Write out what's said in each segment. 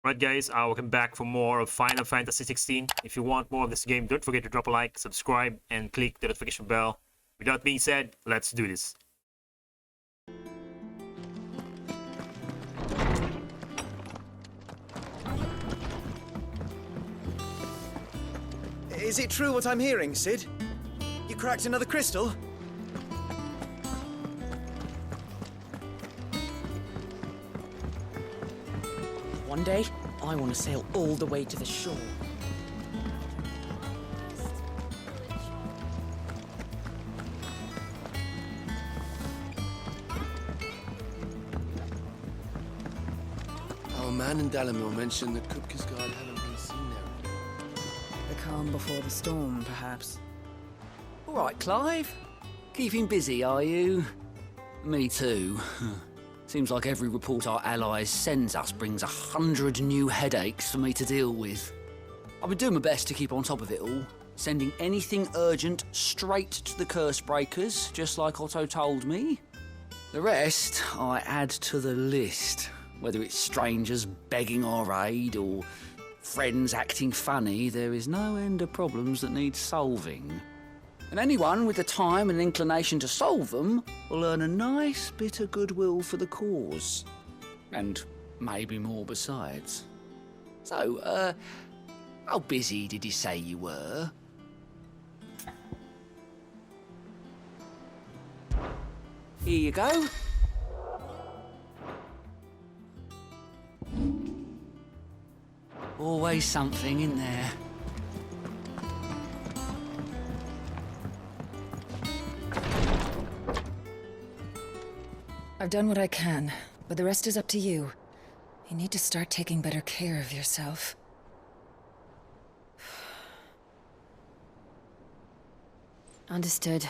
Right guys, welcome back for more of Final Fantasy 16. If you want more of this game, don't forget to drop a like, subscribe, and click the notification bell. With that being said, let's do this. Is it true what I'm hearing, Cid? You cracked another crystal? One day, I want to sail all the way to the shore. Our man in Dalamore mentioned that Kupka's guard hadn't been seen there. The calm before the storm, perhaps. All right, Clive. Keeping busy, are you? Me too. Seems like every report our allies sends us brings 100 new headaches for me to deal with. I've been doing my best to keep on top of it all, sending anything urgent straight to the curse breakers, just like Otto told me. The rest I add to the list, whether it's strangers begging our aid or friends acting funny. There is no end of problems that need solving. And anyone with the time and inclination to solve them will earn a nice bit of goodwill for the cause. And maybe more besides. So, how busy did you say you were? Here you go. Always something in there. I've done what I can, but the rest is up to you. You need to start taking better care of yourself. Understood.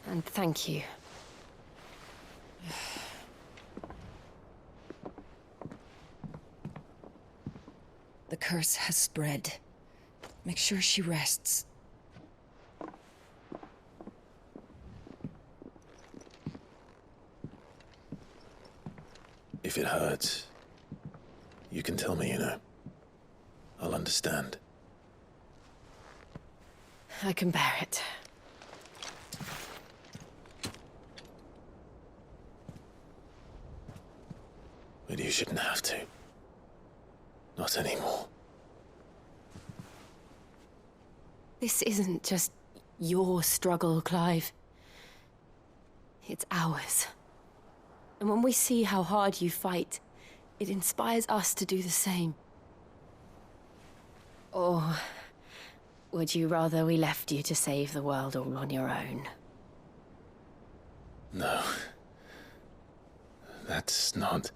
And thank you. The curse has spread. Make sure she rests. If it hurts, you can tell me, you know. I'll understand. I can bear it. But you shouldn't have to. Not anymore. This isn't just your struggle, Clive. It's ours. And when we see how hard you fight, it inspires us to do the same. Or would you rather we left you to save the world all on your own? No. That's not...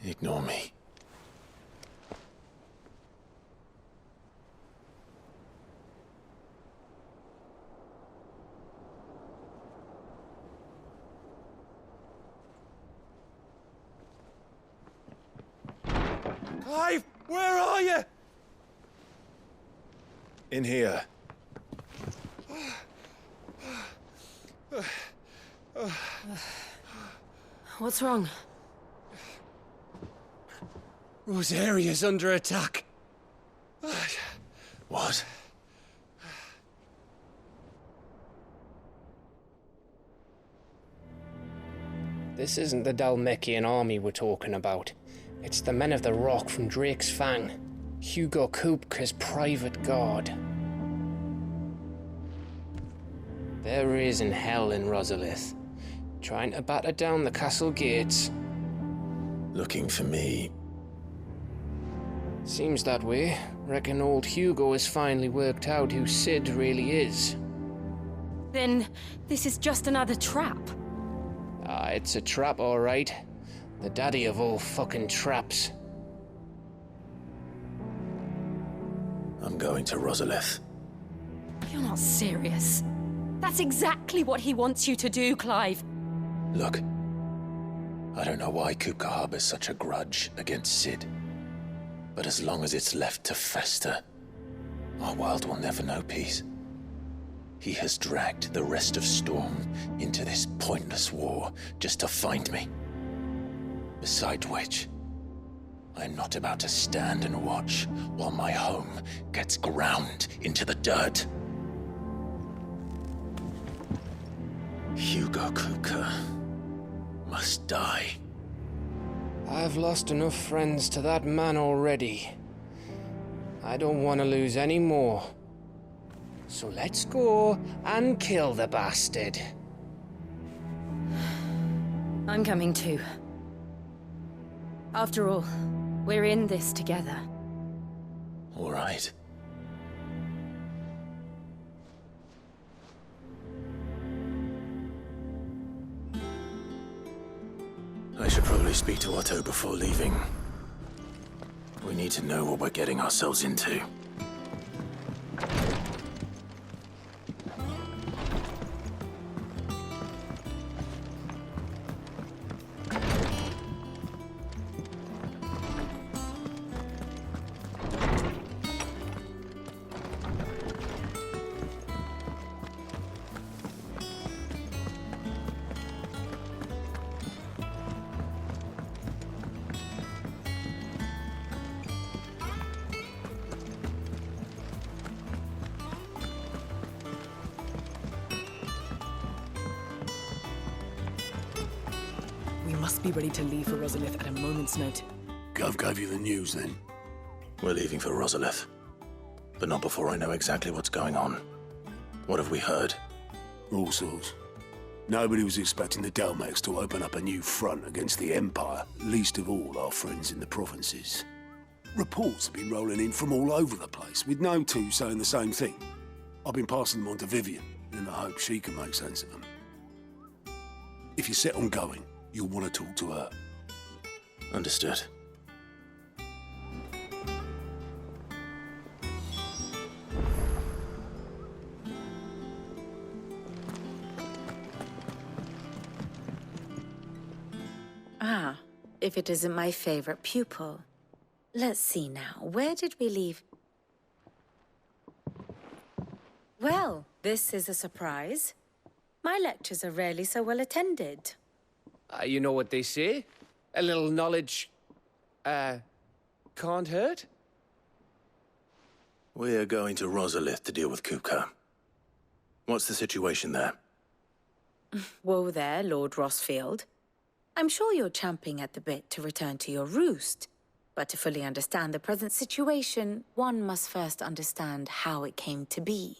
Ignore me. Clive, where are you? In here. What's wrong? Rosaria's under attack. What? This isn't the Dalmekian army we're talking about. It's the men of the Rock from Drake's Fang. Hugo Kupka's private guard. There is in hell in Rosalith, trying to batter down the castle gates. Looking for me? Seems that way. Reckon old Hugo has finally worked out who Cid really is. Then this is just another trap. Ah, it's a trap, all right. The daddy of all fucking traps. I'm going to Rosalith. You're not serious. That's exactly what he wants you to do, Clive. Look, I don't know why Kupka harbors such a grudge against Cid. But as long as it's left to fester, our world will never know peace. He has dragged the rest of Storm into this pointless war just to find me. Besides which, I'm not about to stand and watch while my home gets ground into the dirt. Hugo Kupka must die. I've lost enough friends to that man already. I don't want to lose any more. So let's go and kill the bastard. I'm coming too. After all, we're in this together. All right. I should probably speak to Otto before leaving. We need to know what we're getting ourselves into. We must be ready to leave for Rosalith at a moment's note. Gov gave you the news, then? We're leaving for Rosalith, but not before I know exactly what's going on. What have we heard? All sorts. Nobody was expecting the Dalmex to open up a new front against the Empire, least of all our friends in the provinces. Reports have been rolling in from all over the place, with no two saying the same thing. I've been passing them on to Vivian, in the hope she can make sense of them. If you're set on going, you'll want to talk to her. Understood. Ah, if it isn't my favorite pupil. Let's see now, where did we leave? Well, this is a surprise. My lectures are rarely so well attended. You know what they say? A little knowledge, can't hurt? We're going to Rosalith to deal with Kupka. What's the situation there? Whoa there, Lord Rossfield. I'm sure you're champing at the bit to return to your roost. But to fully understand the present situation, one must first understand how it came to be.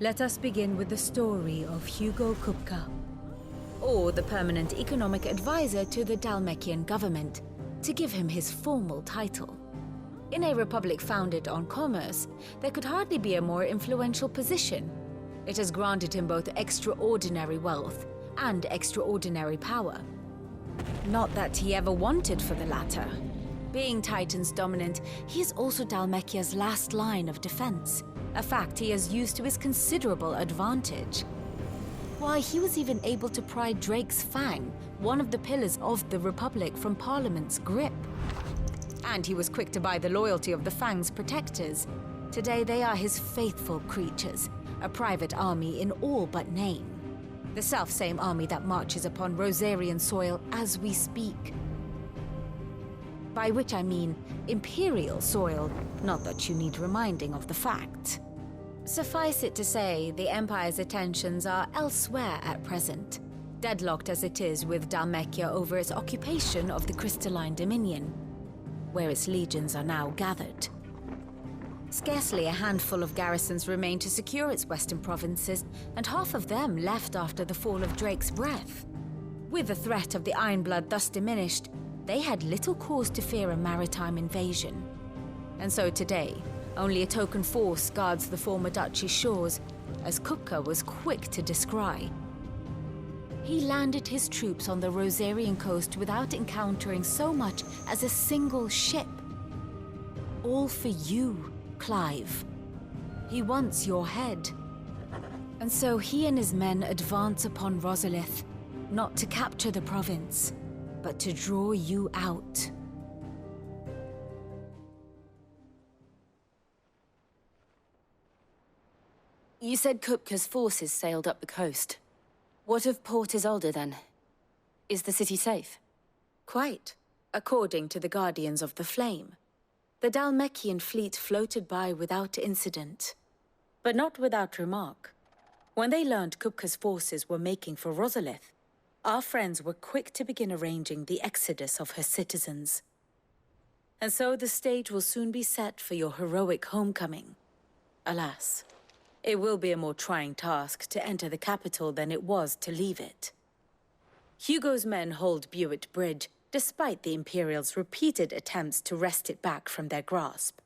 Let us begin with the story of Hugo Kupka, Or the permanent economic advisor to the Dalmekian government, to give him his formal title. In a republic founded on commerce, there could hardly be a more influential position. It has granted him both extraordinary wealth and extraordinary power. Not that he ever wanted for the latter. Being Titan's dominant, he is also Dalmekia's last line of defense, a fact he has used to his considerable advantage. Why, he was even able to pry Drake's Fang, one of the pillars of the Republic, from Parliament's grip. And he was quick to buy the loyalty of the Fang's protectors. Today they are his faithful creatures, a private army in all but name. The self-same army that marches upon Rosarian soil as we speak. By which I mean Imperial soil, not that you need reminding of the fact. Suffice it to say, the Empire's attentions are elsewhere at present, deadlocked as it is with Dalmekia over its occupation of the Crystalline Dominion, where its legions are now gathered. Scarcely a handful of garrisons remain to secure its western provinces, and half of them left after the fall of Drake's Breath. With the threat of the Ironblood thus diminished, they had little cause to fear a maritime invasion. And so today, only a token force guards the former duchy's shores, as Kupka was quick to descry. He landed his troops on the Rosarian coast without encountering so much as a single ship. All for you, Clive. He wants your head. And so he and his men advance upon Rosalith, not to capture the province, but to draw you out. You said Kupka's forces sailed up the coast. What of Port Isolde, then? Is the city safe? Quite, according to the Guardians of the Flame. The Dhalmekian fleet floated by without incident. But not without remark. When they learned Kupka's forces were making for Rosalith, our friends were quick to begin arranging the exodus of her citizens. And so the stage will soon be set for your heroic homecoming. Alas, it will be a more trying task to enter the capital than it was to leave it. Hugo's men hold Buet Bridge, despite the Imperials' repeated attempts to wrest it back from their grasp.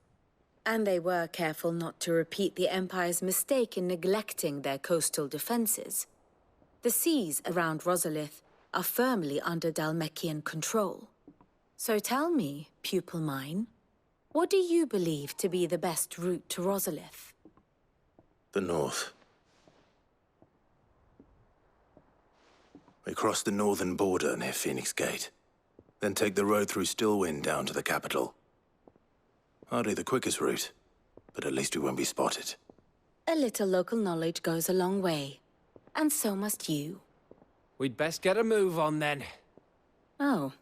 And they were careful not to repeat the Empire's mistake in neglecting their coastal defenses. The seas around Rosalith are firmly under Dhalmekian control. So tell me, pupil mine, what do you believe to be the best route to Rosalith? The north. We cross the northern border near Phoenix Gate, then take the road through Stillwind down to the capital. Hardly the quickest route, but at least we won't be spotted. A little local knowledge goes a long way, and so must you. We'd best get a move on then. Oh,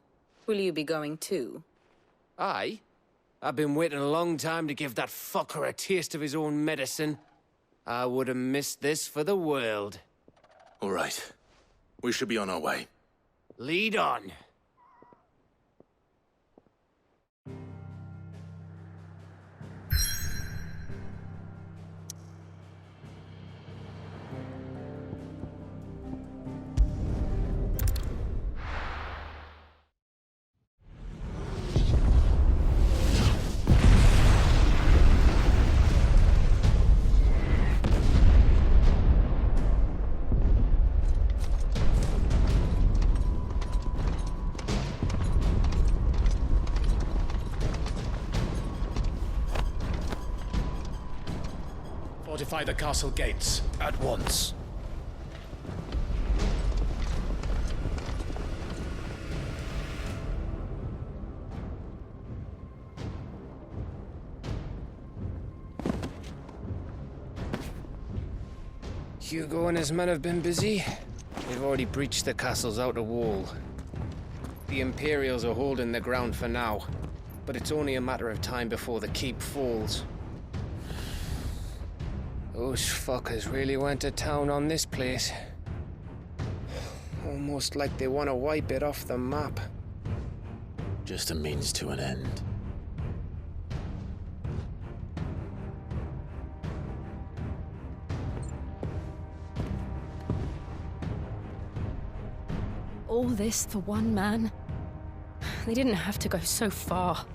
will you be going too? Aye. I've been waiting a long time to give that fucker a taste of his own medicine. I would have missed this for the world. All right. We should be on our way. Lead on. Fortify the castle gates, at once. Hugo and his men have been busy. They've already breached the castle's outer wall. The Imperials are holding the ground for now, but it's only a matter of time before the keep falls. Those fuckers really went to town on this place. Almost like they want to wipe it off the map. Just a means to an end. All this for one man? They didn't have to go so far.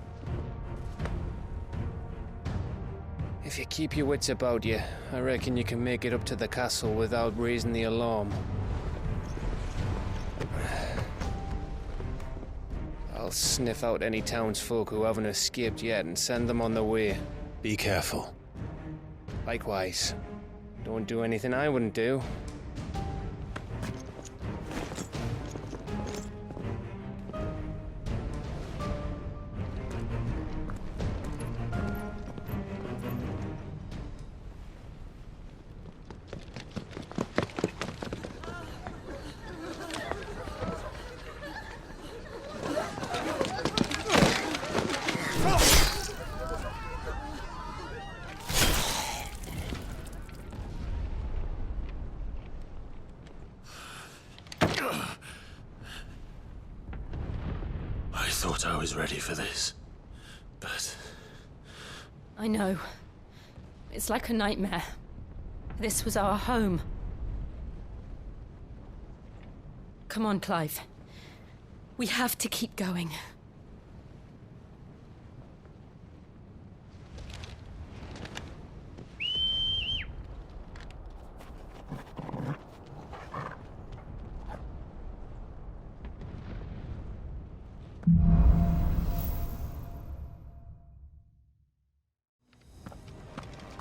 If you keep your wits about you, I reckon you can make it up to the castle without raising the alarm. I'll sniff out any townsfolk who haven't escaped yet and send them on their way. Be careful. Likewise. Don't do anything I wouldn't do. I thought I was ready for this, but... I know. It's like a nightmare. This was our home. Come on, Clive. We have to keep going.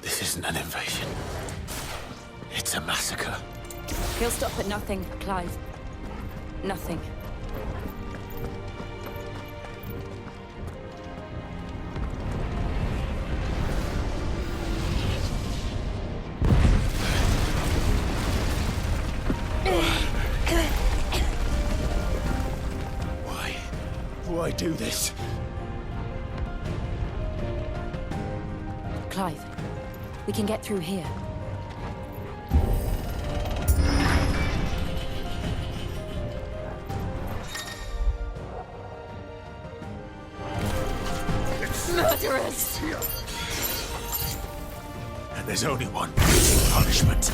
This isn't an invasion. It's a massacre. He'll stop at nothing, Clive. Nothing. do this. Clive, we can get through here. Murderers! And there's only one punishment.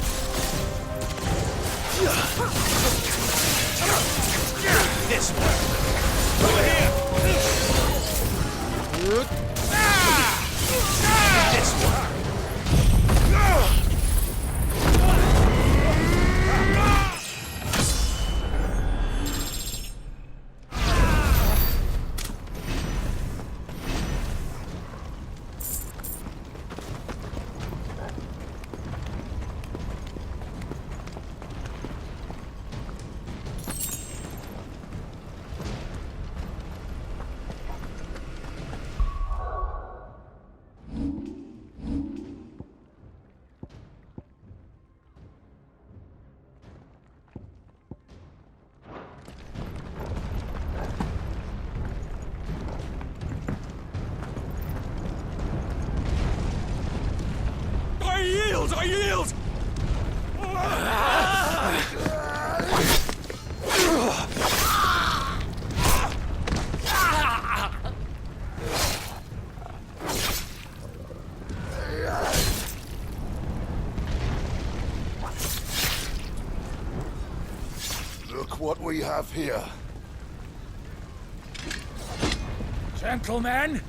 This one. Over here. This one. I yield! Look what we have here. Gentlemen!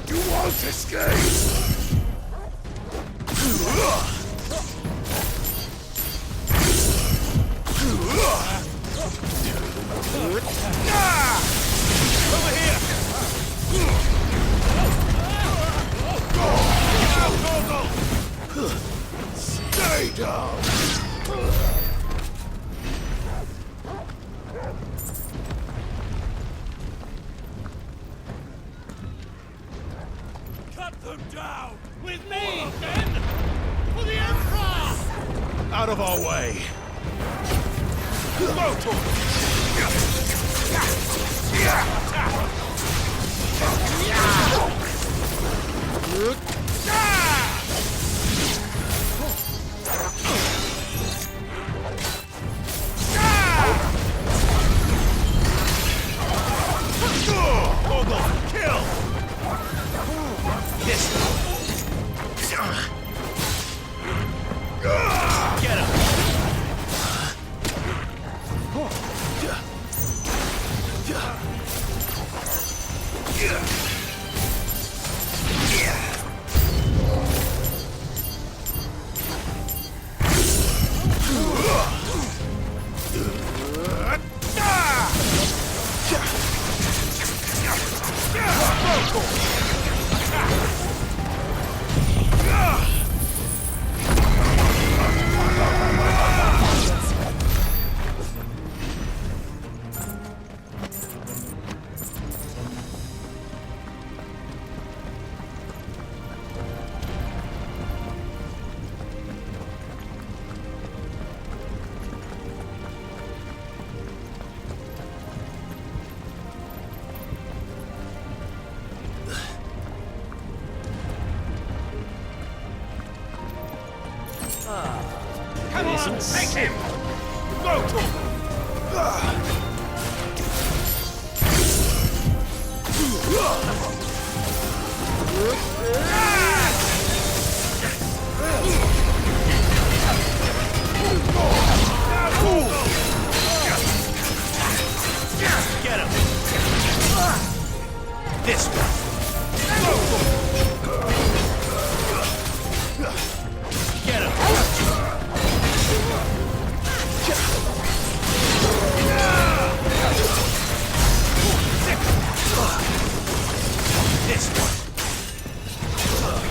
You won't escape! Over here! Go! Stay down! Cut them down! With me, men! For the Emperor! Out of our way! Kill! This get him! Come on, take him! Go to him! Get him! This one! Get him! This one!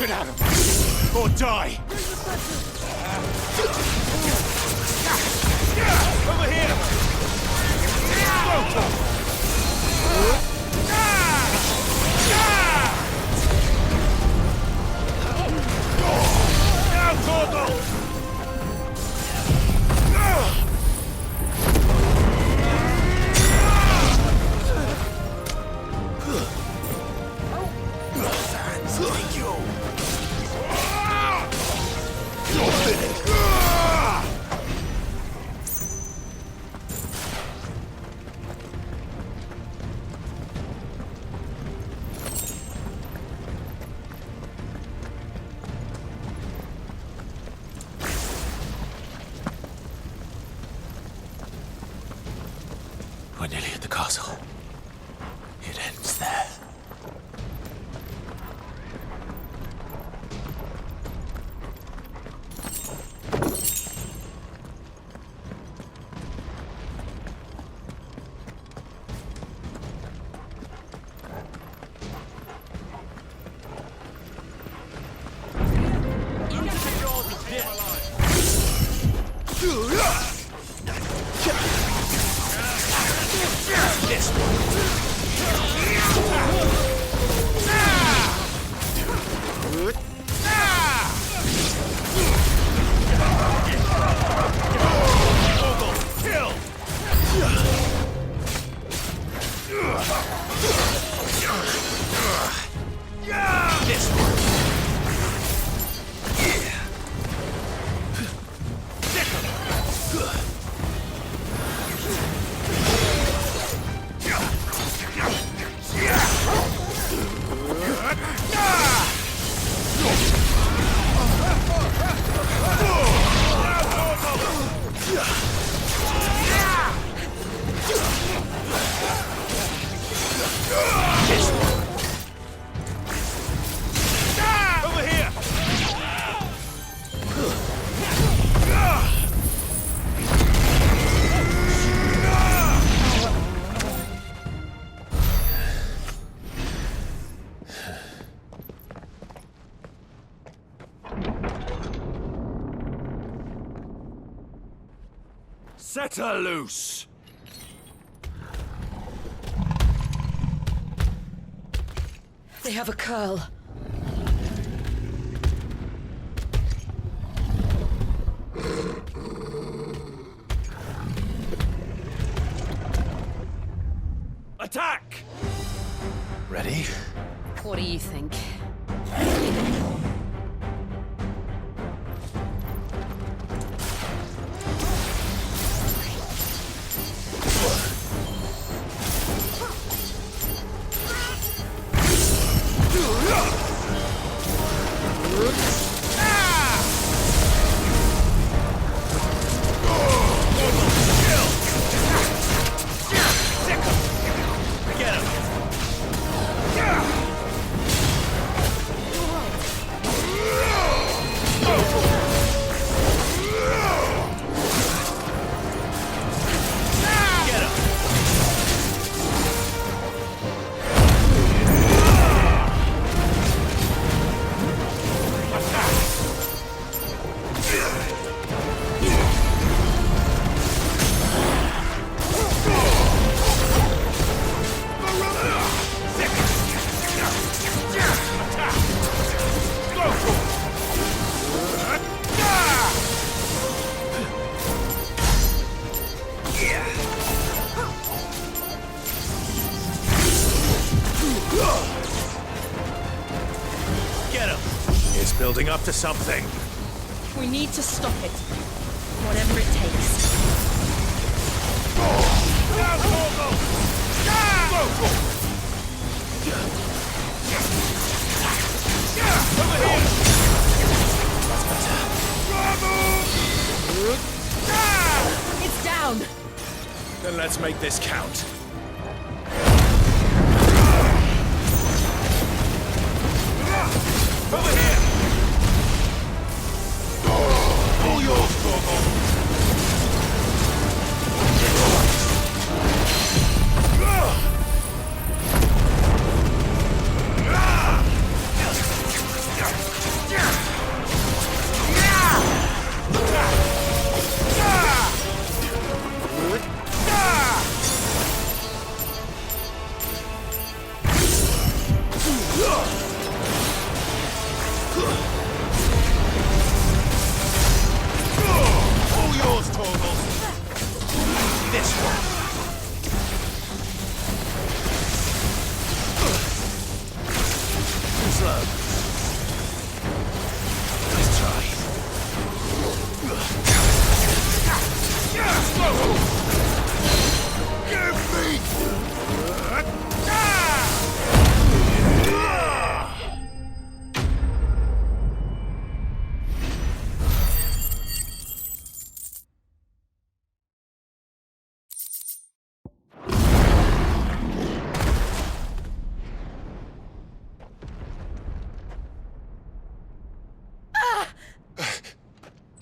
Get out of this! Or die! Over here! Now, Torgal! We're nearly at the castle. It ends there. This Set her loose! They have a curl. Attack! Ready? What do you think? Building up to something. We need to stop it. Whatever it takes. It's down. Then let's make this count. Over here! All yours, Torgal!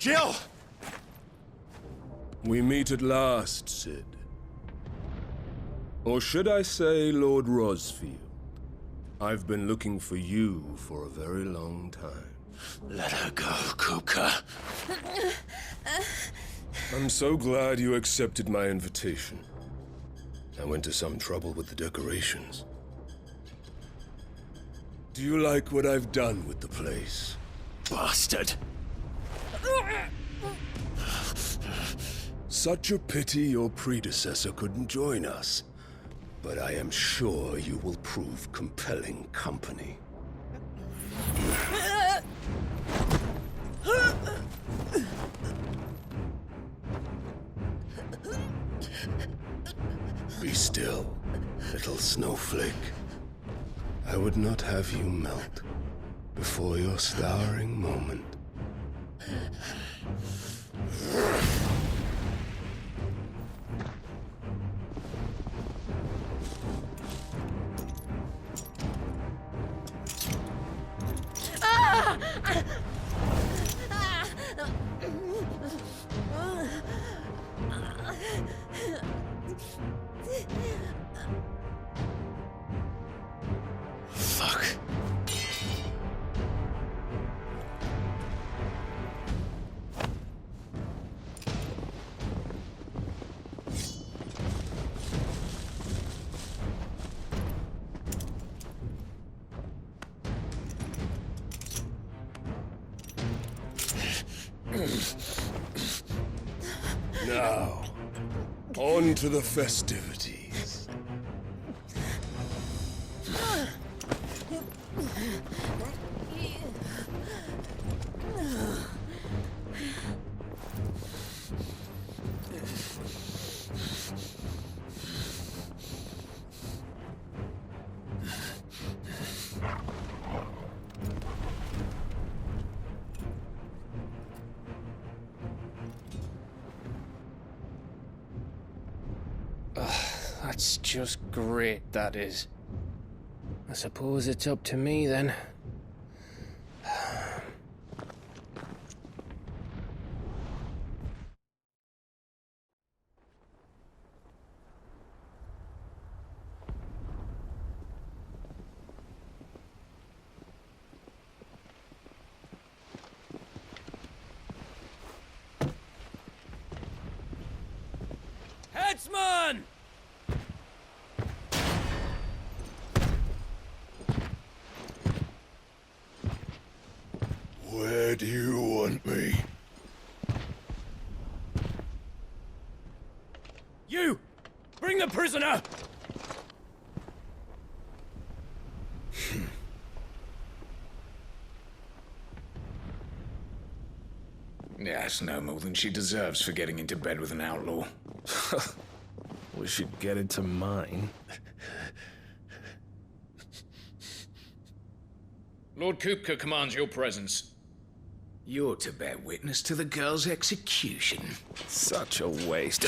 Jill! We meet at last, Sid. Or should I say, Lord Rosfield? I've been looking for you for a very long time. Let her go, Kupka. I'm so glad you accepted my invitation. I went to some trouble with the decorations. Do you like what I've done with the place? Bastard! Such a pity your predecessor couldn't join us. But I am sure you will prove compelling company. Be still, little snowflake. I would not have you melt before your starring moment. Fuck. Now, on to the festivities. That's just great, that is. I suppose it's up to me then. Headsman! Where do you want me? You! Bring the prisoner! Yes, no more than she deserves for getting into bed with an outlaw. We should get into mine. Lord Kupka commands your presence. You're to bear witness to the girl's execution. Such a waste.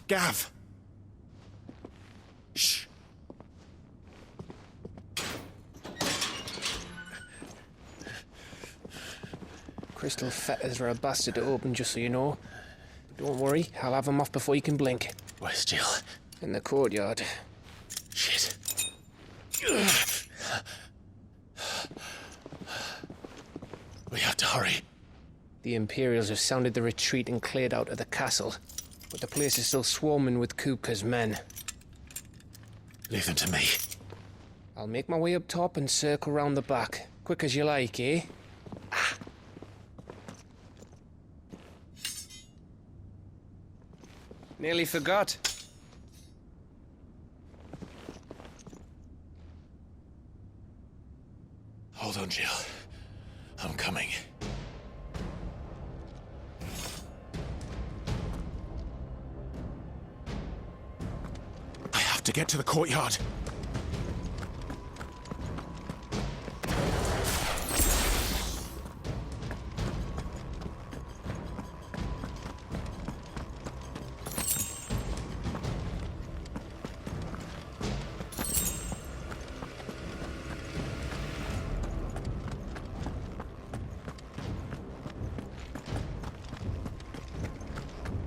Gav! Shh! Crystal fetters are a bastard to open, just so you know. But don't worry, I'll have them off before you can blink. Where's Jill? In the courtyard. Shit. We have to hurry. The Imperials have sounded the retreat and cleared out of the castle. But the place is still swarming with Kupka's men. Leave them to me. I'll make my way up top and circle round the back. Quick as you like, eh? Nearly forgot. Hold on, Jill. I'm coming. I have to get to the courtyard.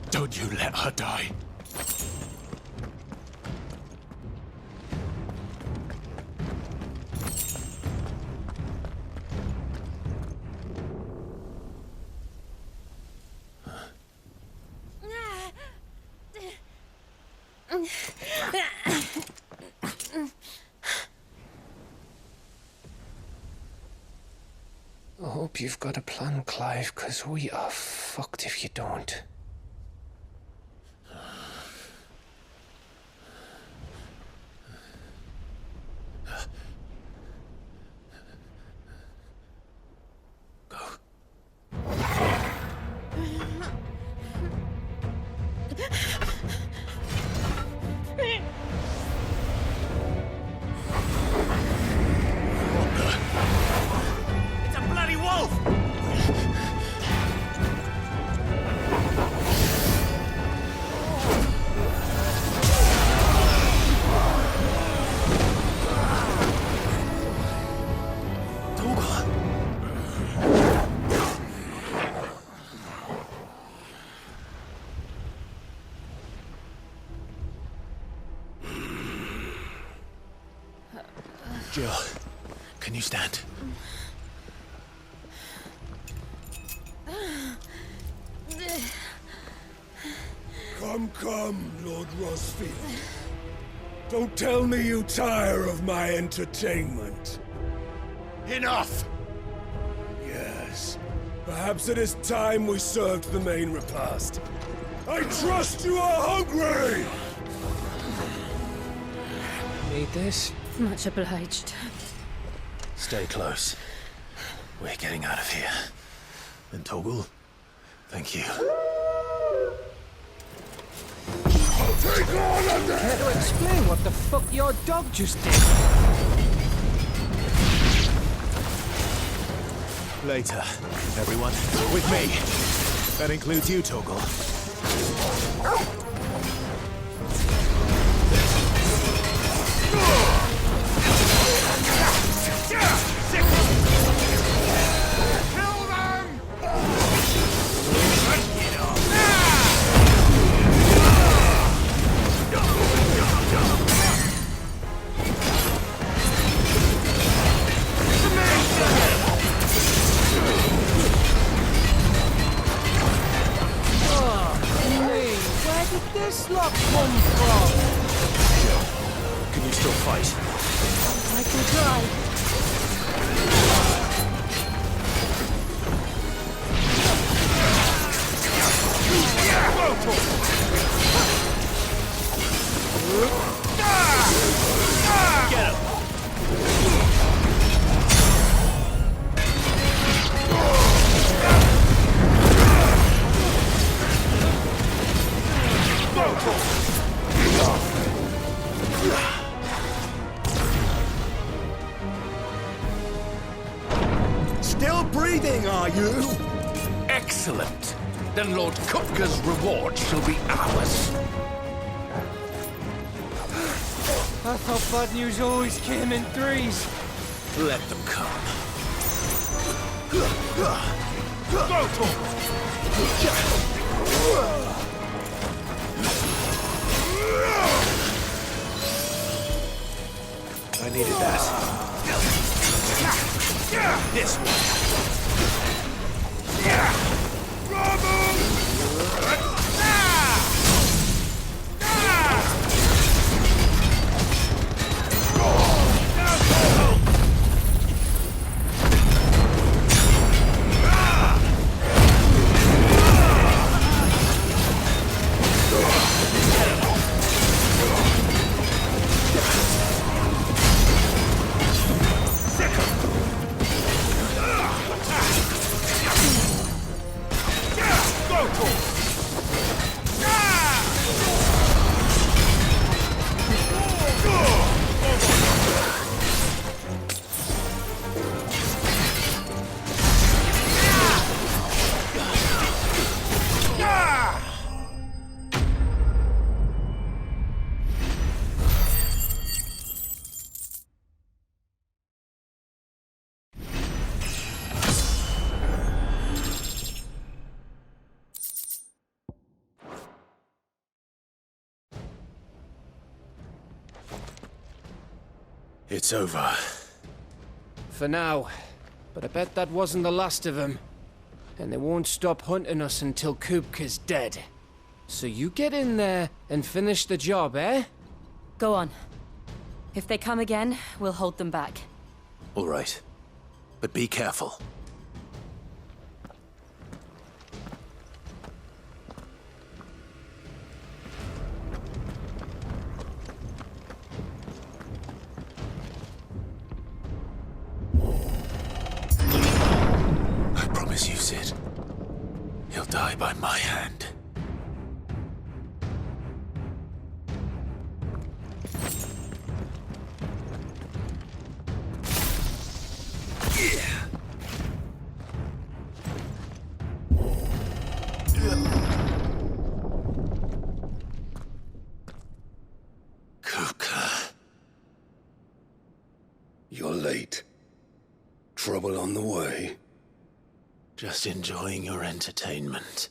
Don't you let her die. I hope you've got a plan, Clive, because we are fucked if you don't. Jill, can you stand? Come, Lord Rosfield. Don't tell me you tire of my entertainment. Enough! Yes. Perhaps it is time we served the main repast. I trust you are hungry! Need this? Much obliged. Stay close. We're getting out of here. And Toggle, thank you. Take all of them! Care to explain what the fuck your dog just did? Later, everyone. With me. That includes you, Toggle. This lot come from? Can you still fight? I can try. Get him! Still breathing, are you? Excellent. Then Lord Kupka's reward shall be ours. I thought bad news always came in threes. Let them come. I needed that. This one. It's over. For now. But I bet that wasn't the last of them. And they won't stop hunting us until Kupka's dead. So you get in there and finish the job, eh? Go on. If they come again, we'll hold them back. All right. But be careful. I promise you, Sid. He'll die by my hand. Kupka. You're late. Trouble on the way. Just enjoying your entertainment.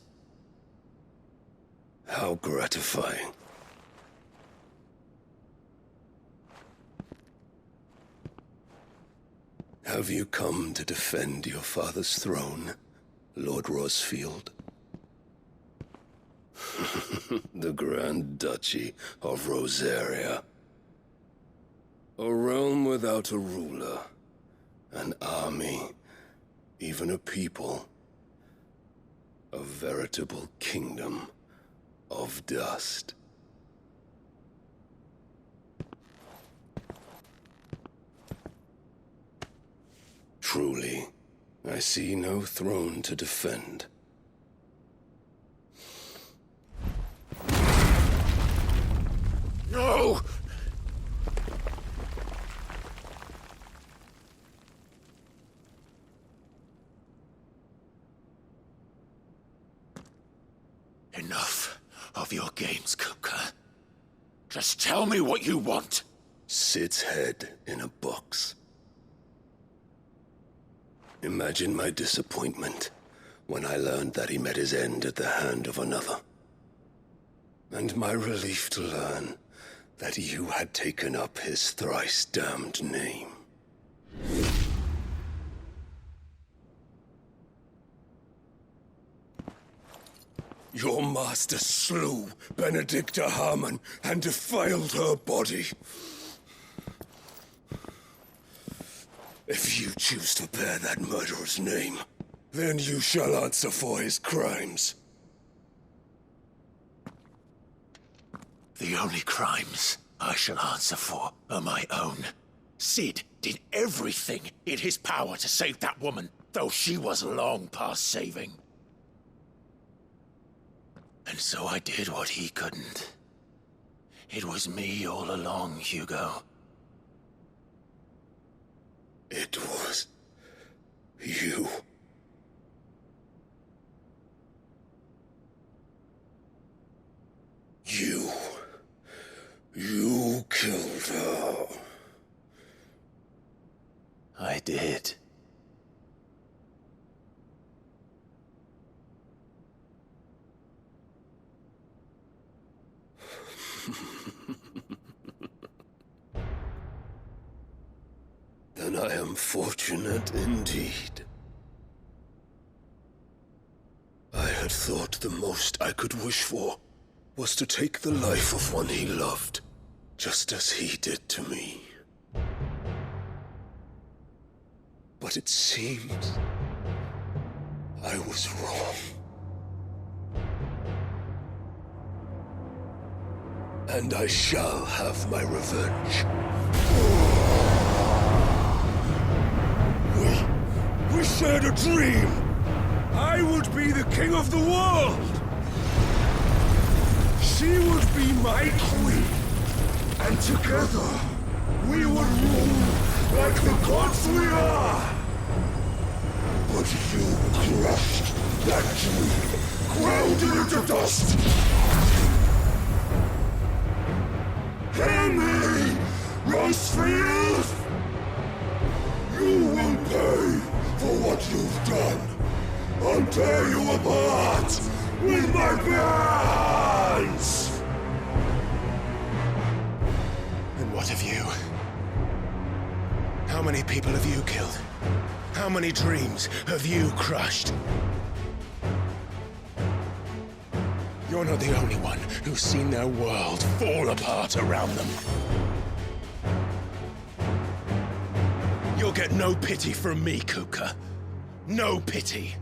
How gratifying. Have you come to defend your father's throne, Lord Rosfield? The Grand Duchy of Rosaria. A realm without a ruler, an army, even a people. A veritable kingdom of dust. Truly, I see no throne to defend. No! Enough of your games, Kupka. Just tell me what you want. Sid's head in a box. Imagine my disappointment when I learned that he met his end at the hand of another. And my relief to learn that you had taken up his thrice-damned name. Your master slew Benedicta Harmon and defiled her body. If you choose to bear that murderer's name, then you shall answer for his crimes. The only crimes I shall answer for are my own. Sid did everything in his power to save that woman, though she was long past saving. And so I did what he couldn't. It was me all along, Hugo. It was you. You killed her. I did. Then I am fortunate indeed. I had thought the most I could wish for was to take the life of one he loved, just as he did to me. But it seems I was wrong. And I shall have my revenge. We shared a dream! I would be the king of the world! She would be my queen! And together, we would rule like the gods we are! But you crushed that dream, ground it into dust! Hear me, Rosfield! You will pay for what you've done. I'll tear you apart with my bare hands! And what of you? many people have you killed? How many dreams have you crushed? You're not the only one who's seen their world fall apart around them. You'll get no pity from me, Kupka. No pity.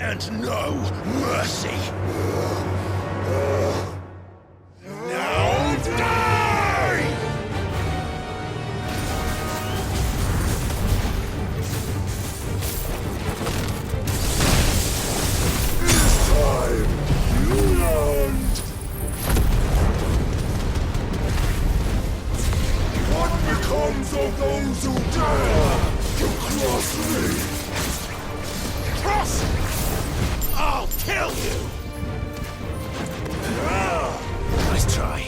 And no mercy. Now die! This time, you learned! What becomes of those who dare to cross me? Cross! I'll kill you! Nice try.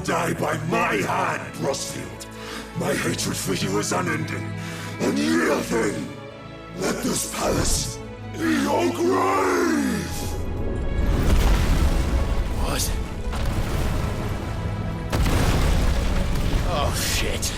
Die by my hand, Rosfield. My hatred for you is unending. And real thing, let this palace be your grave! What? Oh, shit.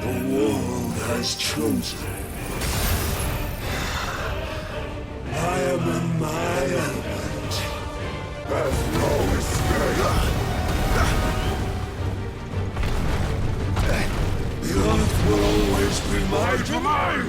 The world has chosen. I am in my element. There's no escape. The earth will always be my domain.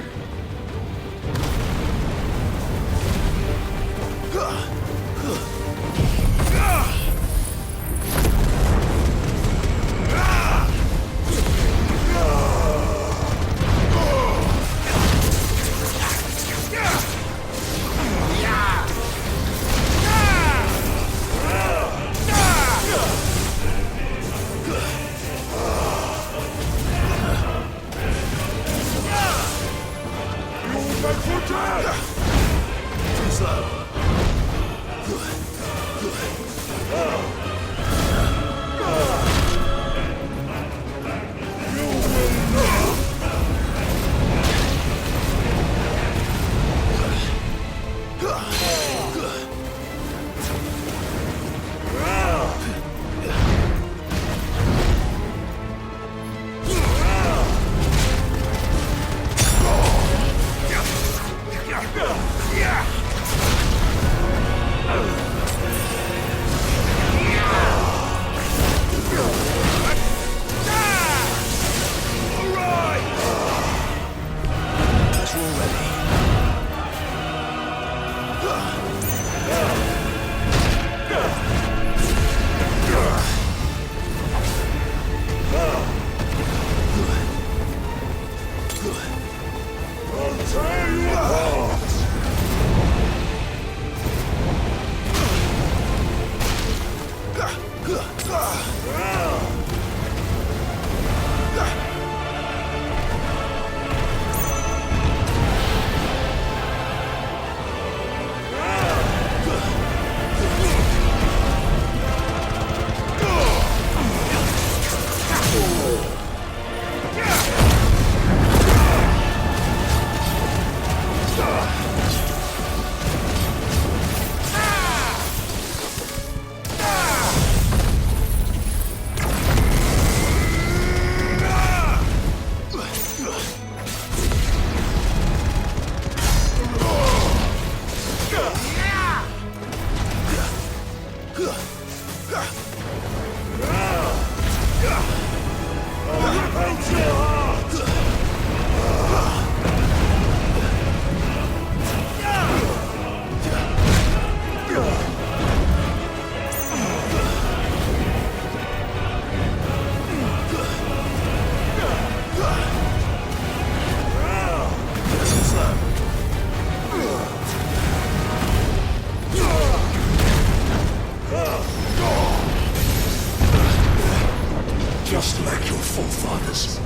just like your forefathers.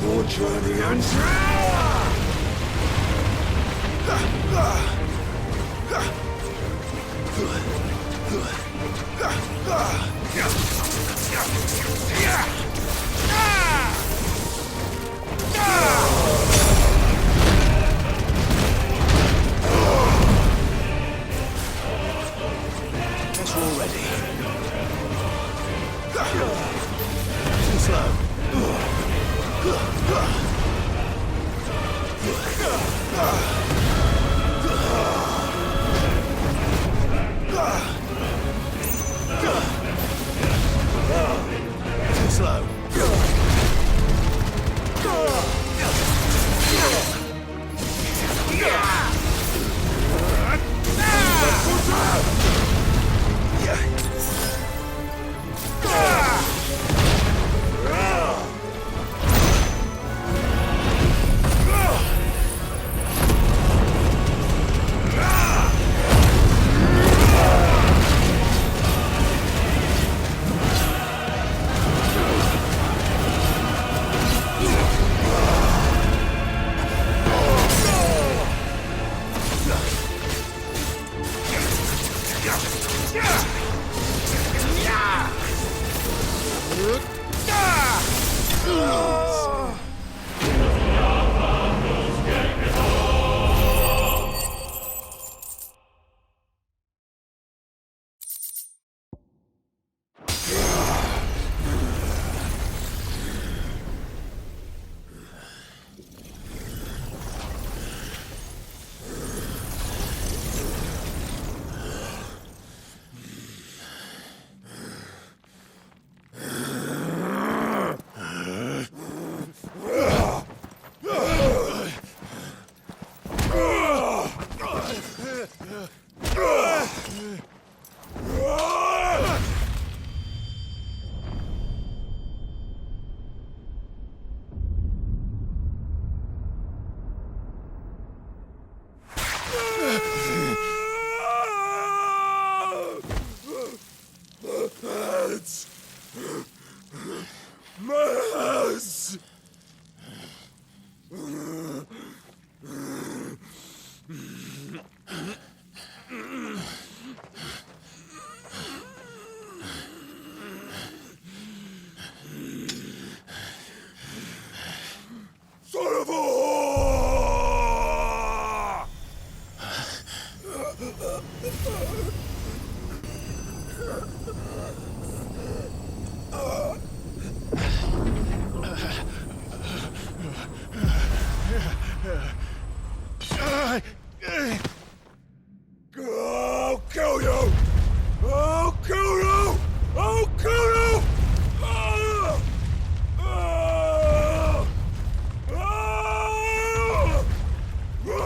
Your journey ends now! Guess we're ready. Too slow. Too slow. I'll kill you! I'll kill you! I'll kill you! Ah! Ah! Ah! Ah! Ah! Ah!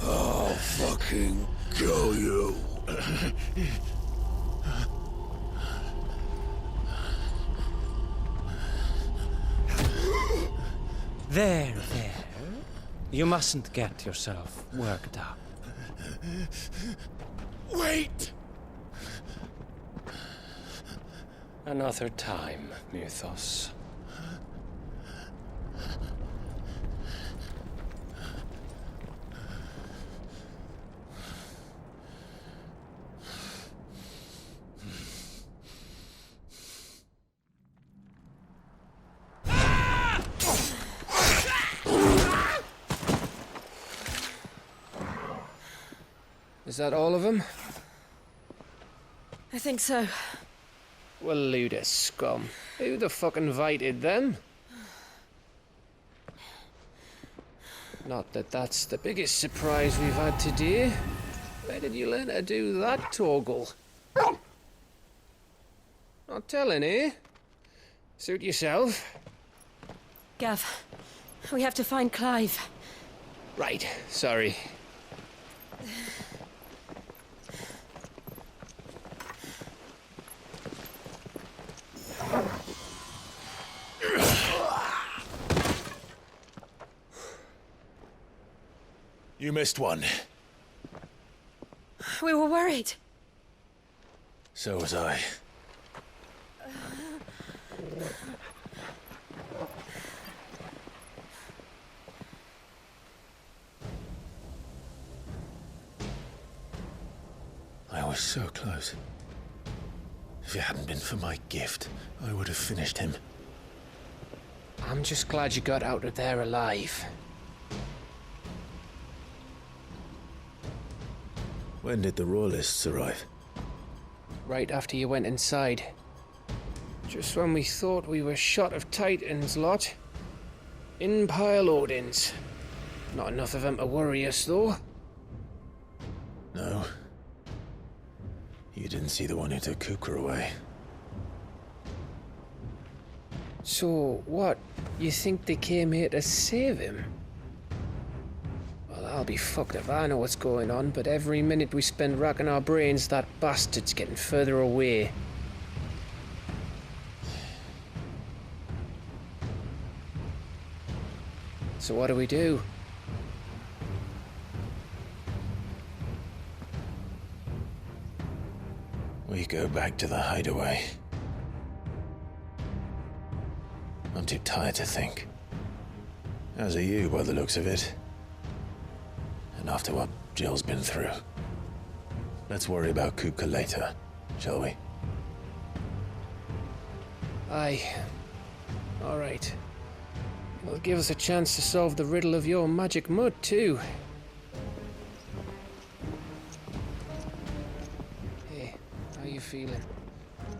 I'll fucking kill you. There. You mustn't get yourself worked up. Wait! Another time, Mythos. Is that all of them? I think so. Well, Luda scum. Who the fuck invited them? Not that that's the biggest surprise we've had today. Where did you learn to do that, Toggle? Not telling, eh? Suit yourself. Gav, We have to find Clive. Right, sorry. You missed one. We were worried. So was I. I was so close. If it hadn't been for my gift, I would have finished him. I'm just glad you got out of there alive. When did the Royalists arrive? Right after you went inside. Just when we thought we were shot of Titans, lot. In pile Odins. Not enough of them to worry us, though. No. You didn't see the one who took Kupka away. So, what? You think they came here to save him? Well, I'll be fucked if I know what's going on, but every minute we spend racking our brains, that bastard's getting further away. So what do we do? We go back to the hideaway. I'm too tired to think. As are you, by the looks of it. And after what Jill's been through. Let's worry about Kupka later, shall we? Aye. All right. It'll give us a chance to solve the riddle of your magic mud, too. Hey, how you feeling?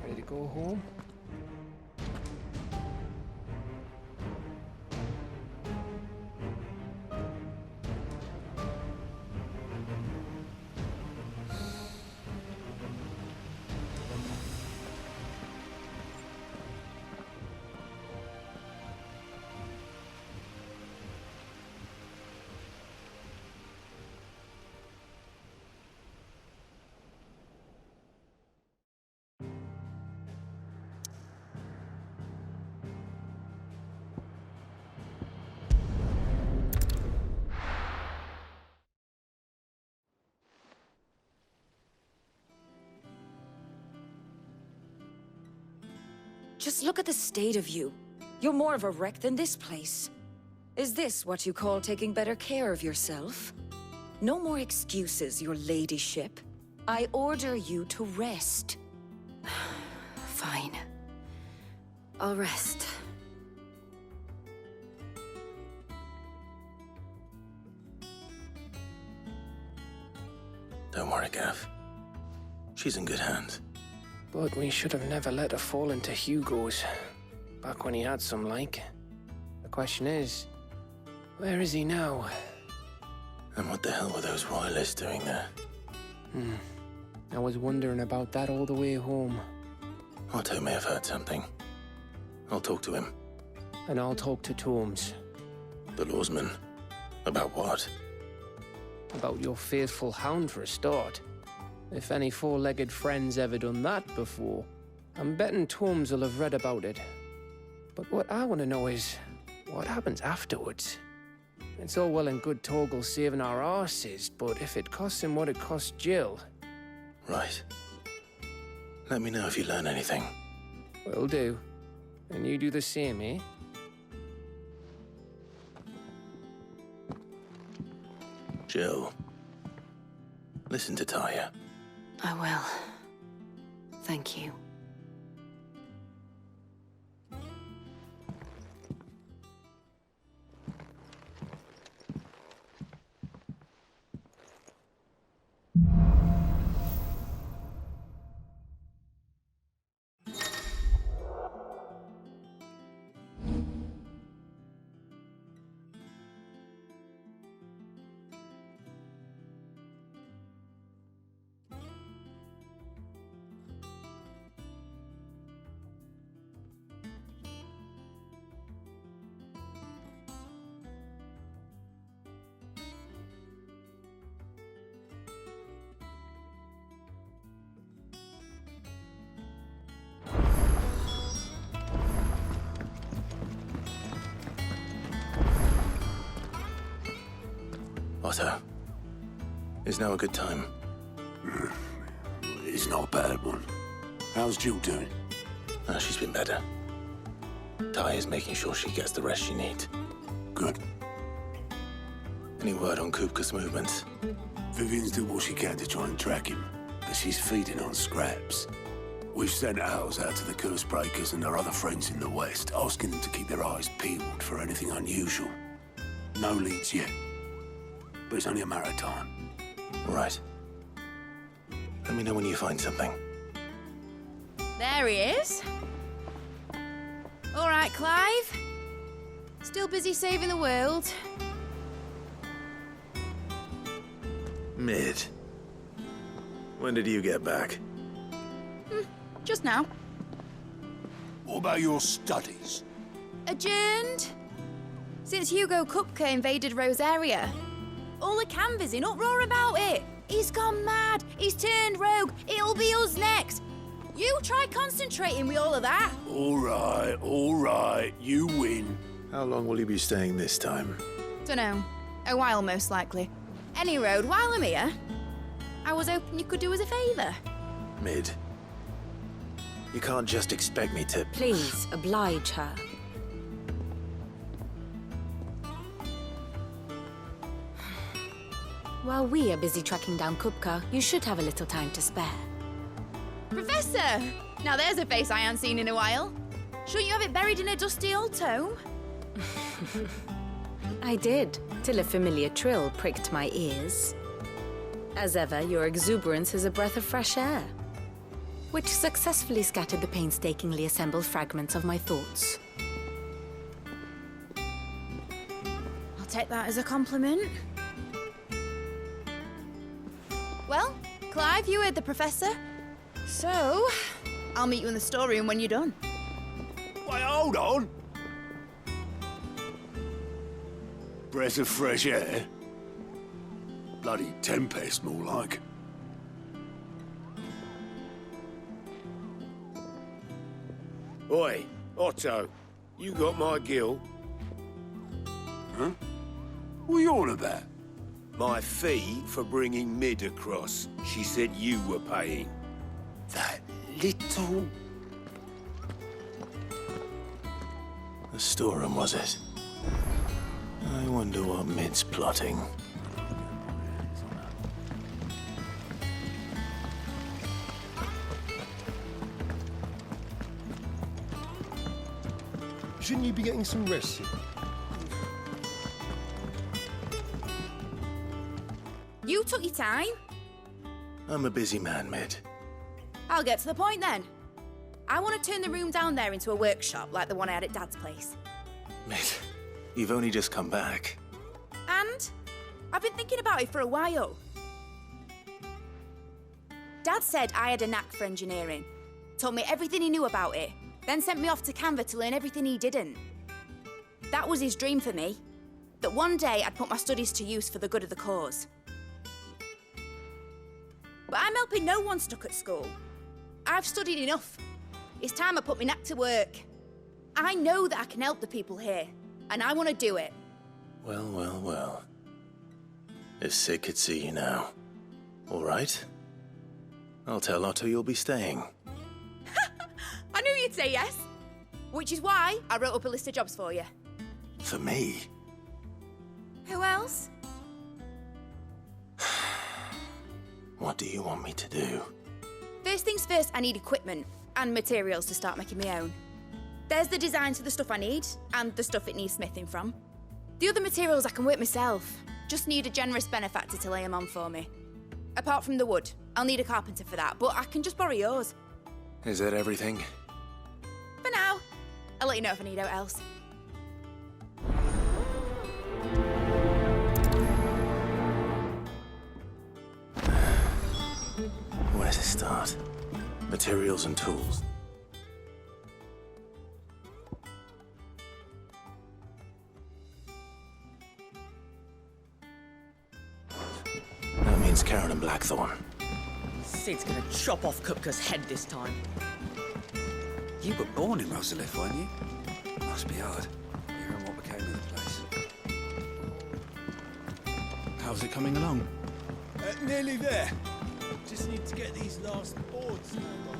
Ready to go home? Just look at the state of you. You're more of a wreck than this place. Is this what you call taking better care of yourself? No more excuses, your ladyship. I order you to rest. Fine. I'll rest. Don't worry, Gav. She's in good hands. But we should have never let her fall into Hugo's. Back when he had some like. The question is, where is he now? And what the hell were those royalists doing there? I was wondering about that all the way home. Otto may have heard something. I'll talk to him. And I'll talk to Tomes. The lawsman. About what? About your faithful hound for a start. If any four-legged friend's ever done that before, I'm betting Tomes will have read about it. But what I want to know is, what happens afterwards? It's all well and good Torgal saving our arses, but if it costs him what it cost Jill... Right. Let me know if you learn anything. Will do. And you do the same, eh? Jill. Listen to Taya. I will. Thank you. Otto. Is now a good time? It's not a bad one. How's Jill doing? She's been better. Ty is making sure she gets the rest she needs. Good. Any word on Kupka's movements? Vivian's doing what she can to try and track him, but she's feeding on scraps. We've sent ours out to the curse breakers and our other friends in the west, asking them to keep their eyes peeled for anything unusual. No leads yet, but it's only a matter of time. Right. Let me know when you find something. There he is. All right, Clive. Still busy saving the world. Mid. When did you get back? Just now. What about your studies? Adjourned. Since Hugo Kupka invaded Rosaria. All the canvas in uproar about it. He's gone mad. He's turned rogue. It'll be us next. You try concentrating with all of that. All right. You win. How long will you be staying this time? Dunno. A while, most likely. Any road, while I'm here, I was hoping you could do us a favour. Mid. You can't just expect me to... Please, oblige her. While we are busy tracking down Kupka, you should have a little time to spare. Professor! Now there's a face I haven't seen in a while. Shouldn't you have it buried in a dusty old tome? I did, till a familiar trill pricked my ears. As ever, your exuberance is a breath of fresh air, which successfully scattered the painstakingly assembled fragments of my thoughts. I'll take that as a compliment. Well, Clive, you heard the professor. So, I'll meet you in the storeroom when you're done. Wait, hold on. Breath of fresh air? Bloody tempest, more like. Oi, Otto, you got my gill? Huh? What are you on about? My fee for bringing Mid across. She said you were paying. That little... The storeroom, was it? I wonder what Mid's plotting. Shouldn't you be getting some rest here? You took your time. I'm a busy man, Mid. I'll get to the point then. I want to turn the room down there into a workshop like the one I had at Dad's place. Mid, you've only just come back. And I've been thinking about it for a while. Dad said I had a knack for engineering, told me everything he knew about it, then sent me off to Canva to learn everything he didn't. That was his dream for me, that one day I'd put my studies to use for the good of the cause. But I'm helping no one stuck at school. I've studied enough. It's time I put my knack to work. I know that I can help the people here, and I want to do it. Well. If Sid could see you now. All right? I'll tell Otto you'll be staying. I knew you'd say yes. Which is why I wrote up a list of jobs for you. For me? Who else? What do you want me to do? First things first, I need equipment and materials to start making my own. There's the designs for the stuff I need and the stuff it needs smithing from. The other materials I can work myself. Just need a generous benefactor to lay them on for me. Apart from the wood, I'll need a carpenter for that, but I can just borrow yours. Is that everything? For now. I'll let you know if I need out else. Where to start? Materials and tools. That means Karen and Blackthorn. Sid's gonna chop off Kupka's head this time. You were born in Rosalith, weren't you? Must be hard, hearing what became of the place. How's it coming along? Nearly there. Just need to get these last boards turned on.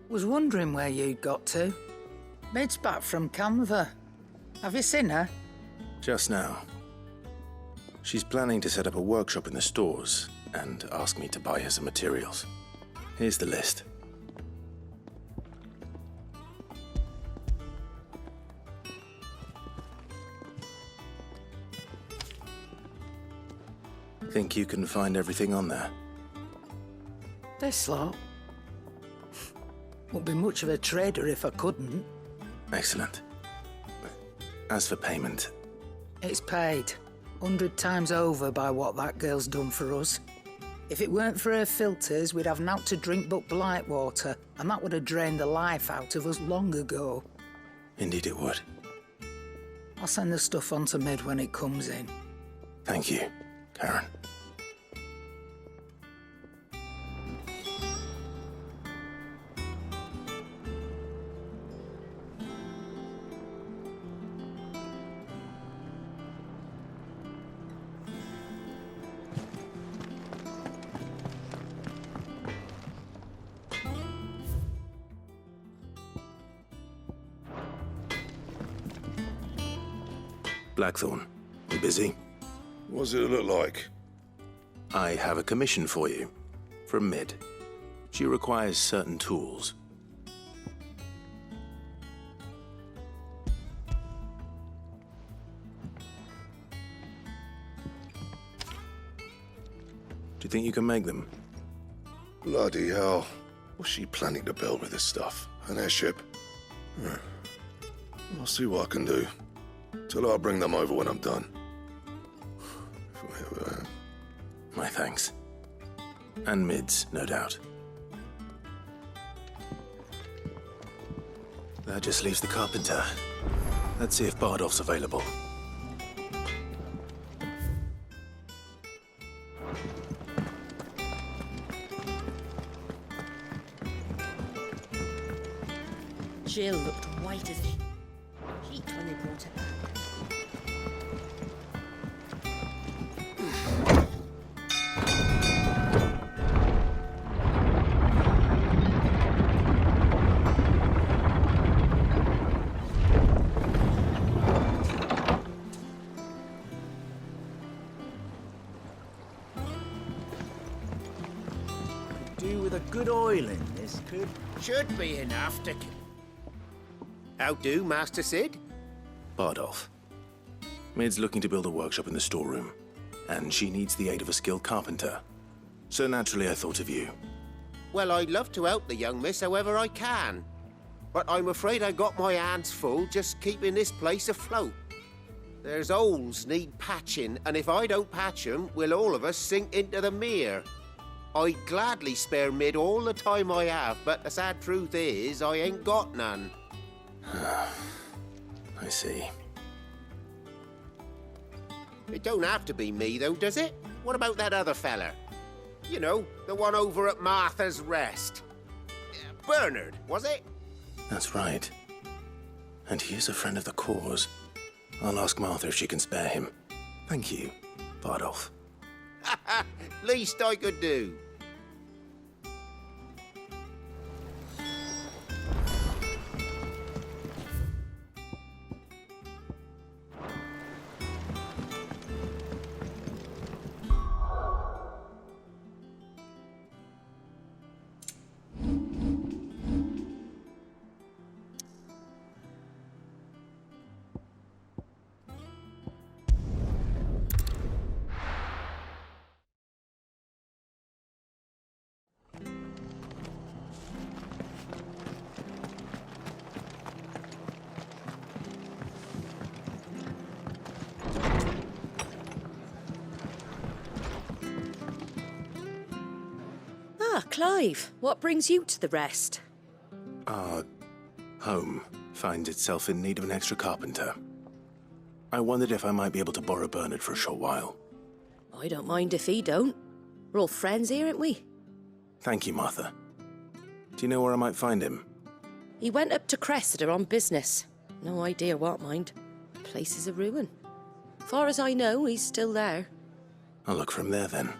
Was wondering where you'd got to. Mid's back from Canva. Have you seen her? Just now. She's planning to set up a workshop in the stores and ask me to buy her some materials. Here's the list. Think you can find everything on there? This lot. Wouldn't be much of a trader if I couldn't. Excellent. As for payment... It's paid. 100 times over by what that girl's done for us. If it weren't for her filters, we'd have naught to drink but blight water, and that would have drained the life out of us long ago. Indeed it would. I'll send the stuff on to Mid when it comes in. Thank you, Karen. Blackthorn, you busy? What does it look like? I have a commission for you. From Mid. She requires certain tools. Do you think you can make them? Bloody hell. What's she planning to build with this stuff? An airship? I'll see what I can do. Tell her I'll bring them over when I'm done. My thanks. And Mid's, no doubt. That just leaves the carpenter. Let's see if Bardolph's available. Jill looked white as a sheet when they brought her back. Do with a good oil in this, could? Should be enough to... How do, Master Sid? Bardolph. Mid's looking to build a workshop in the storeroom, and she needs the aid of a skilled carpenter. So naturally I thought of you. Well, I'd love to help the young miss however I can. But I'm afraid I got my hands full just keeping this place afloat. There's holes need patching, and if I don't patch them, we'll all of us sink into the mere. I'd gladly spare Mid all the time I have, but the sad truth is, I ain't got none. I see. It don't have to be me, though, does it? What about that other fella? You know, the one over at Martha's Rest. Bernard, was it? That's right. And he is a friend of the cause. I'll ask Martha if she can spare him. Thank you, Bardolph. Least I could do. Ah, Clive, what brings you to the rest? home finds itself in need of an extra carpenter. I wondered if I might be able to borrow Bernard for a short while. I don't mind if he don't. We're all friends here, ain't we? Thank you, Martha. Do you know where I might find him? He went up to Cressida on business. No idea what, mind. Place is a ruin. Far as I know, he's still there. I'll look for him there, then.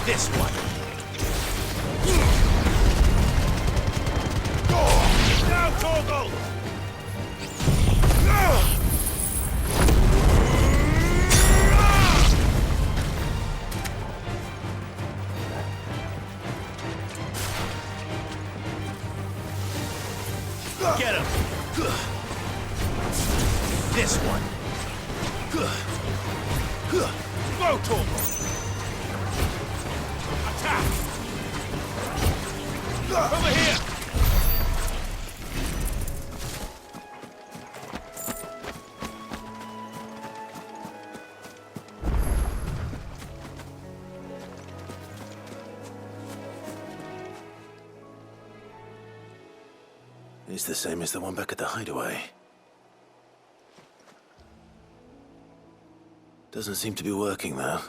This one. Now, Torgal! Get him! This one. Go, Torgal! Attack! Over here! It's the same as the one back at the hideaway. Doesn't seem to be working, though.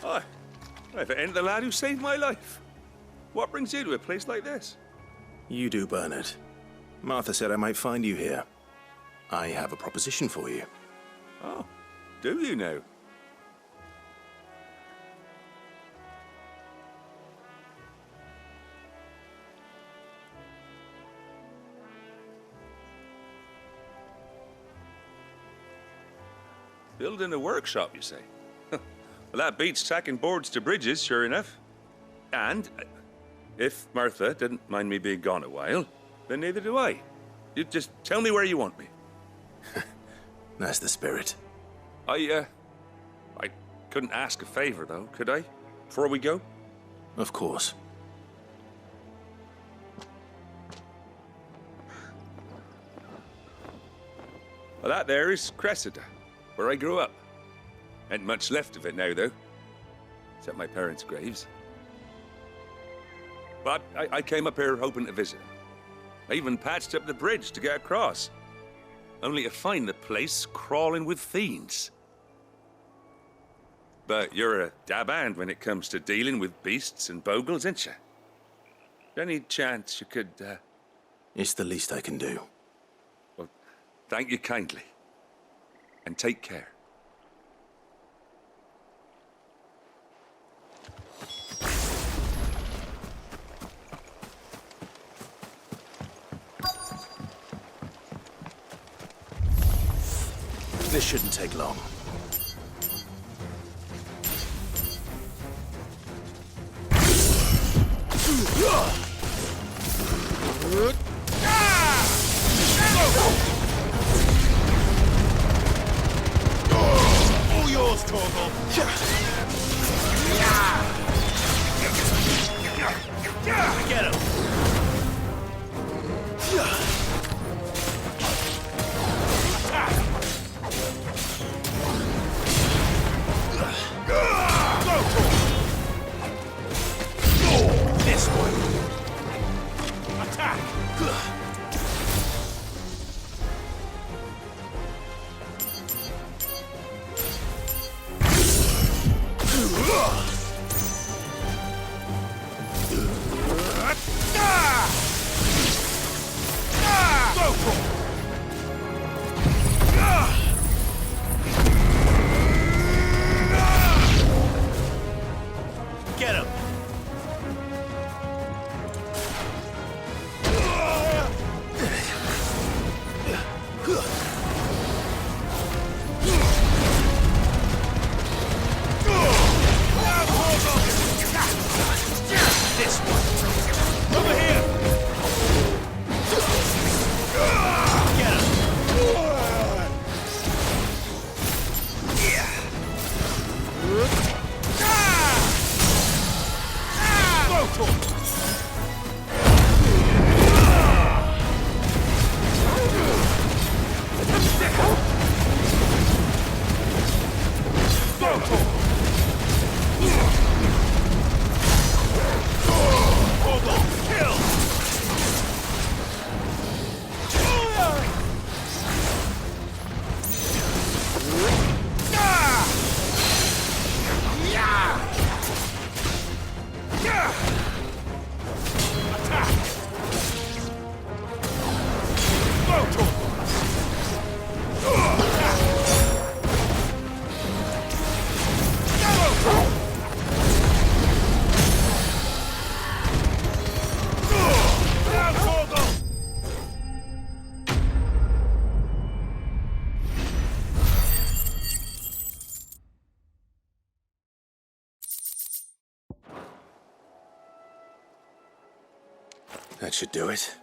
Hi. If it ain't the lad who saved my life. What brings you to a place like this? You do, Bernard. Martha said I might find you here. I have a proposition for you. Oh, do you now? Building a workshop, you say? Well, that beats tacking boards to bridges, sure enough. And if Martha didn't mind me being gone a while, then neither do I. You just tell me where you want me. That's the spirit. I couldn't ask a favor, though, could I? Before we go? Of course. Well, that there is Cressida, where I grew up. Ain't much left of it now, though. Except my parents' graves. But I came up here hoping to visit. I even patched up the bridge to get across. Only to find the place crawling with fiends. But you're a dab hand when it comes to dealing with beasts and bogles, ain't you? Any chance you could, It's the least I can do. Well, thank you kindly. And take care. This shouldn't take long. All yours, Torgal. Get him. This one. Attack. Get him! This one! Over here! Get him! That should do it.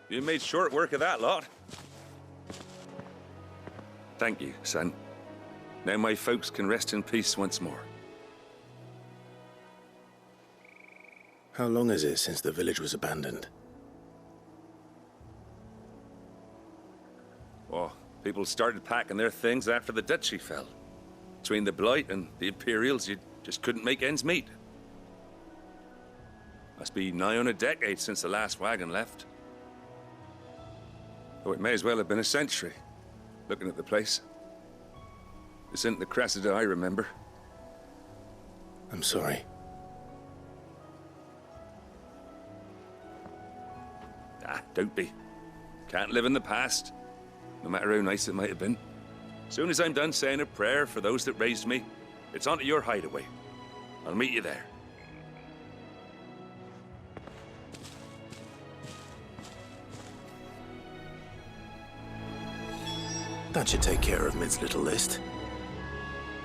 You made short work of that lot. Thank you, son. Now my folks can rest in peace once more. How long is it since the village was abandoned? Oh, people started packing their things after the duchy fell. Between the Blight and the Imperials, you just couldn't make ends meet. Must be nigh on a decade since the last wagon left. Oh, it may as well have been a century, looking at the place. This isn't the Cressida I remember. I'm sorry. Ah, don't be. Can't live in the past, no matter how nice it might have been. Soon as I'm done saying a prayer for those that raised me, it's on to your hideaway. I'll meet you there. That should take care of Mid's little list.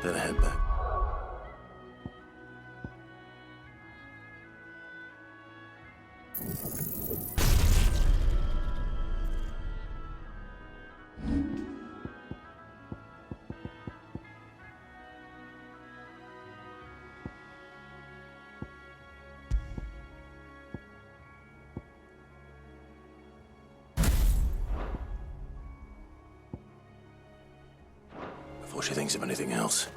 Then I head back. What she thinks of anything else.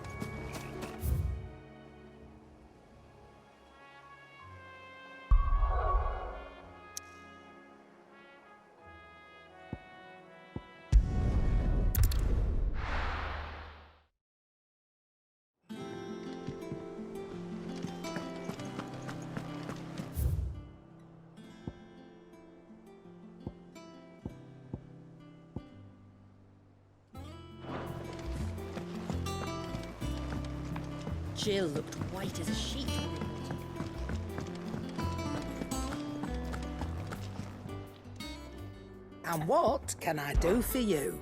Jill looked white as a sheet. And what can I do for you?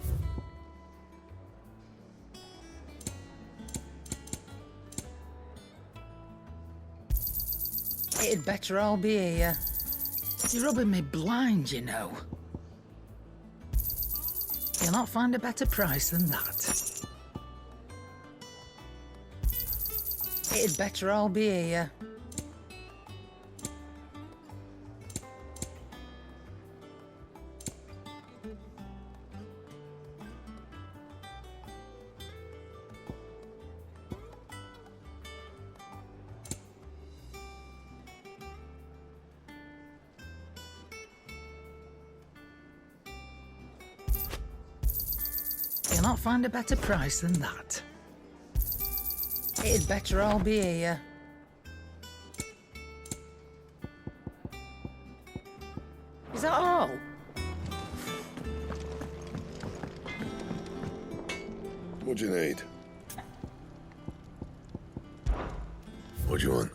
It'd better all be here. You're rubbing me blind, you know. You'll not find a better price than that. It'd better all be here. You'll not find a better price than that. It'd better all be here. Is that all? What do you need? What do you want?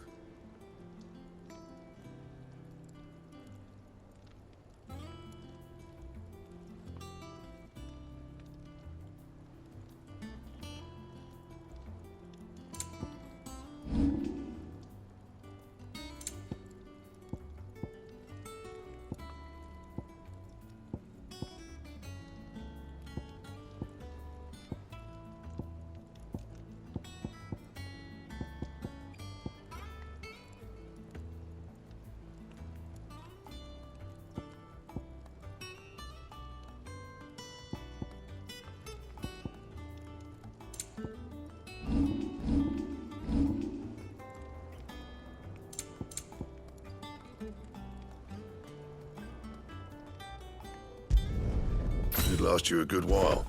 It'd last you a good while.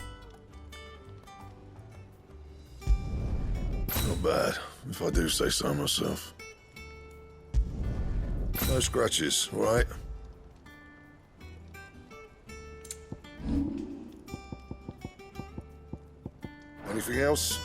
Not bad, if I do say so myself. No scratches, all right? Anything else?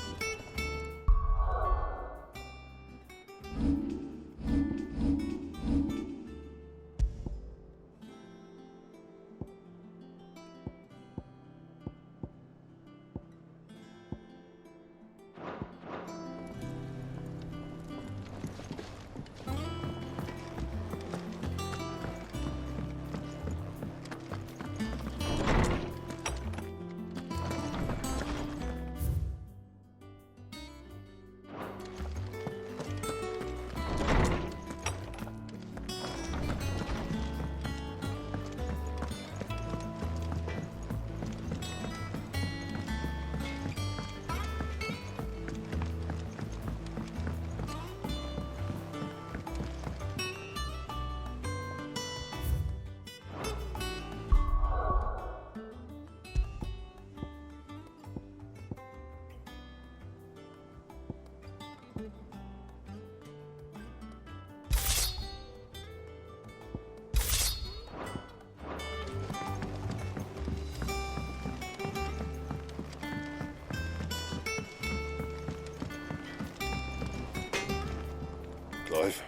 Clive.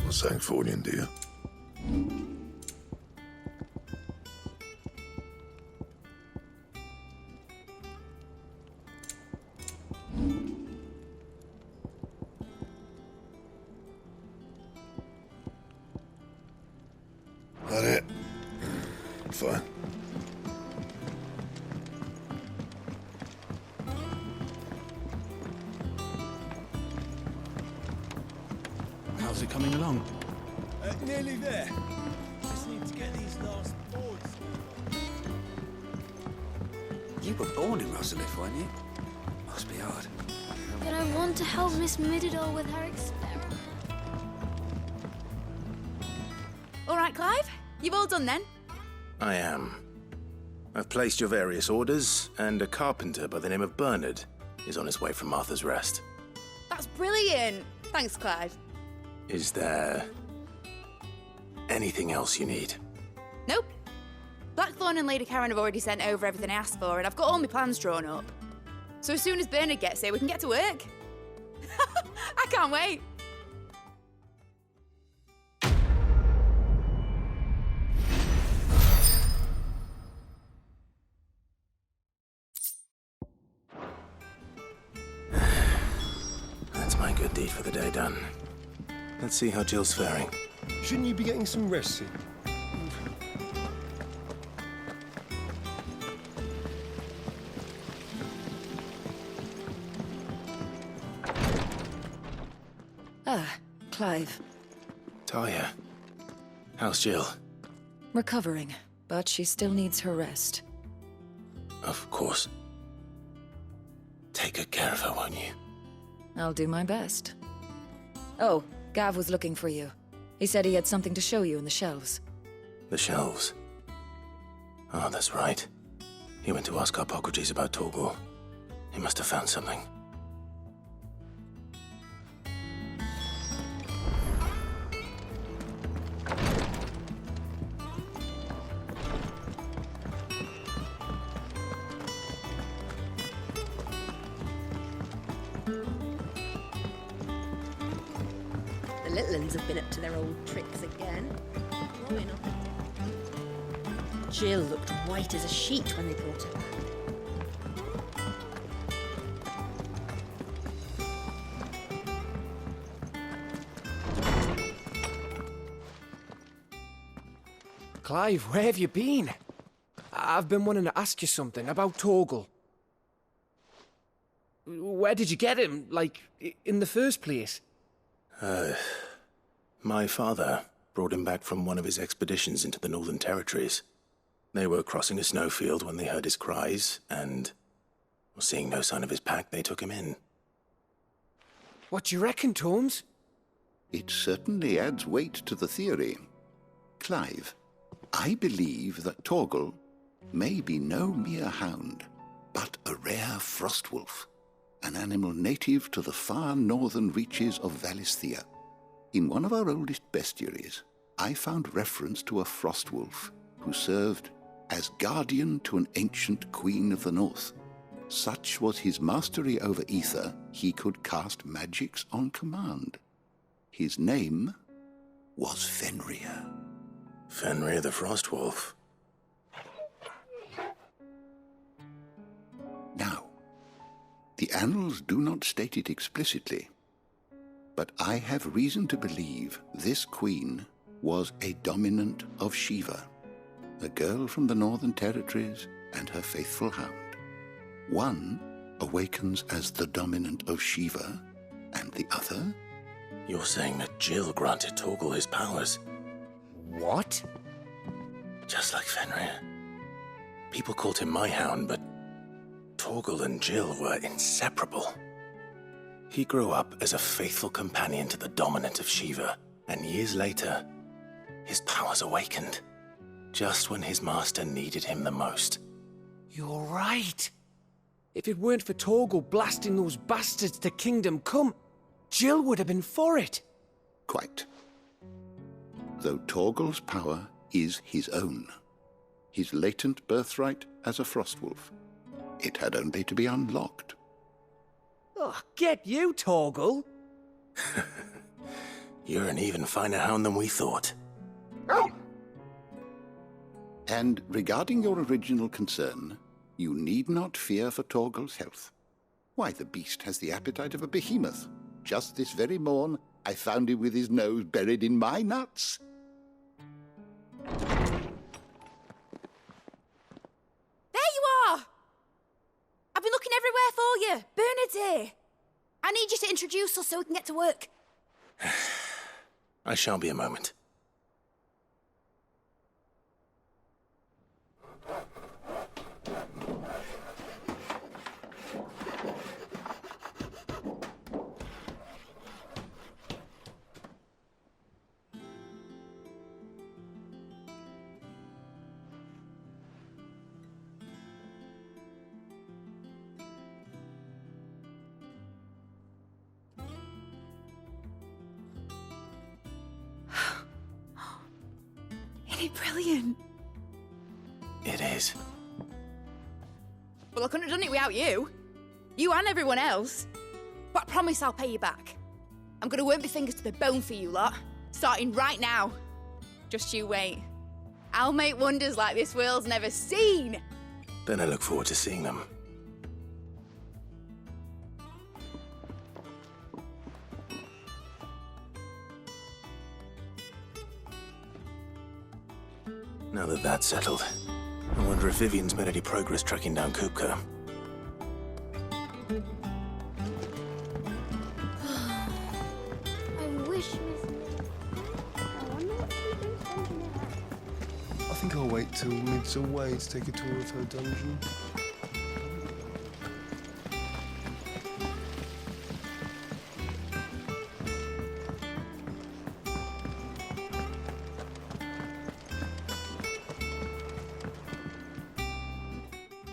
Not saying for you, dear. That it? Fine. How's it coming along? Nearly there. Just need to get these last boards. You were born in Rosalith, weren't you? Must be hard. But I want to help Miss Mididor with her experiment. All right, Clive. You've all done then? I am. I've placed your various orders, and a carpenter by the name of Bernard is on his way from Martha's Rest. That's brilliant. Thanks, Clive. Is there anything else you need? Nope. Blackthorn and Lady Karen have already sent over everything I asked for, and I've got all my plans drawn up. So as soon as Bernard gets here, we can get to work. I can't wait. That's my good deed for the day done. Let's see how Jill's faring. Shouldn't you be getting some rest in? Ah, Clive. Talia, how's Jill? Recovering, but she still needs her rest. Of course. Take good care of her, won't you? I'll do my best. Oh, Gav was looking for you. He said he had something to show you in the shelves. The shelves? Oh, that's right. He went to ask Hippocrates about Torgor. He must have found something. The little uns have been up to their old tricks again. Growing up. Jill looked white as a sheet when they brought her back. Clive, where have you been? I've been wanting to ask you something about Torgal. Where did you get him, like, in the first place? My father brought him back from one of his expeditions into the Northern Territories. They were crossing a snowfield when they heard his cries, and, seeing no sign of his pack, they took him in. What do you reckon, Tomes? It certainly adds weight to the theory. Clive, I believe that Torgal may be no mere hound, but a rare frostwolf, an animal native to the far northern reaches of Valisthea. In one of our oldest bestiaries, I found reference to a frostwolf who served as guardian to an ancient queen of the north. Such was his mastery over ether, he could cast magics on command. His name was Fenrir. Fenrir the Frostwolf. Now, the annals do not state it explicitly, but I have reason to believe this queen was a dominant of Shiva, a girl from the Northern Territories and her faithful hound. One awakens as the dominant of Shiva, and the other? You're saying that Jill granted Torgal his powers? What? Just like Fenrir. People called him my hound, but Torgal and Jill were inseparable. He grew up as a faithful companion to the dominant of Shiva, and years later, his powers awakened, just when his master needed him the most. You're right. If it weren't for Torgal blasting those bastards to Kingdom Come, Jill would have been for it. Quite. Though Torgal's power is his own, his latent birthright as a frostwolf. It had only to be unlocked. Oh, get you, Torgal! You're an even finer hound than we thought. And regarding your original concern, you need not fear for Torgal's health. Why, the beast has the appetite of a behemoth. Just this very morn, I found him with his nose buried in my nuts. There you are! I've been looking everywhere for you. Bernard's here. I need you to introduce us so we can get to work. I shall be a moment. Isn't it brilliant? It is. Well, I couldn't have done it without you. You and everyone else. But I promise I'll pay you back. I'm gonna work my fingers to the bone for you lot, starting right now. Just you wait. I'll make wonders like this world's never seen. Then I look forward to seeing them. Now that that's settled, I wonder if Vivian's made any progress tracking down Kupka. I wish I wonder what she thinks I think I'll wait till Mid's away to take a tour of her dungeon.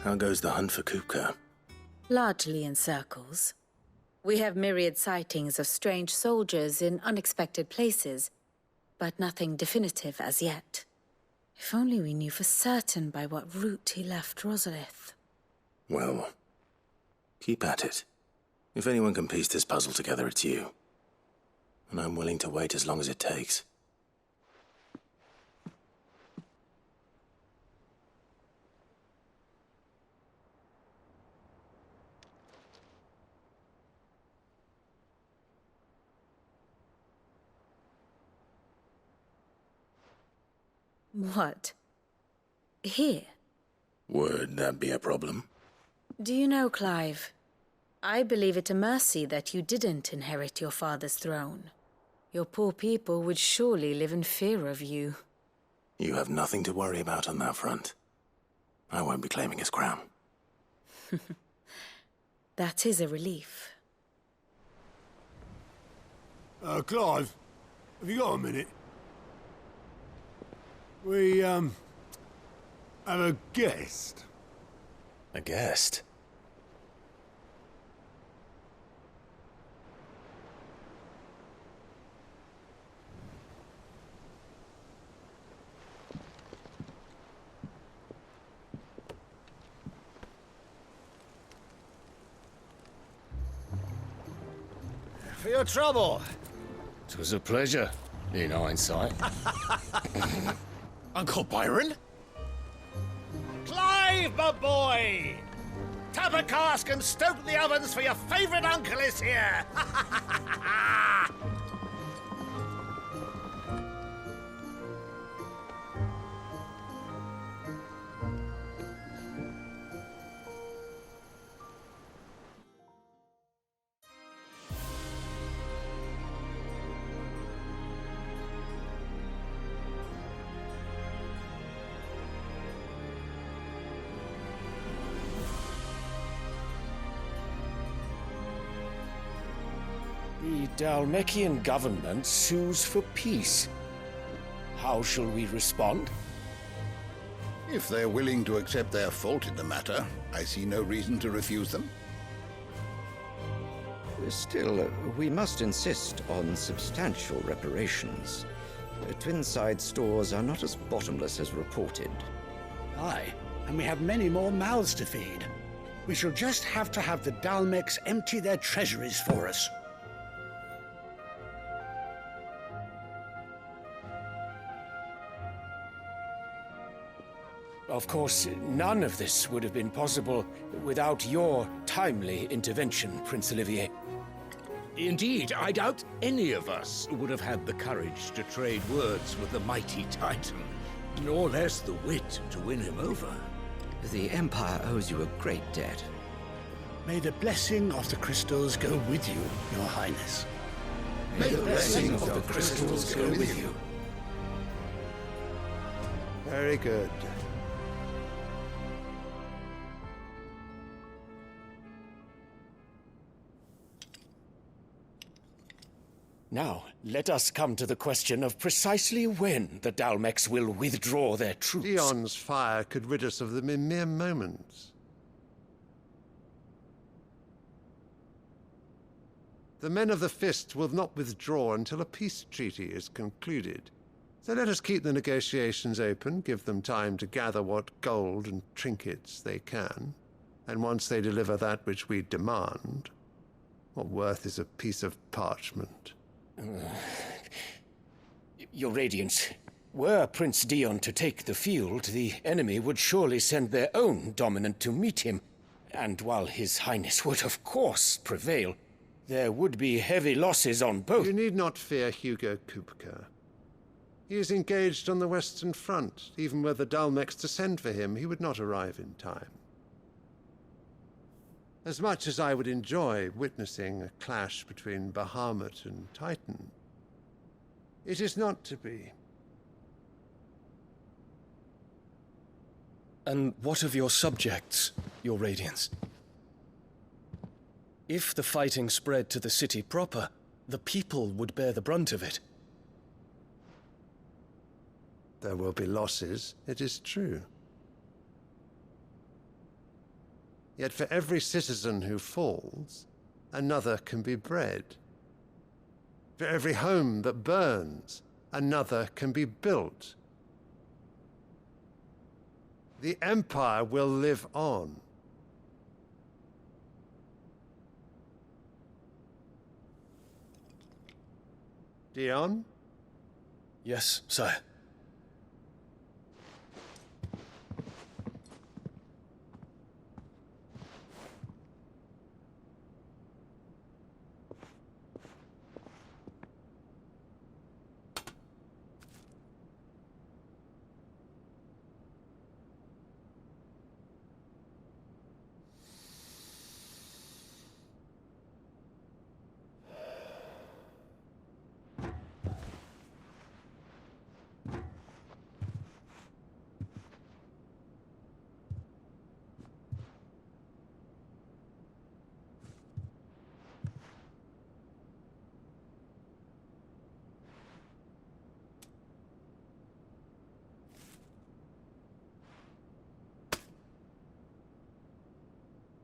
How goes the hunt for Kupka? Largely in circles. We have myriad sightings of strange soldiers in unexpected places, but nothing definitive as yet. If only we knew for certain by what route he left Rosalith. Well, keep at it. If anyone can piece this puzzle together, it's you. And I'm willing to wait as long as it takes. What? Here? Would that be a problem? Do you know, Clive? I believe it a mercy that you didn't inherit your father's throne. Your poor people would surely live in fear of you. You have nothing to worry about on that front. I won't be claiming his crown. That is a relief. Clive, have you got a minute? We, have a guest. A guest? For your trouble. 'Twas a pleasure, in hindsight. Uncle Byron? Clive, my boy! Tap a cask and stoke the ovens, for your favourite uncle is here! The Dalmekian government sues for peace. How shall we respond? If they're willing to accept their fault in the matter, I see no reason to refuse them. Still, we must insist on substantial reparations. Twinside stores are not as bottomless as reported. Aye, and we have many more mouths to feed. We shall just have to have the Dalmeks empty their treasuries for us. Of course, none of this would have been possible without your timely intervention, Prince Olivier. Indeed, I doubt any of us would have had the courage to trade words with the mighty Titan, nor less the wit to win him over. The Empire owes you a great debt. May the blessing of the crystals go with you, Your Highness. May the blessing of the crystals go with you. Very good. Now, let us come to the question of precisely when the Dalmeks will withdraw their troops. Dion's fire could rid us of them in mere moments. The men of the Fist will not withdraw until a peace treaty is concluded. So let us keep the negotiations open, give them time to gather what gold and trinkets they can, and once they deliver that which we demand, what worth is a piece of parchment? Your Radiance, were Prince Dion to take the field, the enemy would surely send their own dominant to meet him. And while His Highness would of course prevail, there would be heavy losses on both. You need not fear Hugo Kupka. He is engaged on the Western Front. Even were the Dalmex to send for him, he would not arrive in time. As much as I would enjoy witnessing a clash between Bahamut and Titan, it is not to be. And what of your subjects, Your Radiance? If the fighting spread to the city proper, the people would bear the brunt of it. There will be losses, it is true. Yet for every citizen who falls, another can be bred. For every home that burns, another can be built. The Empire will live on. Dion? Yes, sire.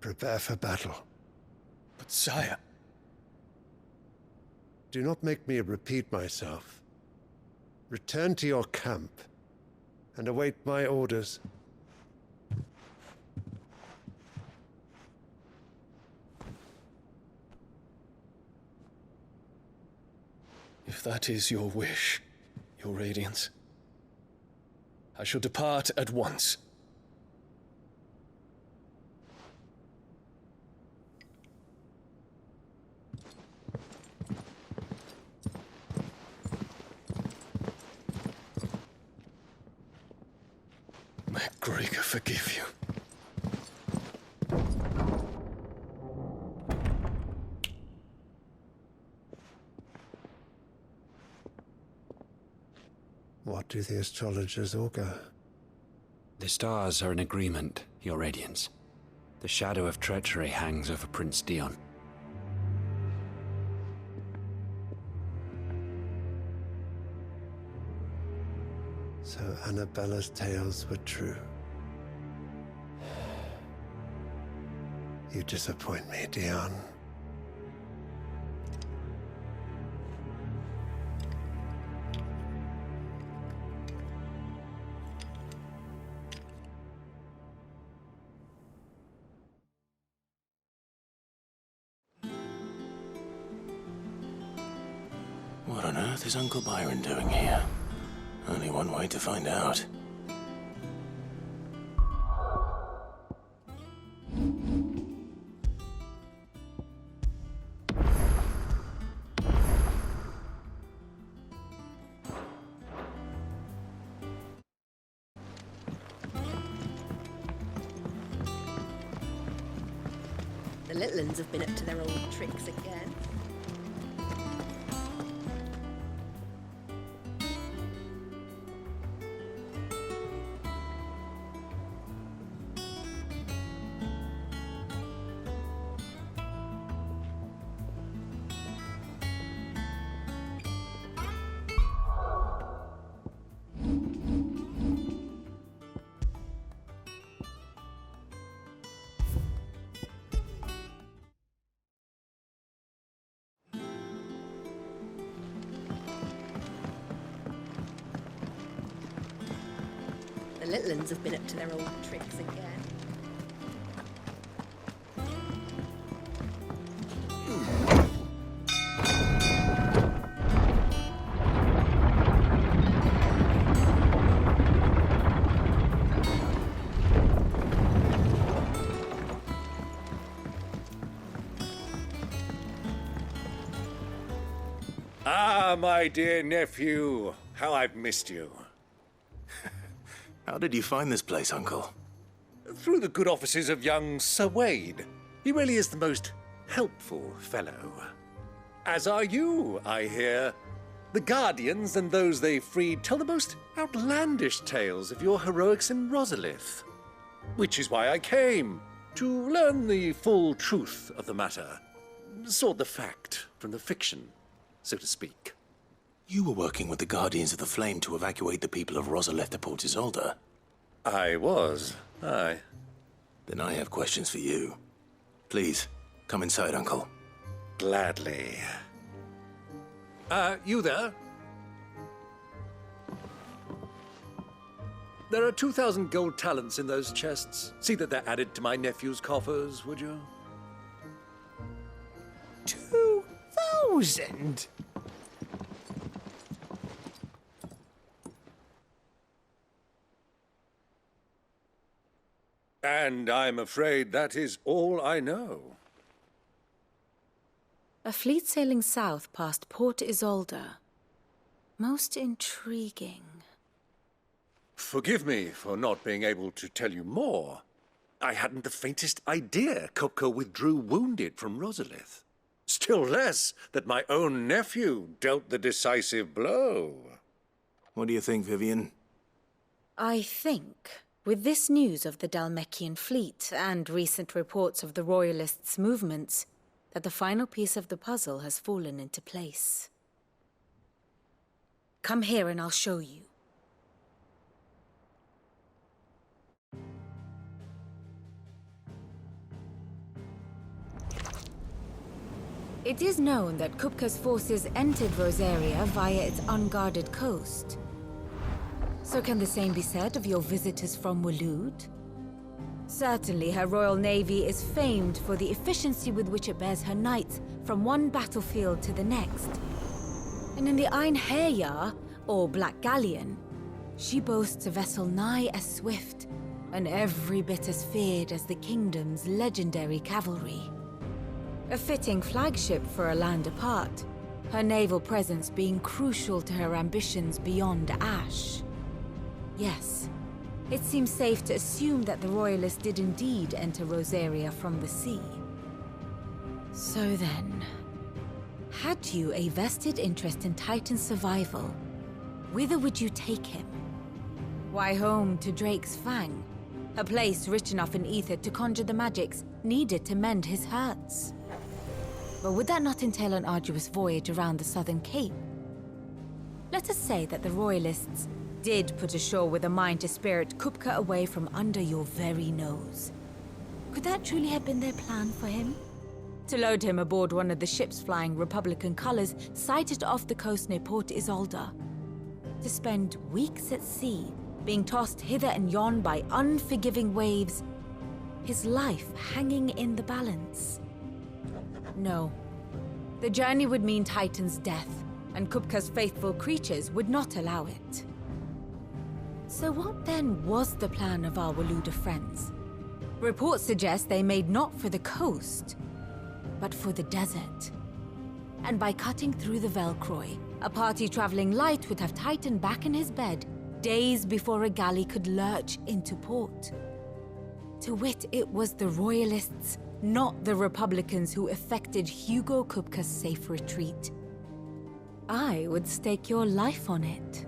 Prepare for battle. But sire... Do not make me repeat myself. Return to your camp and await my orders. If that is your wish, Your Radiance, I shall depart at once. May Gregor forgive you. What do the astrologers augur? The stars are in agreement, Your Radiance. The shadow of treachery hangs over Prince Dion. So Annabella's tales were true. You disappoint me, Dion. What on earth is Uncle Byron doing here? Only one way to find out. The little uns have been up to their old tricks again. The little uns have been up to their old tricks again. Ah, my dear nephew, how I've missed you. How did you find this place, Uncle? Through the good offices of young Sir Wade. He really is the most helpful fellow. As are you, I hear. The Guardians and those they freed tell the most outlandish tales of your heroics in Rosalith. Which is why I came, to learn the full truth of the matter. Sort the fact from the fiction, so to speak. You were working with the Guardians of the Flame to evacuate the people of Rosalith to Port Isolde. I was, aye. Then I have questions for you. Please, come inside, Uncle. Gladly. You there? There are 2,000 gold talents in those chests. See that they're added to my nephew's coffers, would you? 2,000? And I'm afraid that is all I know. A fleet sailing south past Port Isolde. Most intriguing. Forgive me for not being able to tell you more. I hadn't the faintest idea Kupka withdrew wounded from Rosalith. Still less that my own nephew dealt the decisive blow. What do you think, Vivian? I think, with this news of the Dhalmekian fleet and recent reports of the Royalists' movements, that the final piece of the puzzle has fallen into place. Come here and I'll show you. It is known that Kupka's forces entered Rosaria via its unguarded coast. So can the same be said of your visitors from Waloed? Certainly, her Royal Navy is famed for the efficiency with which it bears her knights from one battlefield to the next. And in the Einherjar, or Black Galleon, she boasts a vessel nigh as swift and every bit as feared as the kingdom's legendary cavalry. A fitting flagship for a land apart, her naval presence being crucial to her ambitions beyond Ash. Yes, it seems safe to assume that the Royalists did indeed enter Rosaria from the sea. So then, had you a vested interest in Titan's survival, whither would you take him? Why, home to Drake's Fang, a place rich enough in ether to conjure the magics needed to mend his hurts. But would that not entail an arduous voyage around the southern cape? Let us say that the Royalists did put ashore with a mind to spirit Kupka away from under your very nose. Could that truly have been their plan for him? To load him aboard one of the ships flying Republican colors sighted off the coast near Port Isolde. To spend weeks at sea, being tossed hither and yon by unforgiving waves, his life hanging in the balance. No. The journey would mean Titan's death, and Kupka's faithful creatures would not allow it. So what then was the plan of our Waluda friends? Reports suggest they made not for the coast, but for the desert. And by cutting through the Velcroy, a party traveling light would have Titan back in his bed days before a galley could lurch into port. To wit, it was the Royalists, not the Republicans, who effected Hugo Kupka's safe retreat. I would stake your life on it.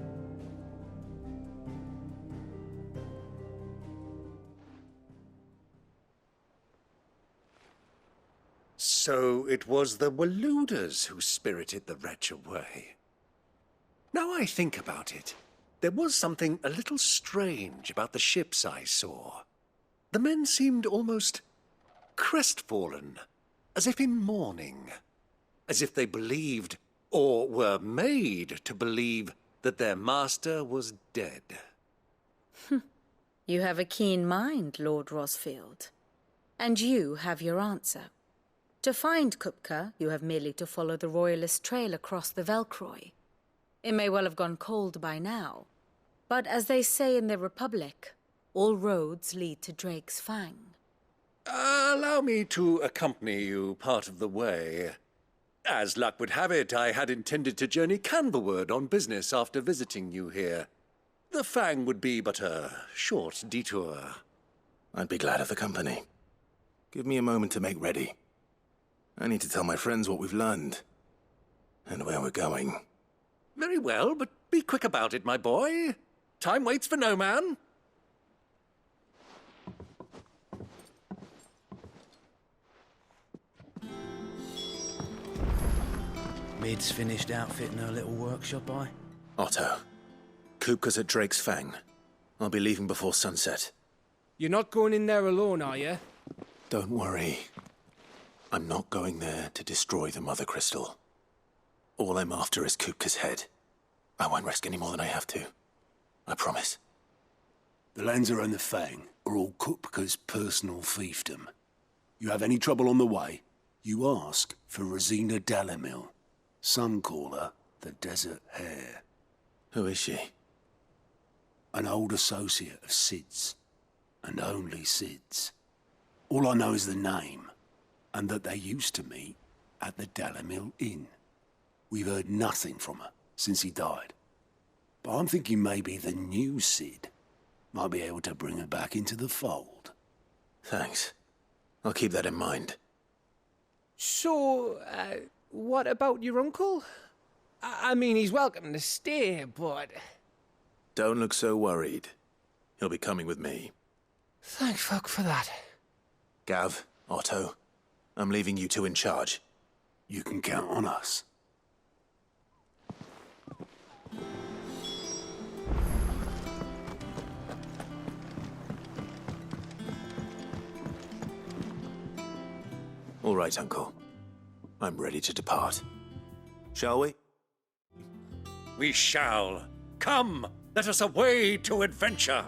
So it was the Waludas who spirited the wretch away. Now I think about it, there was something a little strange about the ships I saw. The men seemed almost crestfallen, as if in mourning, as if they believed, or were made to believe, that their master was dead. You have a keen mind, Lord Rosfield. And you have your answer. To find Kupka, you have merely to follow the Royalist trail across the Velcroy. It may well have gone cold by now, but as they say in the Republic, all roads lead to Drake's Fang. Allow me to accompany you part of the way. As luck would have it, I had intended to journey Canverward on business after visiting you here. The Fang would be but a short detour. I'd be glad of the company. Give me a moment to make ready. I need to tell my friends what we've learned. And where we're going. Very well, but be quick about it, my boy. Time waits for no man. Mid's finished outfitting her little workshop, Otto, Kupka's at Drake's Fang. I'll be leaving before sunset. You're not going in there alone, are you? Don't worry. I'm not going there to destroy the Mother Crystal. All I'm after is Kupka's head. I won't risk any more than I have to. I promise. The Lanza and the Fang are all Kupka's personal fiefdom. You have any trouble on the way, you ask for Rosina Dalamil. Some call her the Desert Hare. Who is she? An old associate of Sid's, and only Sid's. All I know is the name, and that they used to meet at the Dalamil Inn. We've heard nothing from her since he died. But I'm thinking maybe the new Sid might be able to bring her back into the fold. Thanks. I'll keep that in mind. So, what about your uncle? I mean, he's welcome to stay, but... Don't look so worried. He'll be coming with me. Thank fuck for that. Gav, Otto, I'm leaving you two in charge. You can count on us. All right, Uncle. I'm ready to depart. Shall we? We shall. Come, let us away to adventure.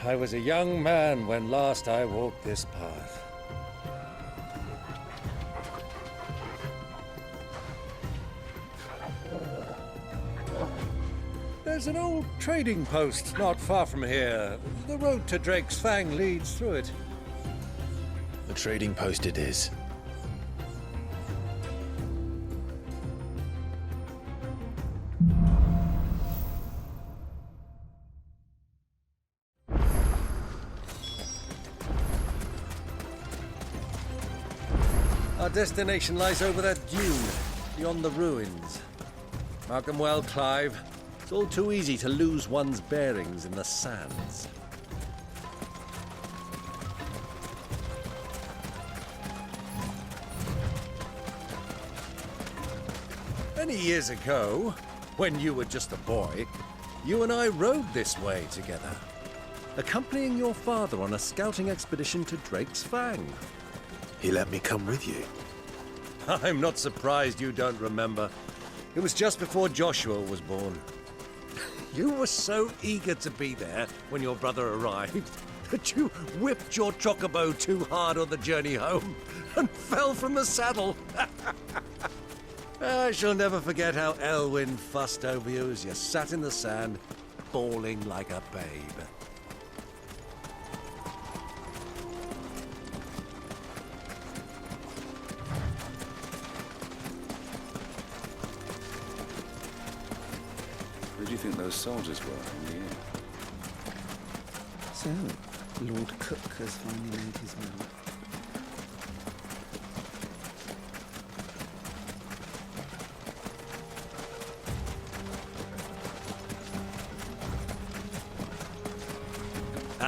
I was a young man when last I walked this path. There's an old trading post not far from here. The road to Drake's Fang leads through it. The trading post it is. Our destination lies over that dune, beyond the ruins. Mark them well, Clive. It's all too easy to lose one's bearings in the sands. Many years ago, when you were just a boy, you and I rode this way together, accompanying your father on a scouting expedition to Drake's Fang. He let me come with you. I'm not surprised you don't remember. It was just before Joshua was born. You were so eager to be there when your brother arrived that you whipped your chocobo too hard on the journey home and fell from the saddle. I shall never forget how Elwyn fussed over you as you sat in the sand, bawling like a babe. Who do you think those soldiers were in the inn? So, Lord Cook has finally made his move.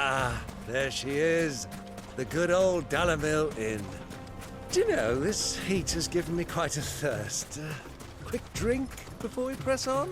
Ah, there she is. The good old Dalamil Inn. Do you know, this heat has given me quite a thirst. Quick drink before we press on?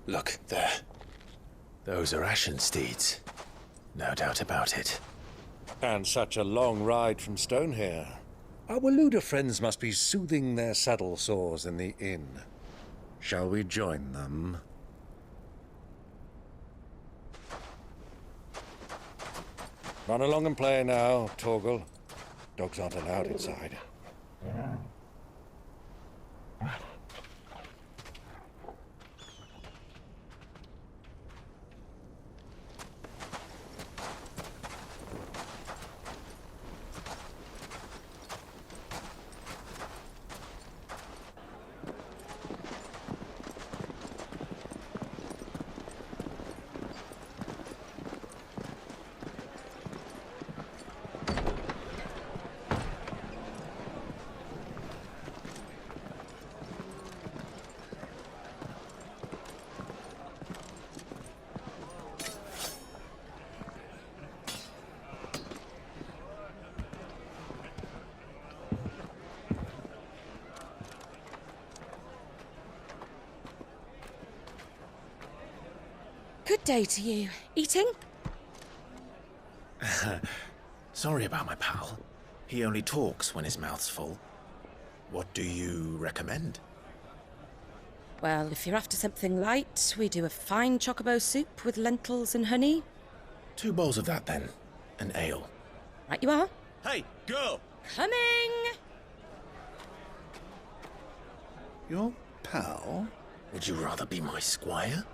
Look, there. Those are ashen steeds. No doubt about it. And such a long ride from Stonehere. Our Waluda friends must be soothing their saddle sores in the inn. Shall we join them? Run along and play now, Torgal. Dogs aren't allowed inside. Good day to you. Eating? Sorry about my pal. He only talks when his mouth's full. What do you recommend? Well, if you're after something light, we do a fine chocobo soup with lentils and honey. 2 bowls of that, then. An ale. Right you are. Hey, girl! Coming! Your pal? Would you rather be my squire?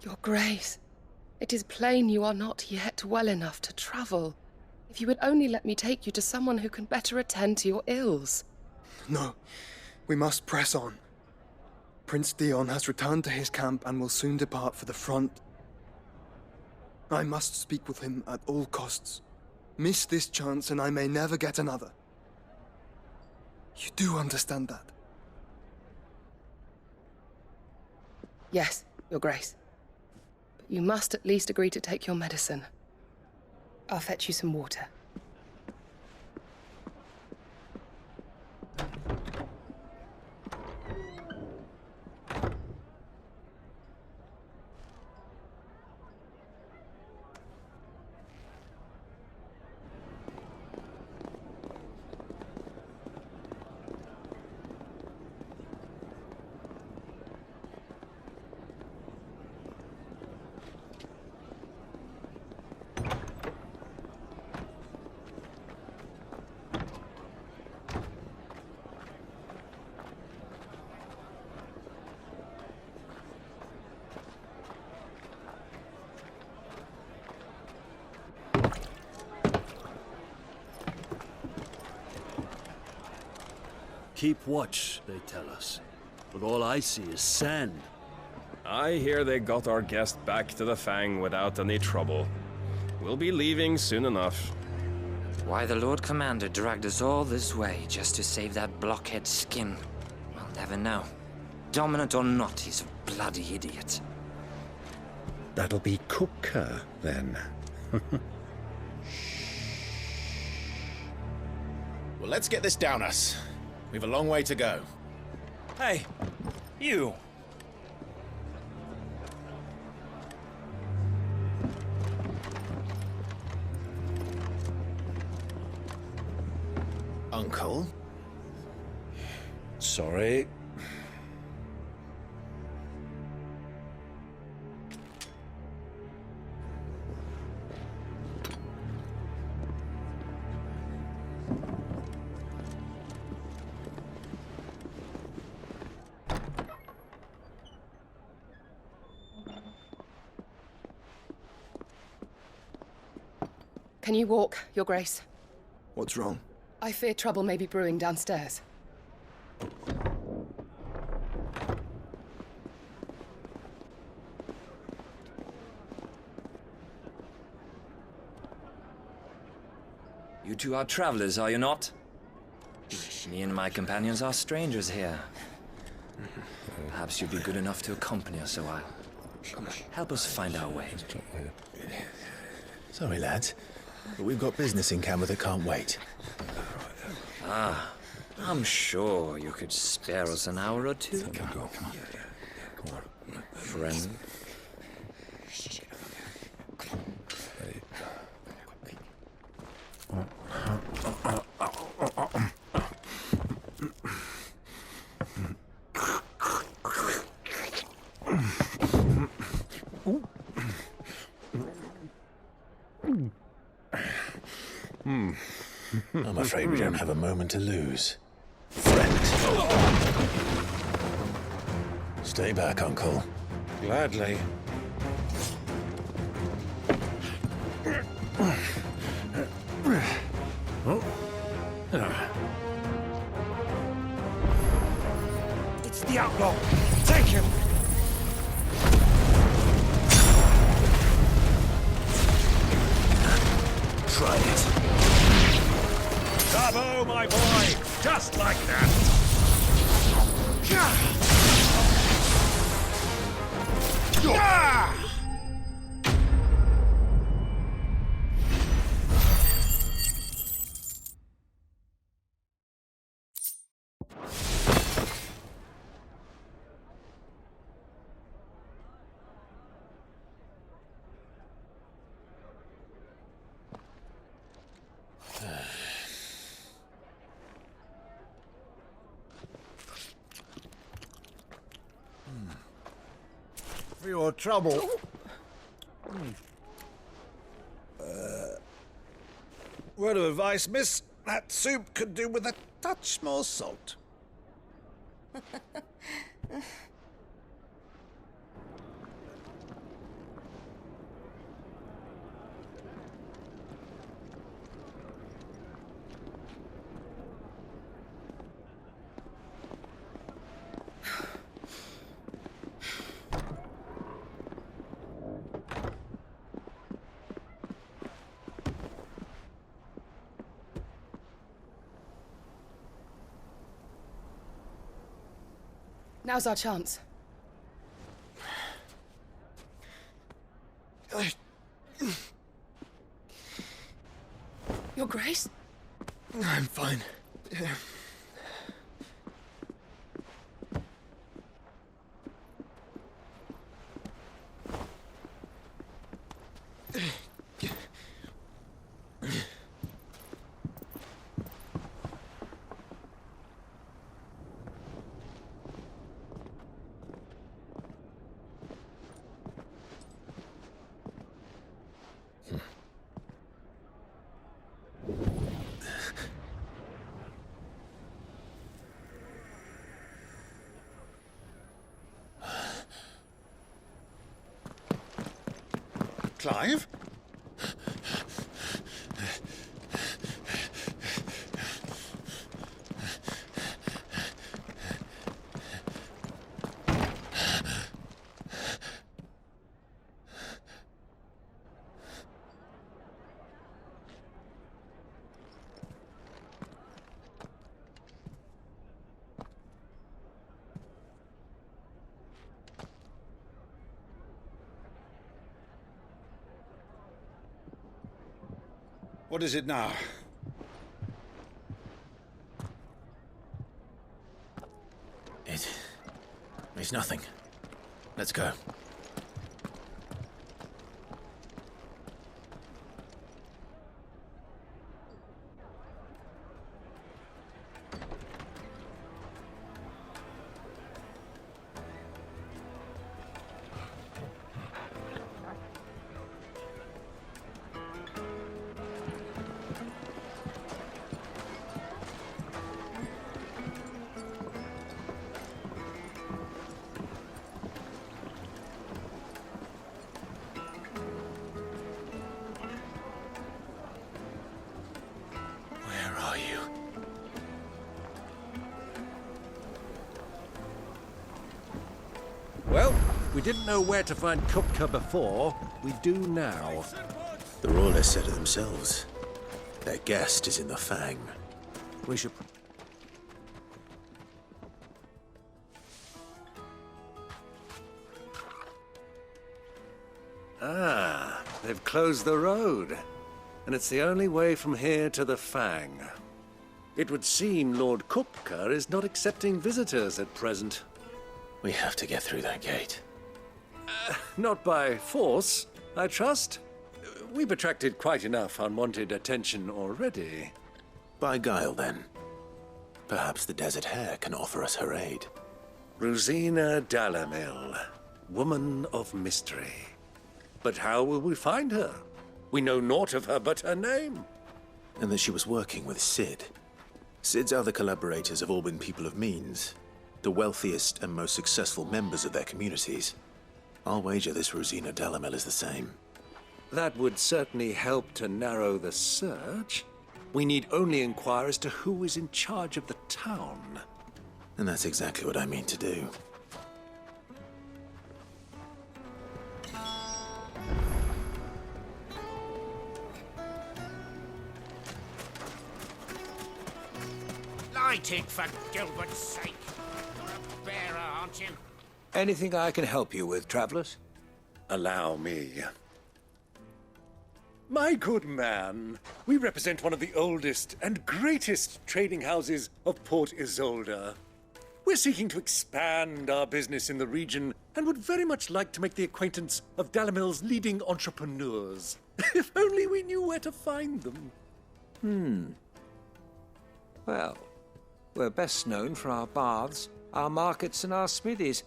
Your Grace, it is plain you are not yet well enough to travel. If you would only let me take you to someone who can better attend to your ills. No, we must press on. Prince Dion has returned to his camp and will soon depart for the front. I must speak with him at all costs. Miss this chance and I may never get another. You do understand that? Yes, Your Grace. But you must at least agree to take your medicine. I'll fetch you some water. Keep watch, they tell us. But all I see is sand. I hear they got our guest back to the Fang without any trouble. We'll be leaving soon enough. Why the Lord Commander dragged us all this way just to save that blockhead skin, we'll never know. Dominant or not, he's a bloody idiot. That'll be cooker, then. Well, let's get this down us. We've a long way to go. Hey, you! Uncle? Sorry. Can you walk, Your Grace? What's wrong? I fear trouble may be brewing downstairs. You two are travelers, are you not? Me and my companions are strangers here. Perhaps you'd be good enough to accompany us a while. Help us find our way. Sorry, lads, but we've got business in camera that can't wait. Ah, I'm sure you could spare us an hour or two. Come on. Friend. I'm afraid we don't have a moment to lose. Friend. Stay back, Uncle. Gladly. It's the outlaw! Take him! Try it. Bravo, my boy! Just like that! For your trouble. Word of advice, miss. That soup could do with a touch more salt. Now's our chance. Your Grace? I'm fine. Clive? What is it now? It's nothing. Let's go. Well, we didn't know where to find Kupka before. We do now. The Rawlers said it themselves. Their guest is in the Fang. We should... Ah, they've closed the road. And it's the only way from here to the Fang. It would seem Lord Kupka is not accepting visitors at present. We have to get through that gate. Not by force, I trust. We've attracted quite enough unwanted attention already. By guile, then. Perhaps the Desert Hare can offer us her aid. Rosina Dalamil, woman of mystery. But how will we find her? We know naught of her but her name. And that she was working with Sid. Sid's other collaborators have all been people of means. The wealthiest and most successful members of their communities. I'll wager this Rosina Dalamil is the same. That would certainly help to narrow the search. We need only inquire as to who is in charge of the town. And that's exactly what I mean to do. Lighting, for Gilbert's sake. You're a bearer, aren't you? Anything I can help you with, travelers? Allow me. My good man, we represent one of the oldest and greatest trading houses of Port Isolde. We're seeking to expand our business in the region and would very much like to make the acquaintance of Dalamil's leading entrepreneurs. If only we knew where to find them. Well, we're best known for our baths, our markets, and our smithies.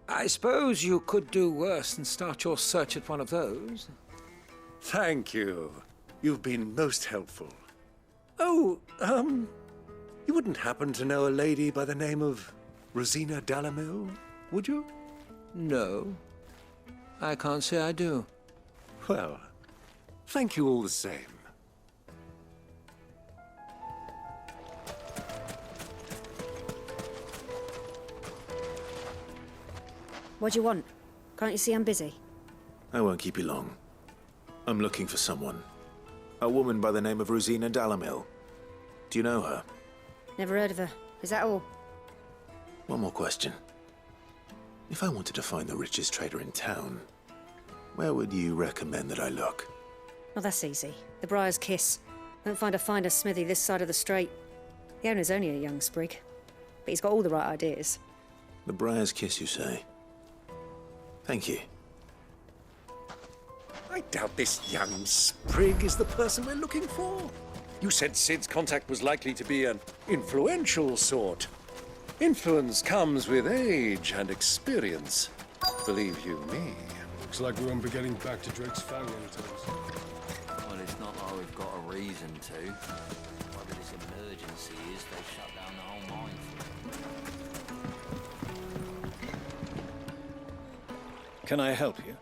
I suppose you could do worse than start your search at one of those. Thank you. You've been most helpful. Oh, you wouldn't happen to know a lady by the name of Rosina Dalamil, would you? No. I can't say I do. Well, thank you all the same. What do you want? Can't you see I'm busy? I won't keep you long. I'm looking for someone. A woman by the name of Rosina Dalamil. Do you know her? Never heard of her. Is that all? One more question. If I wanted to find the richest trader in town, where would you recommend that I look? Well, that's easy. The Briar's Kiss. Won't find a finer smithy this side of the strait. The owner's only a young sprig, but he's got all the right ideas. The Briar's Kiss, you say? Thank you. I doubt this young sprig is the person we're looking for. You said Sid's contact was likely to be an influential sort. Influence comes with age and experience. Believe you me. Looks like we won't be getting back to Drake's family anytime. Well, it's not like we've got a reason to. Whatever this emergency is, they've shut down the whole mine. Can I help you?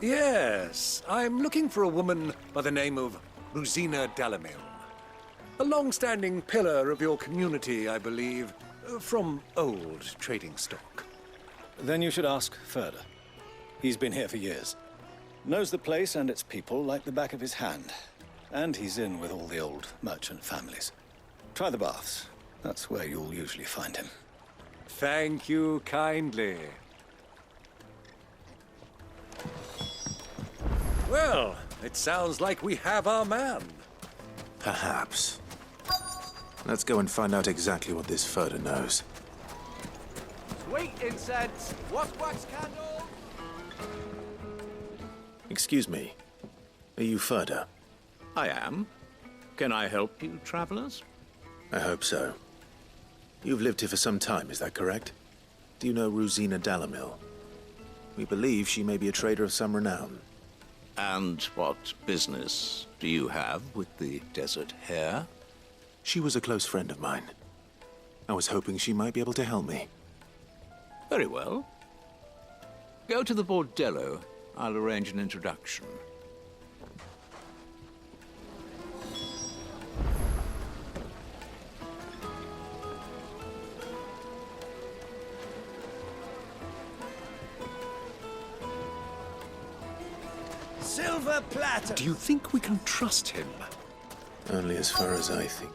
Yes, I'm looking for a woman by the name of Rosina Dalamil. A long-standing pillar of your community, I believe, from old trading stock. Then you should ask further. He's been here for years. Knows the place and its people like the back of his hand. And he's in with all the old merchant families. Try the baths. That's where you'll usually find him. Thank you kindly. Well, It sounds like we have our man. Perhaps. Let's go and find out exactly what this Furder knows. Sweet incense! What wax candle? Excuse me. Are you Furder? I am. Can I help you, travelers? I hope so. You've lived here for some time, is that correct? Do you know Rosina Dalamil? We believe she may be a trader of some renown. And what business do you have with the desert hare? She was a close friend of mine. I was hoping she might be able to help me. Very well. Go to the bordello. I'll arrange an introduction. Silver platter! Do you think we can trust him? Only as far as I think.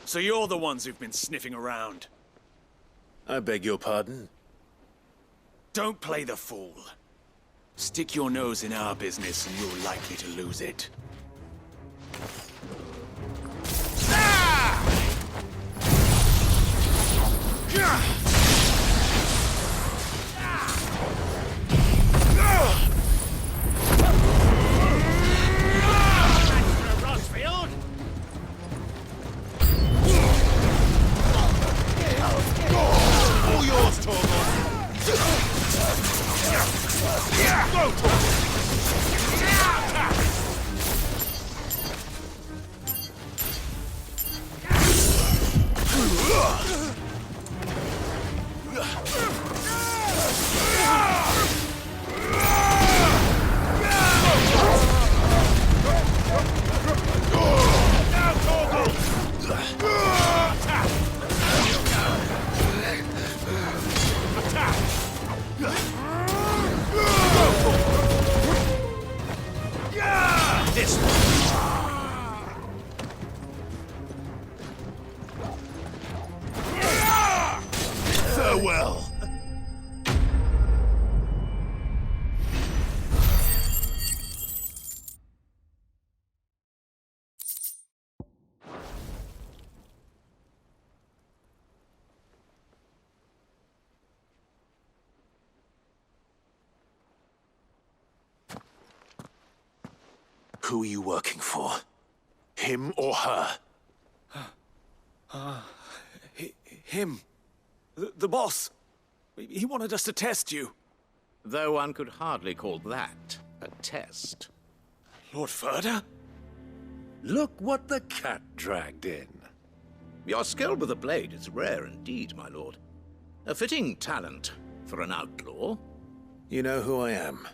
So you're the ones who've been sniffing around? I beg your pardon? Don't play the fool. Stick your nose in our business and you're likely to lose it. Farewell. Who are you working for? Him or her? Him. The boss. He wanted us to test you. Though one could hardly call that a test. Lord Furder? Look what the cat dragged in. Your skill with the blade is rare indeed, my lord. A fitting talent for an outlaw. You know who I am.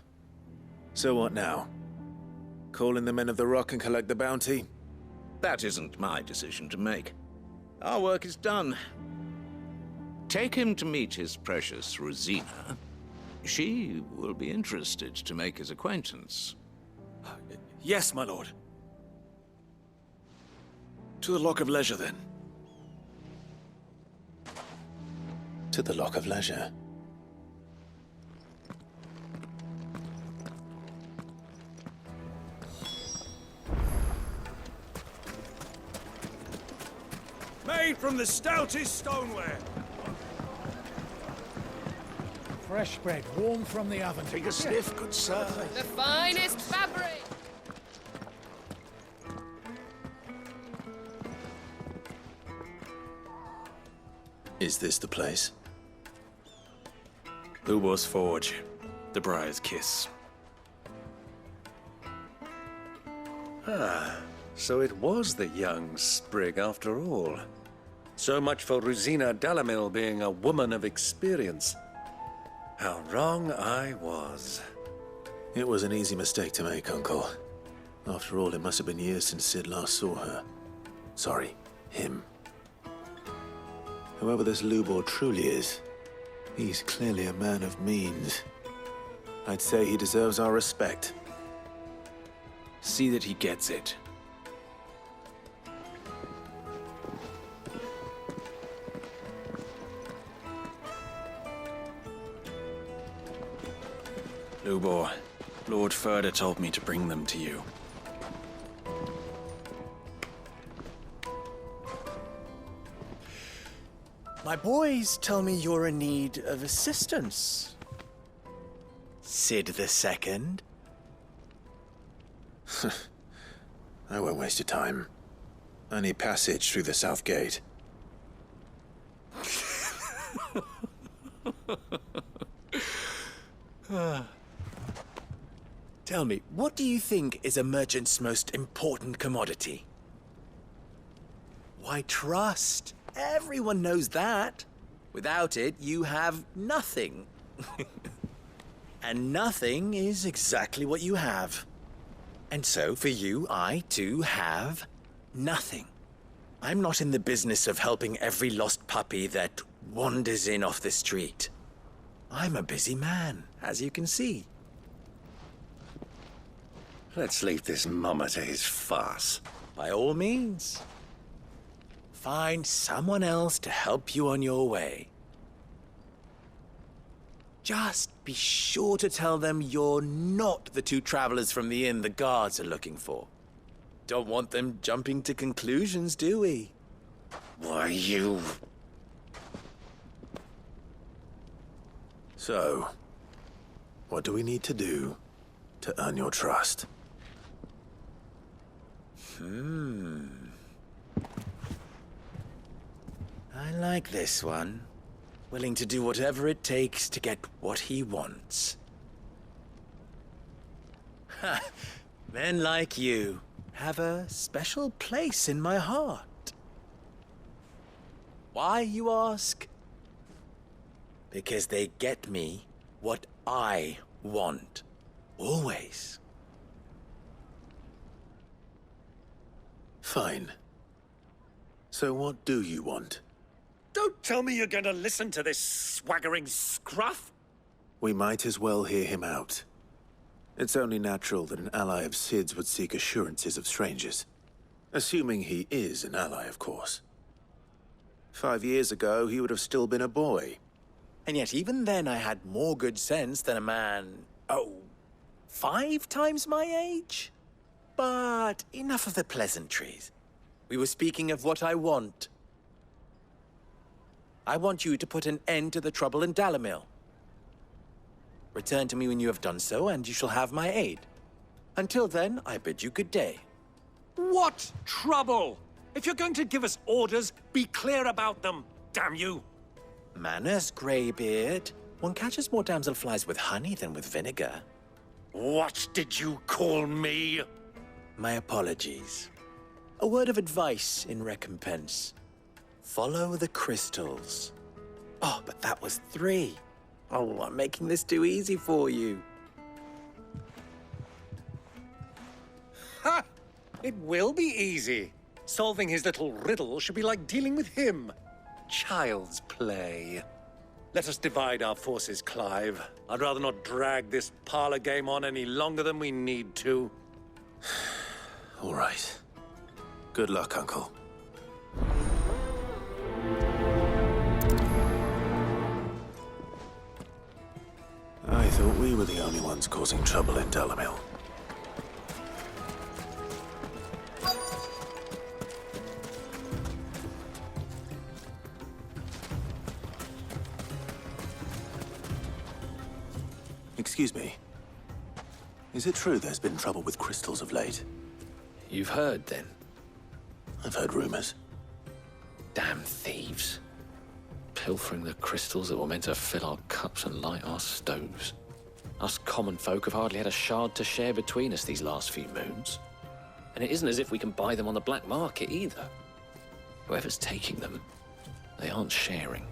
So what now? Call in the Men of the Rock and collect the bounty? That isn't my decision to make. Our work is done. Take him to meet his precious Rosina. She will be interested to make his acquaintance. Yes, my lord. To the Lock of Leisure, then. To the Lock of Leisure. Made from the stoutest stoneware. Fresh bread, warm from the oven. Take a sniff, good sir. The finest fabric! Is this the place? Lubor's Forge. The Briar's Kiss. Ah, so it was the young sprig after all. So much for Rosina Dalamil being a woman of experience. How wrong I was. It was an easy mistake to make, Uncle. After all, it must have been years since Sid last saw her. Sorry, him. Whoever this Lubor truly is, he's clearly a man of means. I'd say he deserves our respect. See that he gets it. Lubor, Lord Furder told me to bring them to you. My boys tell me you're in need of assistance. Sid the Second? I won't waste your time. I need passage through the south gate. Tell me, what do you think is a merchant's most important commodity? Why, trust. Everyone knows that. Without it, you have nothing. And nothing is exactly what you have. And so, for you, I, too, have nothing. I'm not in the business of helping every lost puppy that wanders in off the street. I'm a busy man, as you can see. Let's leave this mummer to his farce. By all means. Find someone else to help you on your way. Just be sure to tell them you're not the two travelers from the inn the guards are looking for. Don't want them jumping to conclusions, do we? Why, you... So, what do we need to do to earn your trust? I like this one. Willing to do whatever it takes to get what he wants. Ha! Men like you have a special place in my heart. Why, you ask? Because they get me what I want. Always. Fine. So what do you want? Don't tell me you're going to listen to this swaggering scruff! We might as well hear him out. It's only natural that an ally of Sid's would seek assurances of strangers. Assuming he is an ally, of course. 5 years ago, he would have still been a boy. And yet even then I had more good sense than a man, 5 times my age? But enough of the pleasantries. We were speaking of what I want. I want you to put an end to the trouble in Dalamil. Return to me when you have done so, and you shall have my aid. Until then, I bid you good day. What trouble? If you're going to give us orders, be clear about them, damn you! Manners, Greybeard. One catches more damselflies with honey than with vinegar. What did you call me? My apologies. A word of advice in recompense. Follow the crystals. Oh, but that was 3. Oh, I'm making this too easy for you. Ha! It will be easy. Solving his little riddle should be like dealing with him. Child's play. Let us divide our forces, Clive. I'd rather not drag this parlor game on any longer than we need to. All right. Good luck, Uncle. I thought we were the only ones causing trouble in Dalamil. Excuse me. Is it true there's been trouble with crystals of late? You've heard, then? I've heard rumors. Damn thieves. Pilfering the crystals that were meant to fill our cups and light our stoves. Us common folk have hardly had a shard to share between us these last few moons. And it isn't as if we can buy them on the black market either. Whoever's taking them, they aren't sharing.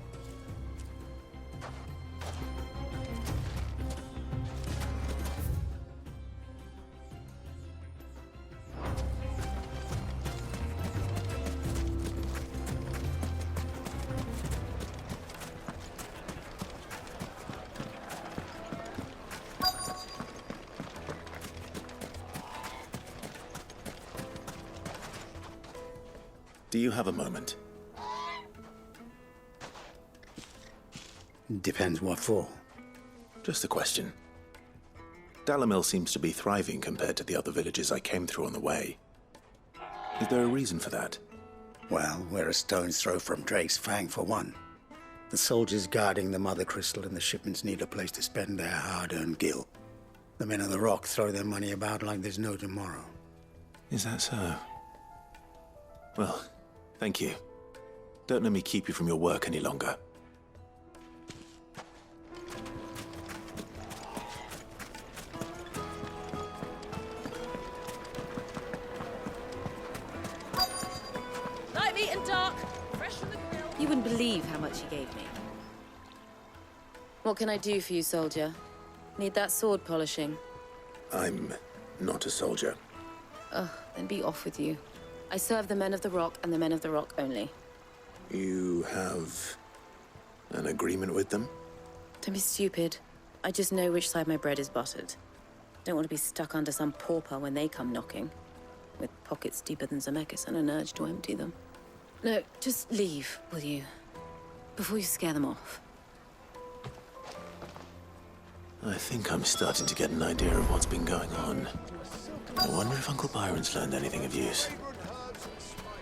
Do you have a moment? Depends what for. Just a question. Dalamil seems to be thriving compared to the other villages I came through on the way. Is there a reason for that? Well, we're a stone's throw from Drake's Fang, for one. The soldiers guarding the Mother Crystal and the shipments need a place to spend their hard-earned gil. The men of the Rock throw their money about like there's no tomorrow. Is that so? Well, thank you. Don't let me keep you from your work any longer. Light meat and dark, fresh from the grill. You wouldn't believe how much he gave me. What can I do for you, soldier? Need that sword polishing? I'm not a soldier. Ugh, then be off with you. I serve the men of the Rock and the men of the Rock only. You have an agreement with them? Don't be stupid. I just know which side my bread is buttered. Don't want to be stuck under some pauper when they come knocking. With pockets deeper than Zemeckis and an urge to empty them. No, just leave, will you? Before you scare them off. I think I'm starting to get an idea of what's been going on. I wonder if Uncle Byron's learned anything of use.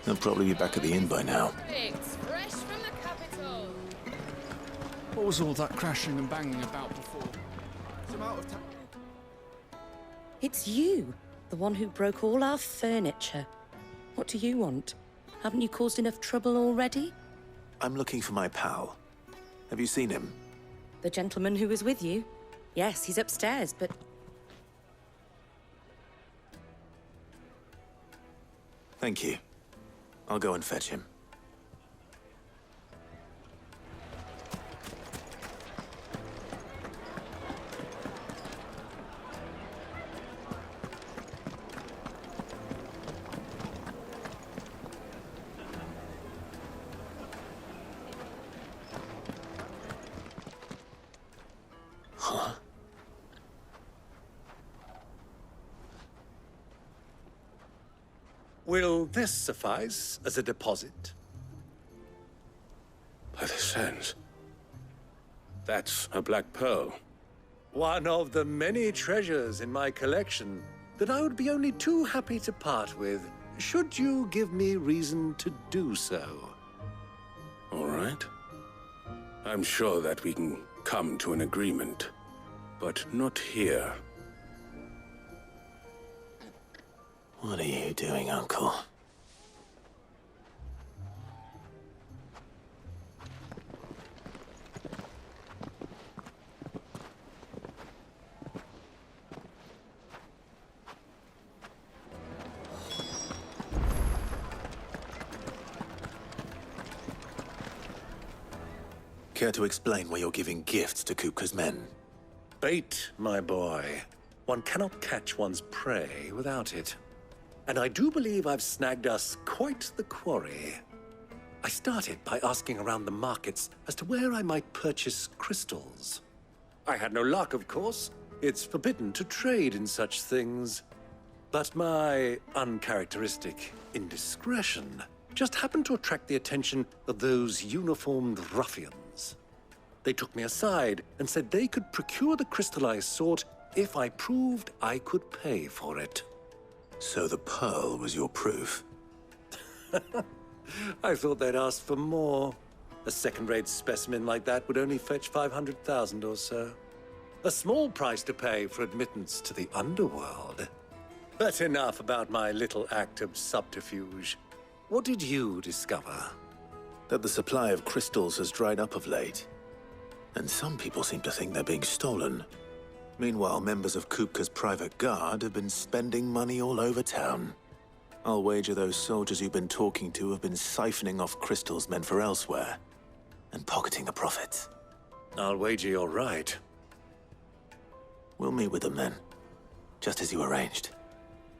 He'll probably be back at the inn by now. Fresh from the capital. What was all that crashing and banging about before? It's you, the one who broke all our furniture. What do you want? Haven't you caused enough trouble already? I'm looking for my pal. Have you seen him? The gentleman who was with you? Yes, he's upstairs, but... Thank you. I'll go and fetch him. Huh? Will this suffice as a deposit? By the sands. That's a black pearl. One of the many treasures in my collection that I would be only too happy to part with, should you give me reason to do so. All right. I'm sure that we can come to an agreement, but not here. What are you doing, Uncle? Care to explain why you're giving gifts to Kupka's men? Bait, my boy. One cannot catch one's prey without it. And I do believe I've snagged us quite the quarry. I started by asking around the markets as to where I might purchase crystals. I had no luck, of course. It's forbidden to trade in such things. But my uncharacteristic indiscretion just happened to attract the attention of those uniformed ruffians. They took me aside and said they could procure the crystal I sought if I proved I could pay for it. So the pearl was your proof? I thought they'd ask for more. A second-rate specimen like that would only fetch 500,000 or so. A small price to pay for admittance to the underworld. But enough about my little act of subterfuge. What did you discover? That the supply of crystals has dried up of late. And some people seem to think they're being stolen. Meanwhile, members of Kupka's private guard have been spending money all over town. I'll wager those soldiers you've been talking to have been siphoning off crystals meant for elsewhere, and pocketing the profits. I'll wager you're right. We'll meet with them then, just as you arranged,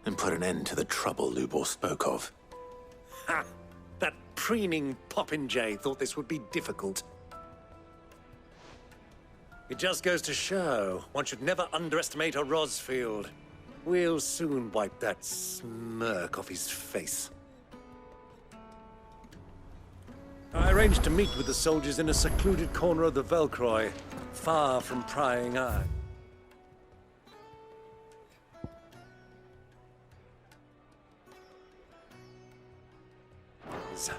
and put an end to the trouble Lubor spoke of. Ha! That preening popinjay thought this would be difficult. It just goes to show, one should never underestimate a Rosfield. We'll soon wipe that smirk off his face. I arranged to meet with the soldiers in a secluded corner of the Velcroy, far from prying eye. is.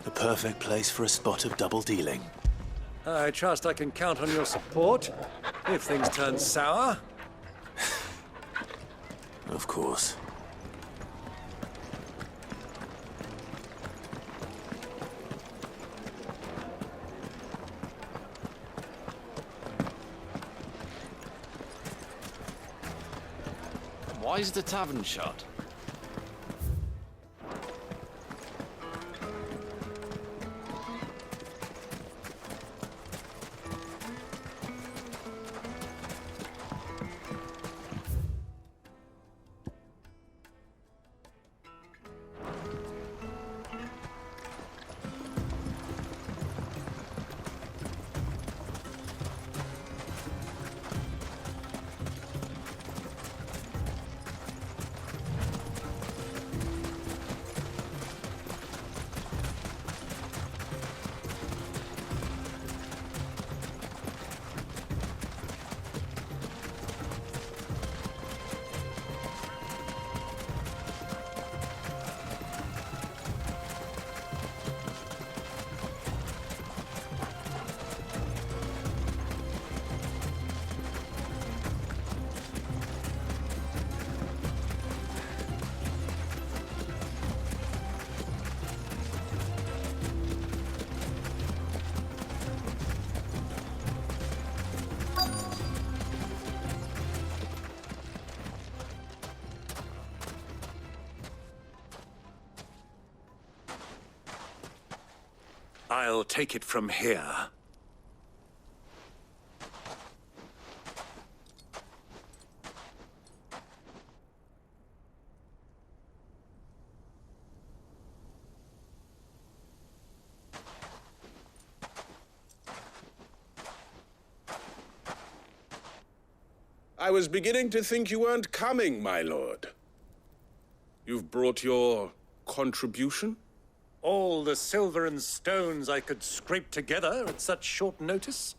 The perfect place for a spot of double dealing. I trust I can count on your support if things turn sour. Of course. Why is the tavern shut? I'll take it from here. I was beginning to think you weren't coming, my lord. You've brought your contribution? All the silver and stones I could scrape together at such short notice?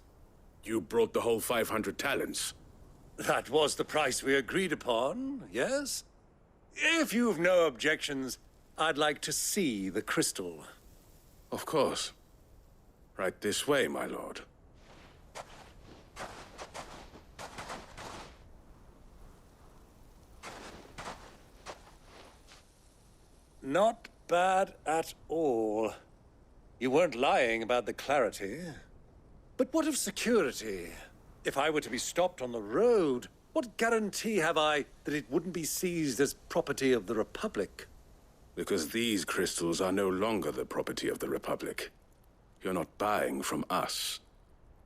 You brought the whole 500 talents. That was the price we agreed upon, yes? If you've no objections, I'd like to see the crystal. Of course. Right this way, my lord. Not bad at all. You weren't lying about the clarity. But what of security? If I were to be stopped on the road, what guarantee have I that it wouldn't be seized as property of the Republic? Because these crystals are no longer the property of the Republic. You're not buying from us.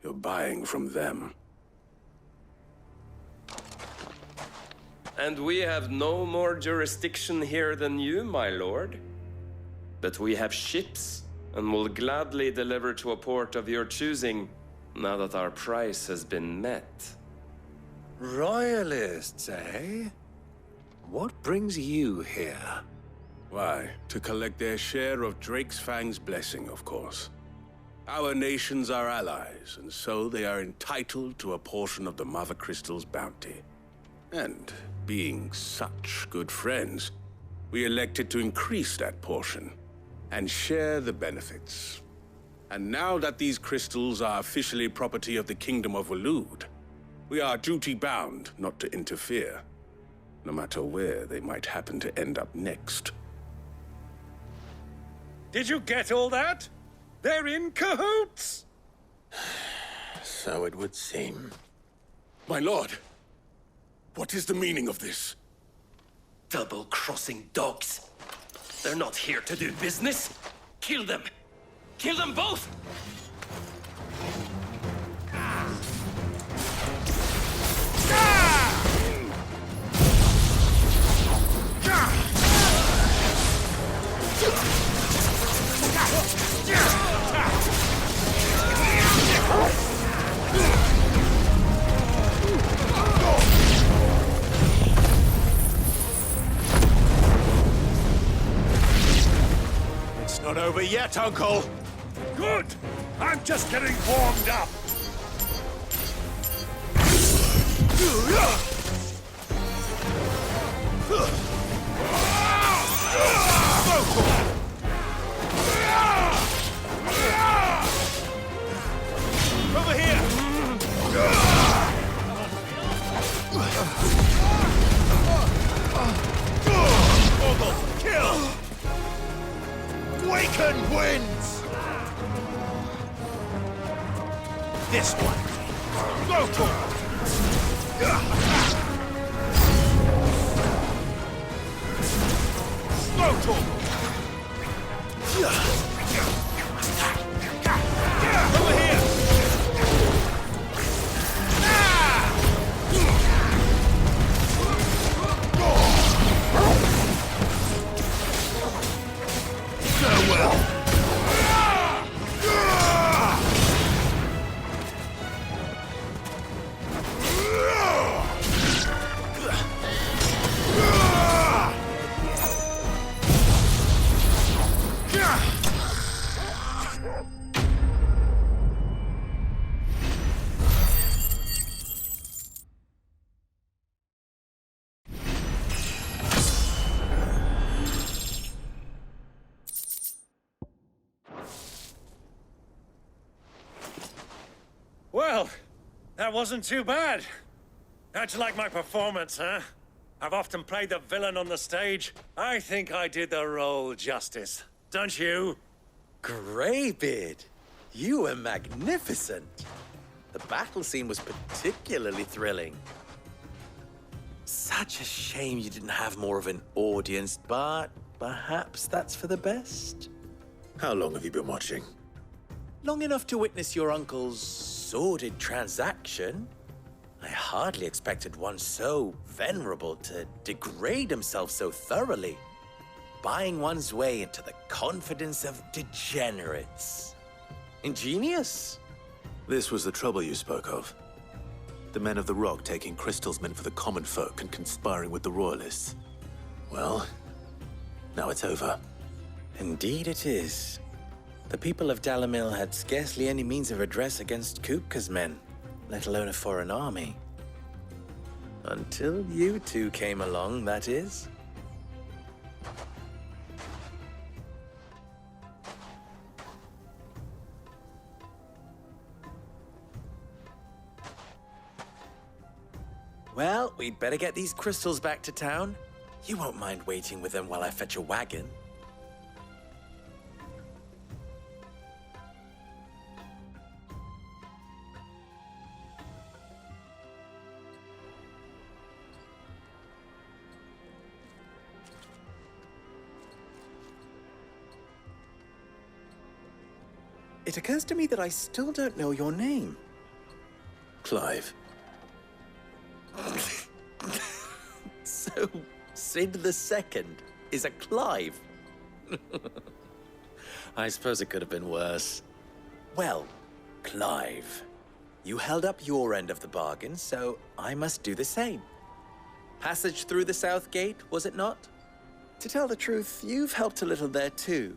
You're buying from them. And we have no more jurisdiction here than you, my lord. But we have ships, and will gladly deliver to a port of your choosing, now that our price has been met. Royalists, eh? What brings you here? Why, to collect their share of Ffxvi's blessing, of course. Our nations are allies, and so they are entitled to a portion of the Mother Crystal's bounty. And, being such good friends, we elected to increase that portion and share the benefits. And now that these crystals are officially property of the Kingdom of Waloed, we are duty-bound not to interfere, no matter where they might happen to end up next. Did you get all that? They're in cahoots! So it would seem. My lord, what is the meaning of this? Double-crossing dogs. They're not here to do business. Kill them! Kill them both! It's not over yet, Uncle! Good! I'm just getting warmed up! Awaken winds! This one. Go to it! Go to it! Over here! Farewell! Well, that wasn't too bad. How'd you like my performance, huh? I've often played the villain on the stage. I think I did the role justice. Don't you? Greybeard, you were magnificent. The battle scene was particularly thrilling. Such a shame you didn't have more of an audience, but perhaps that's for the best. How long have you been watching? Long enough to witness your uncle's sordid transaction. I hardly expected one so venerable to degrade himself so thoroughly, buying one's way into the confidence of degenerates. Ingenious. This was the trouble you spoke of. The men of the Rock taking crystals meant for the common folk and conspiring with the Royalists. Well, now it's over. Indeed it is. The people of Dalamil had scarcely any means of redress against Kupka's men, let alone a foreign army. Until you two came along, that is. Well, we'd better get these crystals back to town. You won't mind waiting with them while I fetch a wagon. It occurs to me that I still don't know your name. Clive. So, Sid the Second is a Clive. I suppose it could have been worse. Well, Clive, you held up your end of the bargain, so I must do the same. Passage through the South Gate, was it not? To tell the truth, you've helped a little there too.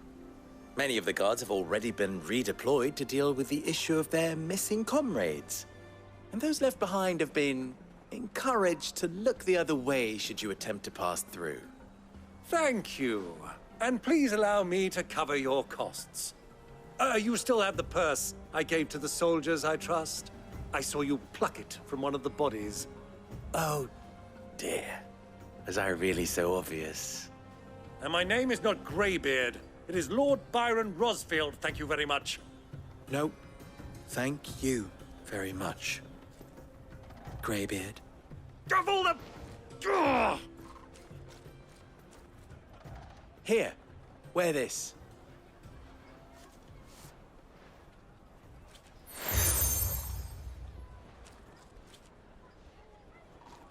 Many of the guards have already been redeployed to deal with the issue of their missing comrades. And those left behind have been encouraged to look the other way should you attempt to pass through. Thank you. And please allow me to cover your costs. You still have the purse I gave to the soldiers, I trust? I saw you pluck it from one of the bodies. Oh, dear. Was I really so obvious? And my name is not Greybeard. It is Lord Byron Rosfield, thank you very much. No, thank you very much, Greybeard. Of all the... Ugh! Here, wear this.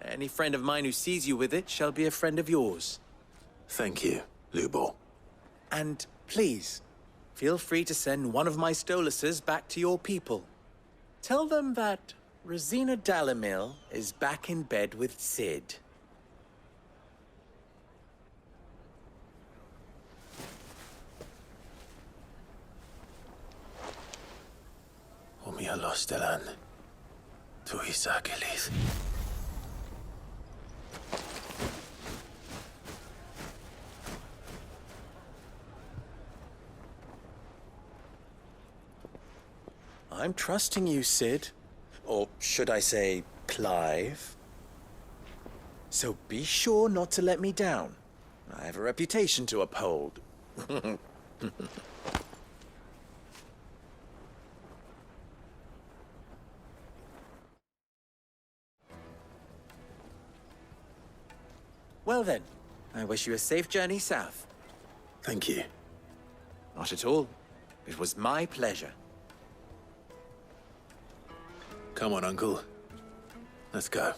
Any friend of mine who sees you with it shall be a friend of yours. Thank you, Lubor. And please, feel free to send one of my Stoluses back to your people. Tell them that Rosina Dalamil is back in bed with Sid. Omia Lostelan. Tu Isakelis. I'm trusting you, Sid. Or should I say, Clive. So be sure not to let me down. I have a reputation to uphold. Well then, I wish you a safe journey south. Thank you. Not at all. It was my pleasure. Come on, Uncle. Let's go.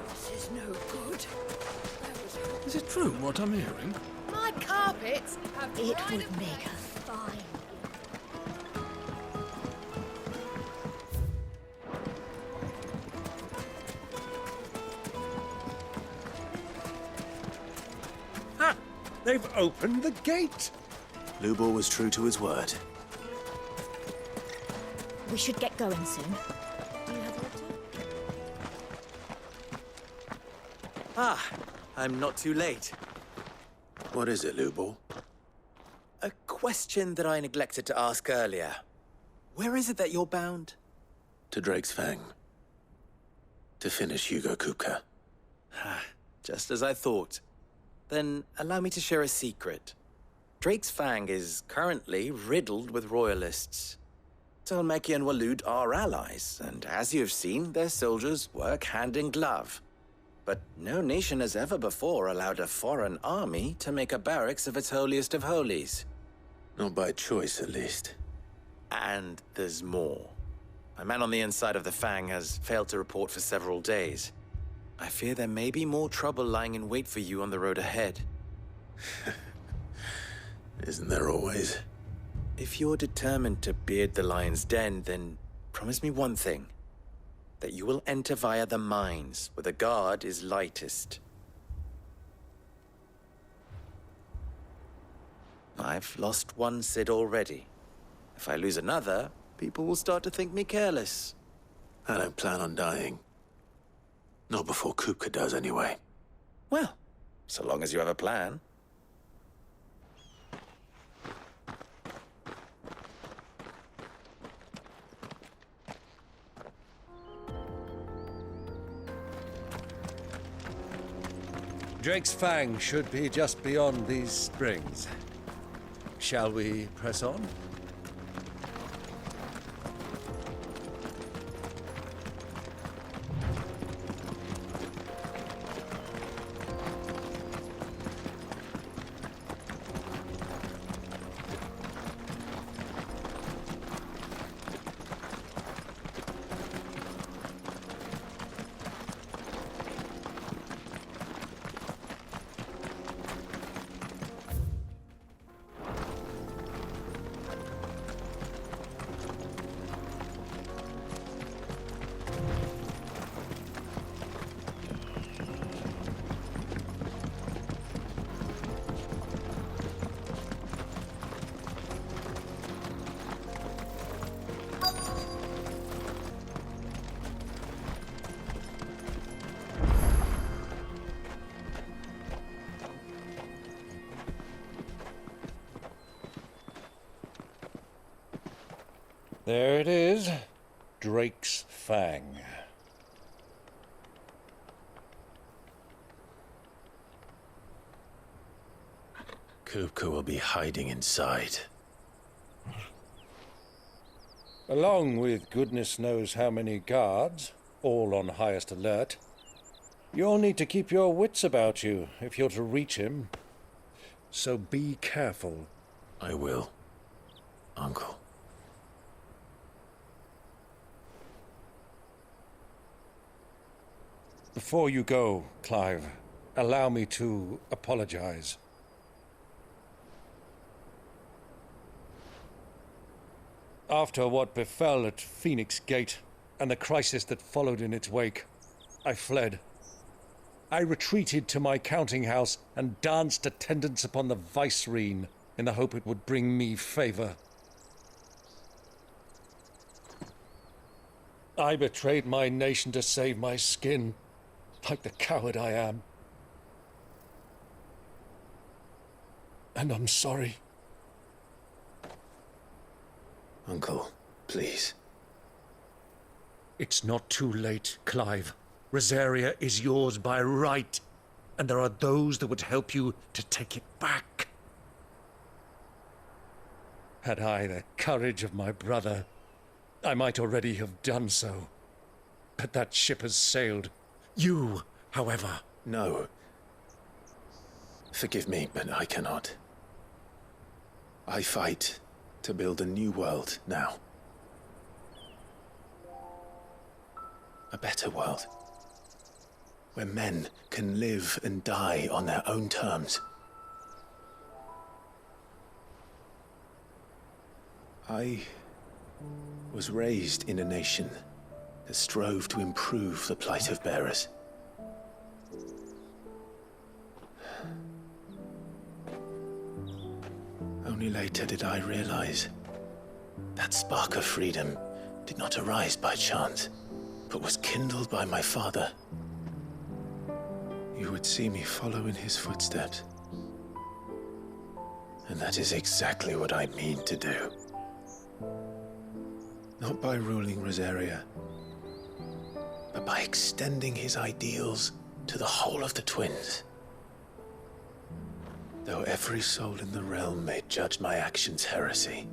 This is no good. Is it true what I'm hearing? My carpets have It dried would away. make us fine. Ha! They've opened the gate! Lubor was true to his word. We should get going soon. Do you have water? Ah, I'm not too late. What is it, Lubor? A question that I neglected to ask earlier. Where is it that you're bound? To Drake's Fang. To finish Hugo Kupka. Just as I thought. Then allow me to share a secret. Drake's Fang is currently riddled with royalists. Talmeki and Waloed are allies, and as you have seen, their soldiers work hand in glove. But no nation has ever before allowed a foreign army to make a barracks of its holiest of holies. Not by choice, at least. And there's more. A man on the inside of the Fang has failed to report for several days. I fear there may be more trouble lying in wait for you on the road ahead. Isn't there always? If you're determined to beard the lion's den, then promise me one thing. That you will enter via the mines, where the guard is lightest. I've lost one Cid already. If I lose another, people will start to think me careless. I don't plan on dying. Not before Kupka does, anyway. Well, so long as you have a plan. Drake's Fang should be just beyond these springs. Shall we press on? There it is. Drake's Fang. Kupka will be hiding inside. Along with goodness knows how many guards, all on highest alert. You'll need to keep your wits about you if you're to reach him. So be careful. I will, Uncle. Before you go, Clive, allow me to apologize. After what befell at Phoenix Gate and the crisis that followed in its wake, I fled. I retreated to my counting house and danced attendance upon the vicereine in the hope it would bring me favor. I betrayed my nation to save my skin, like the coward I am. And I'm sorry. Uncle, please. It's not too late, Clive. Rosaria is yours by right, and there are those that would help you to take it back. Had I the courage of my brother, I might already have done so. But that ship has sailed. You, however... No. Forgive me, but I cannot. I fight to build a new world now. A better world. Where men can live and die on their own terms. I was raised in a nation that strove to improve the plight of bearers. Only later did I realize that spark of freedom did not arise by chance, but was kindled by my father. You would see me follow in his footsteps. And that is exactly what I mean to do. Not by ruling Rosaria, but by extending his ideals to the whole of the twins. Though every soul in the realm may judge my actions heresy,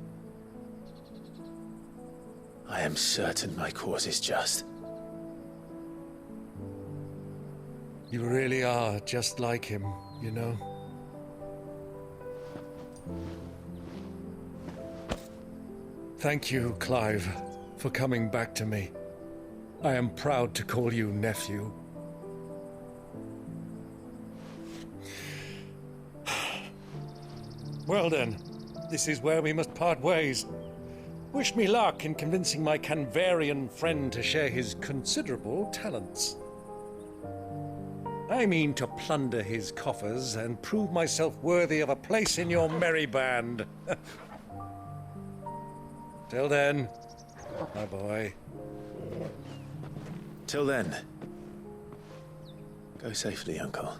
I am certain my cause is just. You really are just like him, you know? Thank you, Clive, for coming back to me. I am proud to call you nephew. Well then, this is where we must part ways. Wish me luck in convincing my Canvarian friend to share his considerable talents. I mean to plunder his coffers and prove myself worthy of a place in your merry band. Till then, my boy. Till then, go safely, Uncle.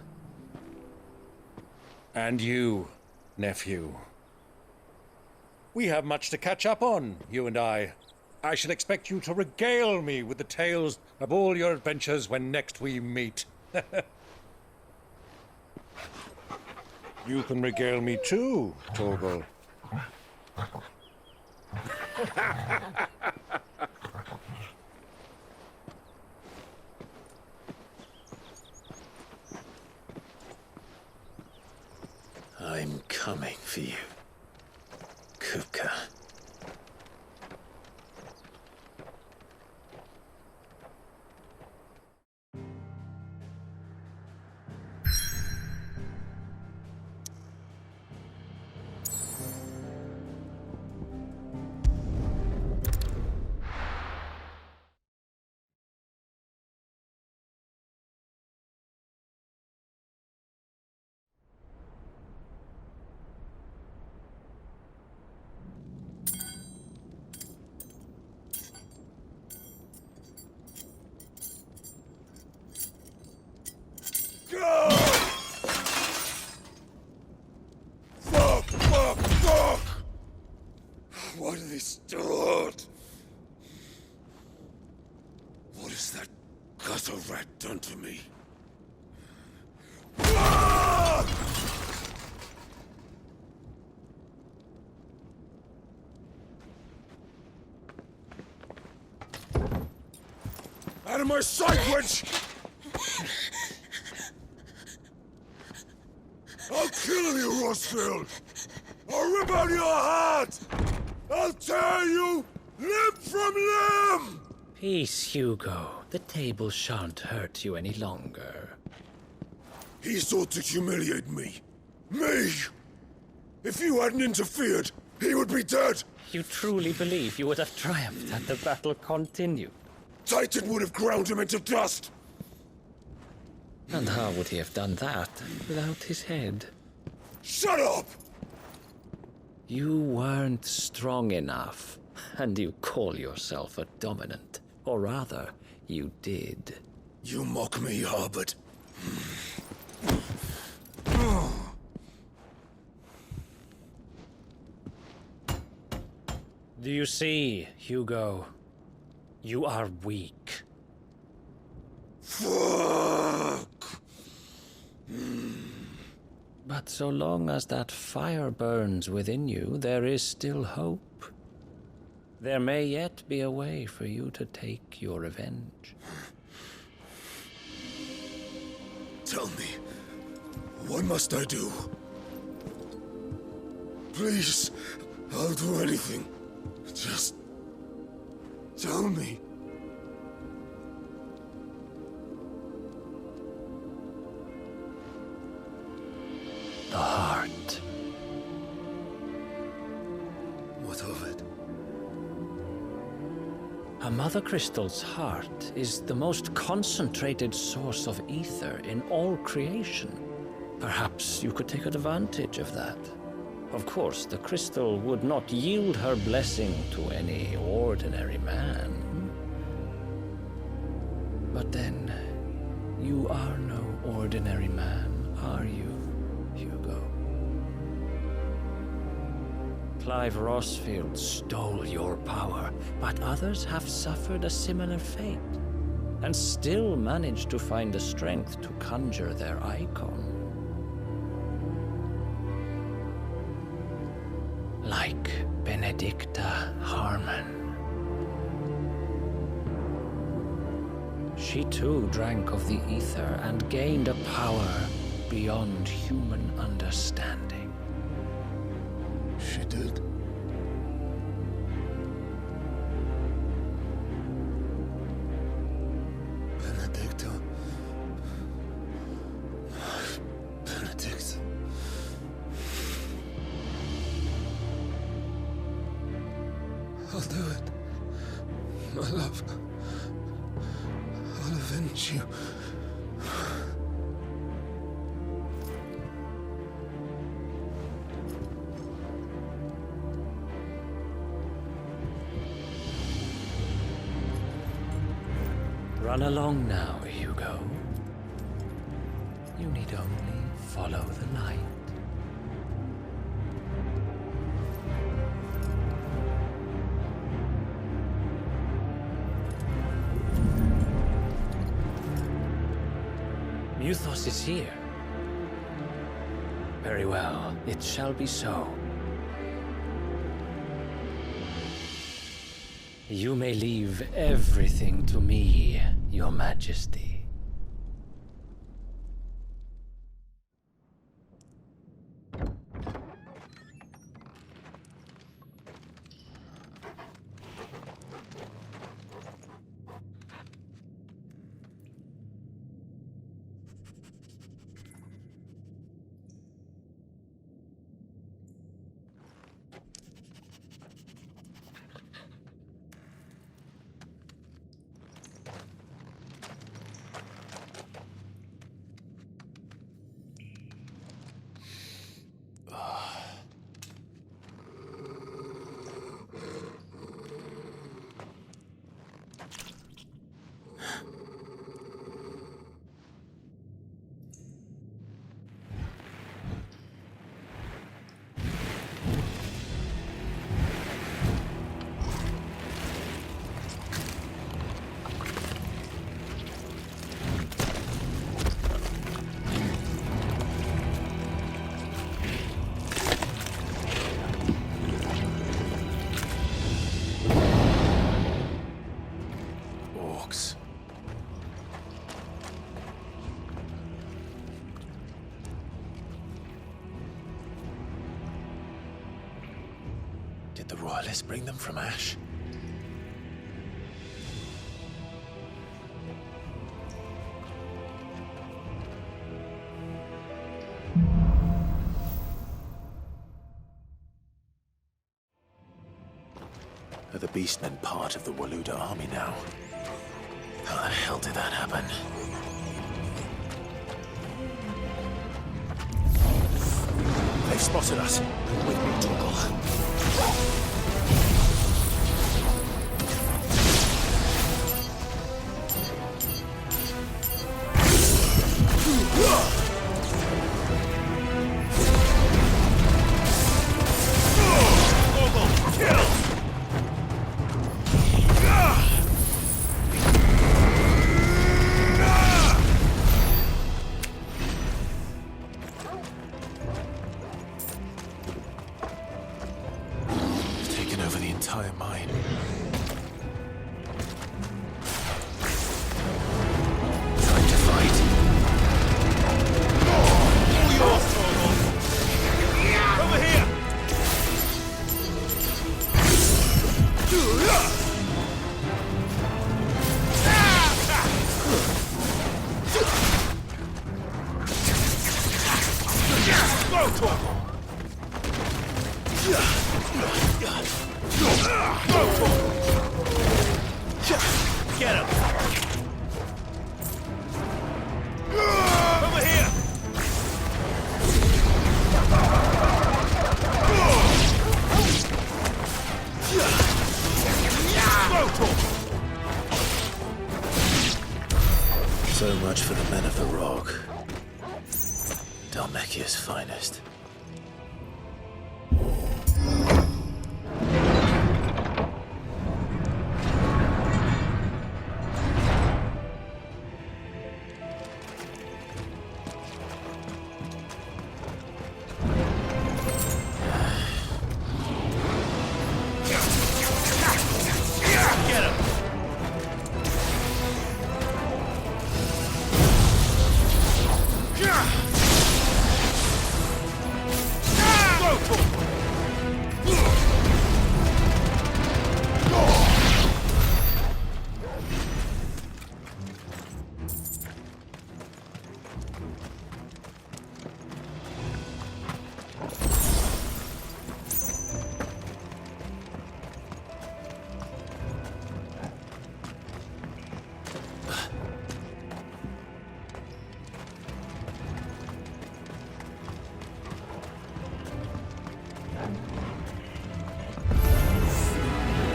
And you, nephew. We have much to catch up on, you and I. I shall expect you to regale me with the tales of all your adventures when next we meet. You can regale me too, Torgal. I'm coming for you, Kupka. Fuck! What have they start? What has that gutter rat done to me? Out of my sight, wench! I'll kill you, Rossfield! I'll rip out your heart! I'll tear you limb from limb! Peace, Hugo. The table shan't hurt you any longer. He sought to humiliate me. Me! If you hadn't interfered, he would be dead! You truly believe you would have triumphed had the battle continued? Titan would have ground him into dust! And how would he have done that without his head? Shut up! You weren't strong enough, and you call yourself a dominant. Or rather, you did. You mock me, Harbert. Do you see, Hugo? You are weak. Fuck! But so long as that fire burns within you, there is still hope. There may yet be a way for you to take your revenge. Tell me, what must I do? Please, I'll do anything. Just tell me. The heart. What of it? A mother crystal's heart is the most concentrated source of ether in all creation. Perhaps you could take advantage of that. Of course, the crystal would not yield her blessing to any ordinary man. But then, you are no ordinary man, are you, Hugo? Clive Rossfield stole your power, but others have suffered a similar fate, and still managed to find the strength to conjure their icon. Like Benedicta Harmon. She too drank of the ether and gained a power beyond human understanding. She did. Benedicta. Benedicta. I'll do it. My love. I'll avenge you. Run along now, Hugo. You need only follow the light. Muthos is here. Very well, it shall be so. You may leave everything to me, Your Majesty. Did the Royalists bring them from Ash? Are the Beastmen part of the Waluda army now? How the hell did that happen? They've spotted us. With me, Torgal. entire mine. Time to fight. All yours, Torgal. Over here! Go, Torgal! Go, Torgal! Get him! Over here! So much for the men of the Rock. Dhalmekia's finest. Get him! Go, Torgal!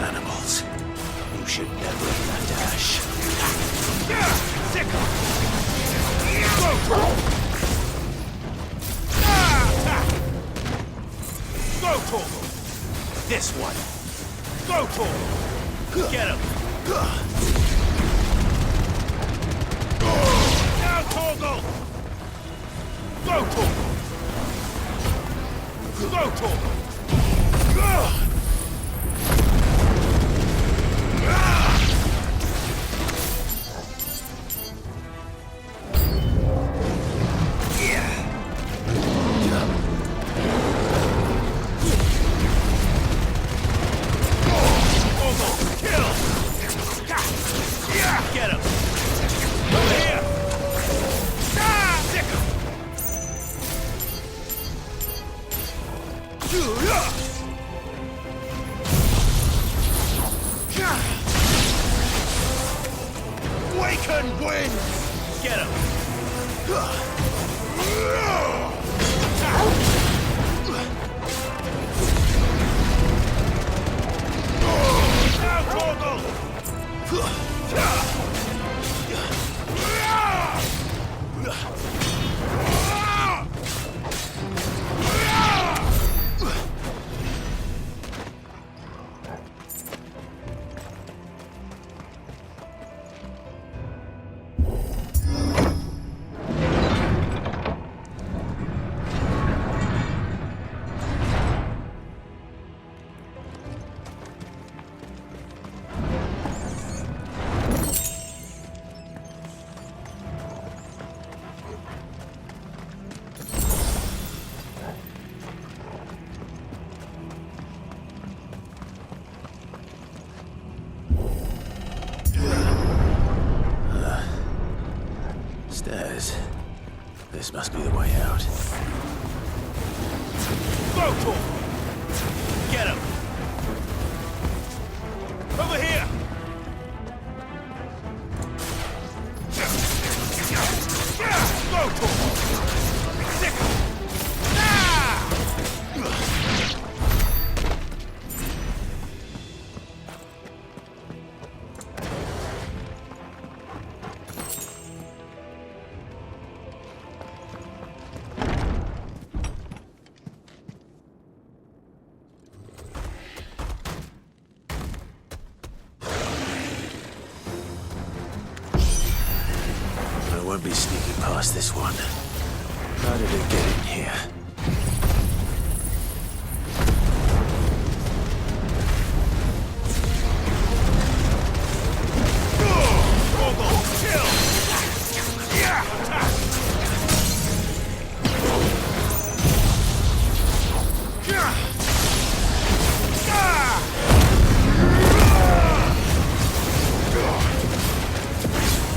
Animals. You should never have left Ash. Sick him! Go, Torgal! Go, Torgal! This one! Go, Torgal! Get him! Now, Torgal! Go, Torgal! Go, Torgal! Get him! Over here! Sick him! Waken wind! Get him! Now, Torgal! Stairs. This must be the way out. Go, Torgal! Get him! Over here! Go, Torgal! Sick him! I won't be sneaking past this one. How did it get in here?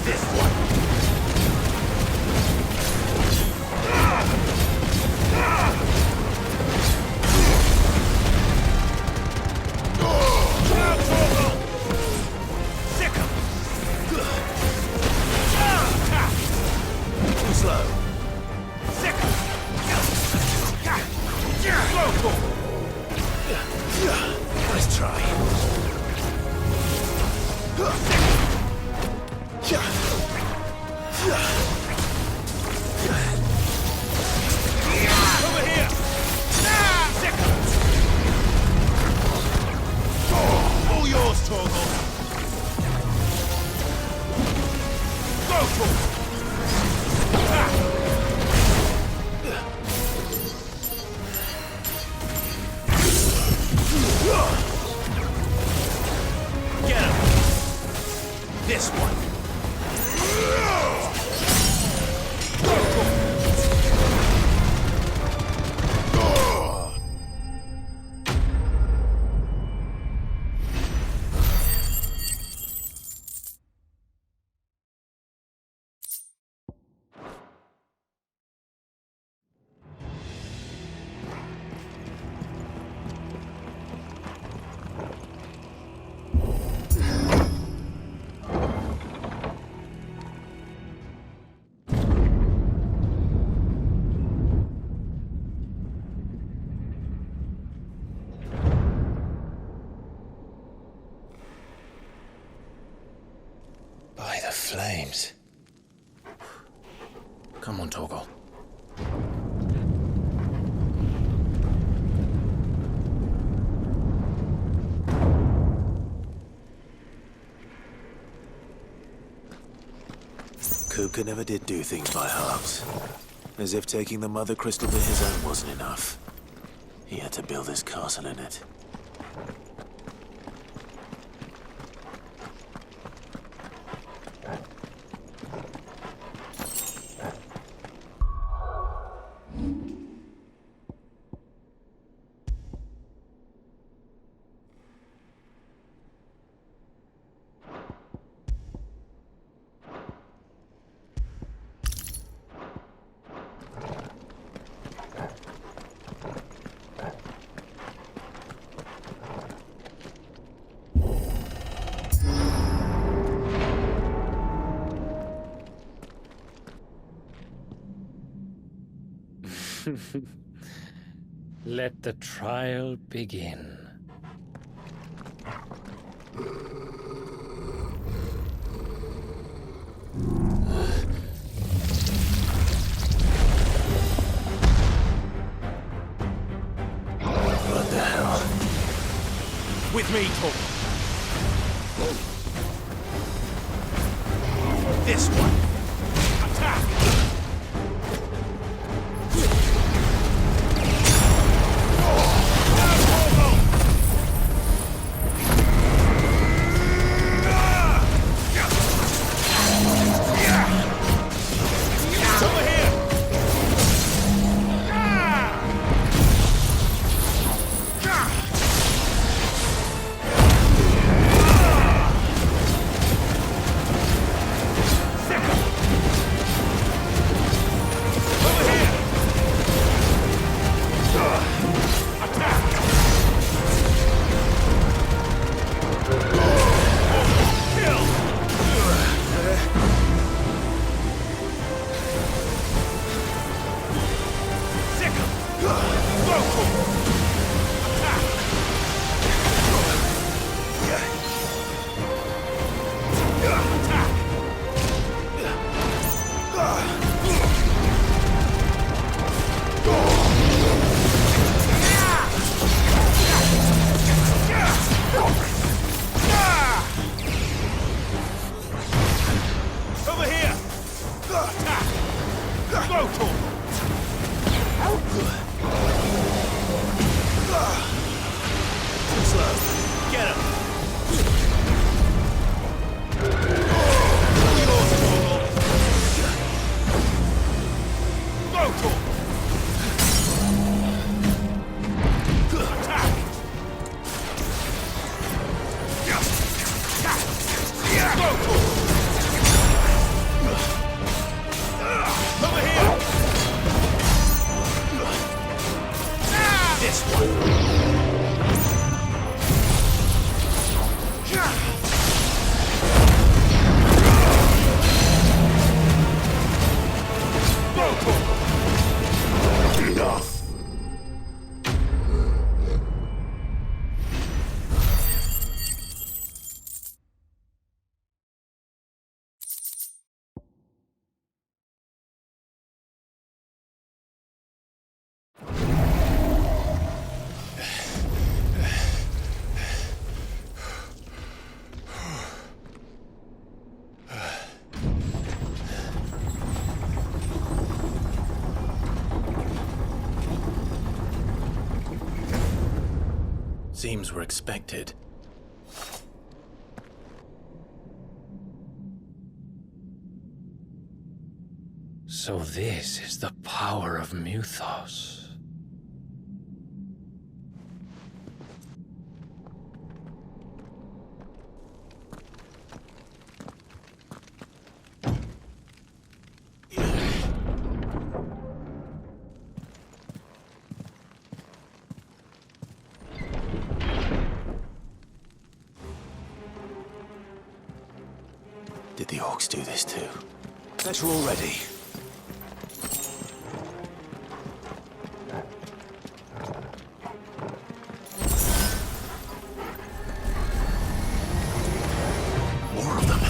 This one. Too slow. Nice try. Over here! All yours, Torgal. Go for it! Get him! This one! By the flames. Come on, Torgal. Kupka never did do things by halves. As if taking the Mother Crystal to his own wasn't enough. He had to build his castle in it. Let the trial begin. What the hell? With me, Torgal. This one. Attack! Second! Enough. Seems we're expected. So this is the power of Mythos. Did the orcs do this too? Better already. More of them.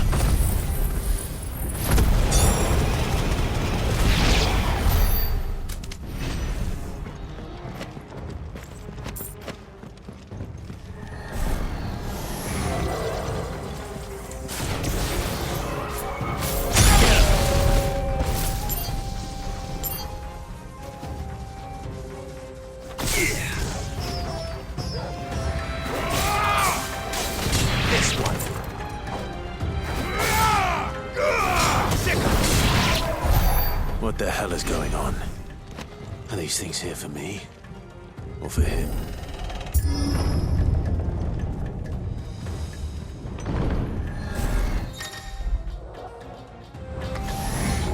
What the hell is going on? Are these things here for me? Or for him?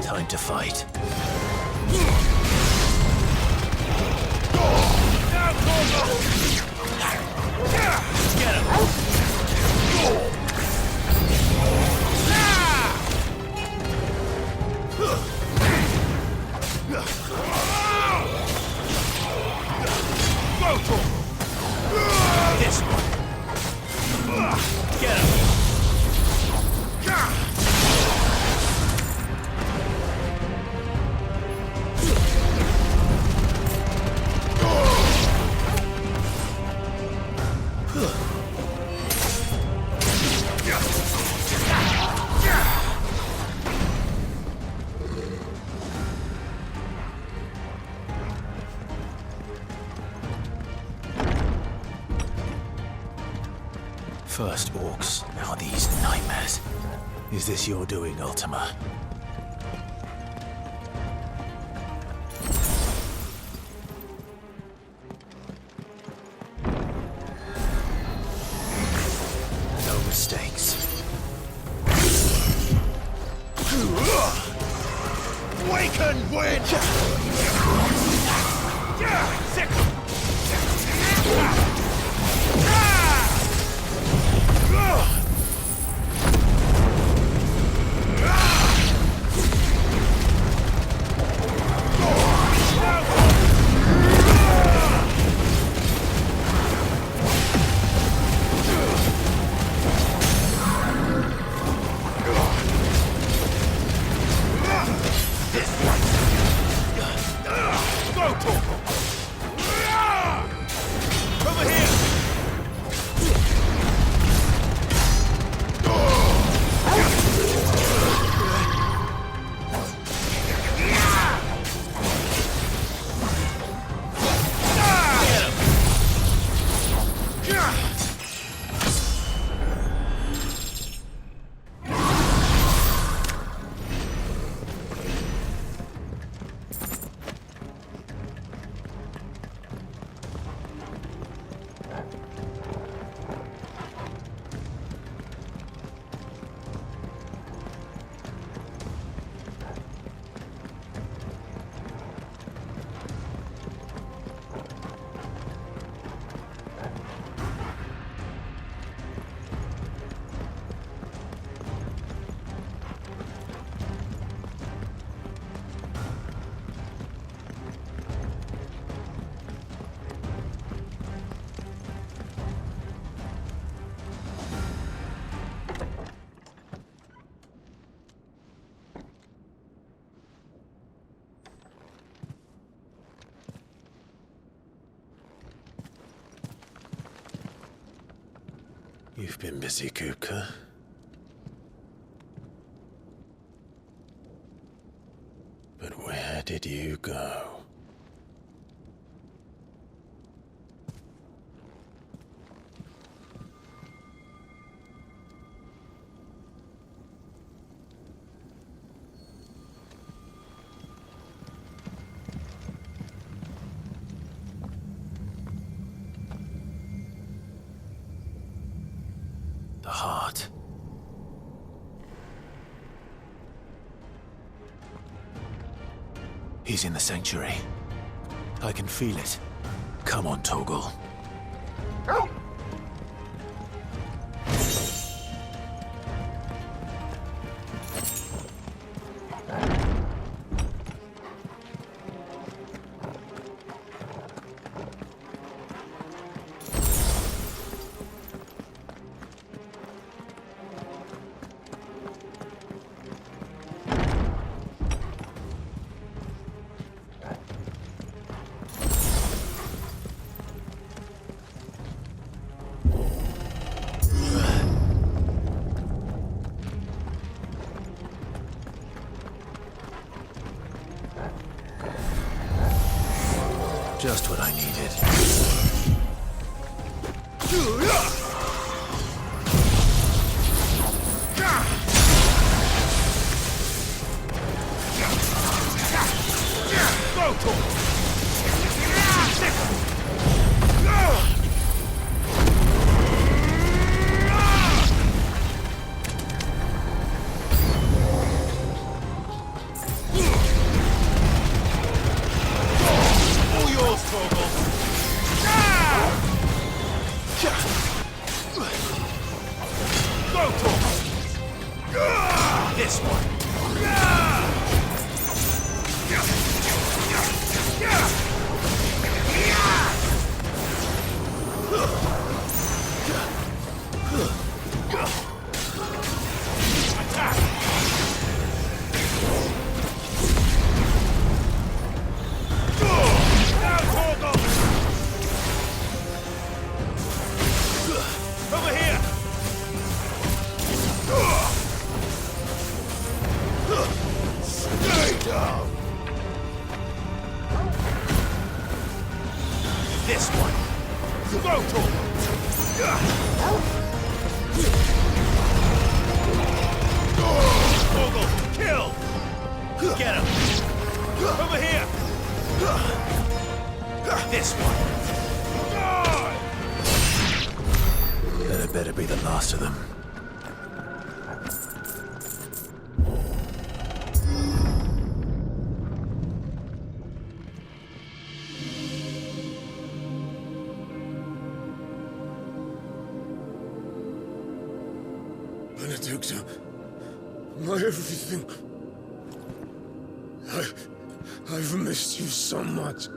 Time to fight. Get him! Go for him! This one! Get him! First orcs, now these nightmares. Is this your doing, Ultima? No mistakes. Waken wind! Sick! You've been busy, Kupka. But where did you go? The heart. He's in the sanctuary. I can feel it. Come on, Torgal. Just what I needed. This one. Over here. Stay down. This one. Go to him. Torgal, kill. Get him. Over here. This one. That better be the last of them. Benedicta, my everything. I've missed you so much.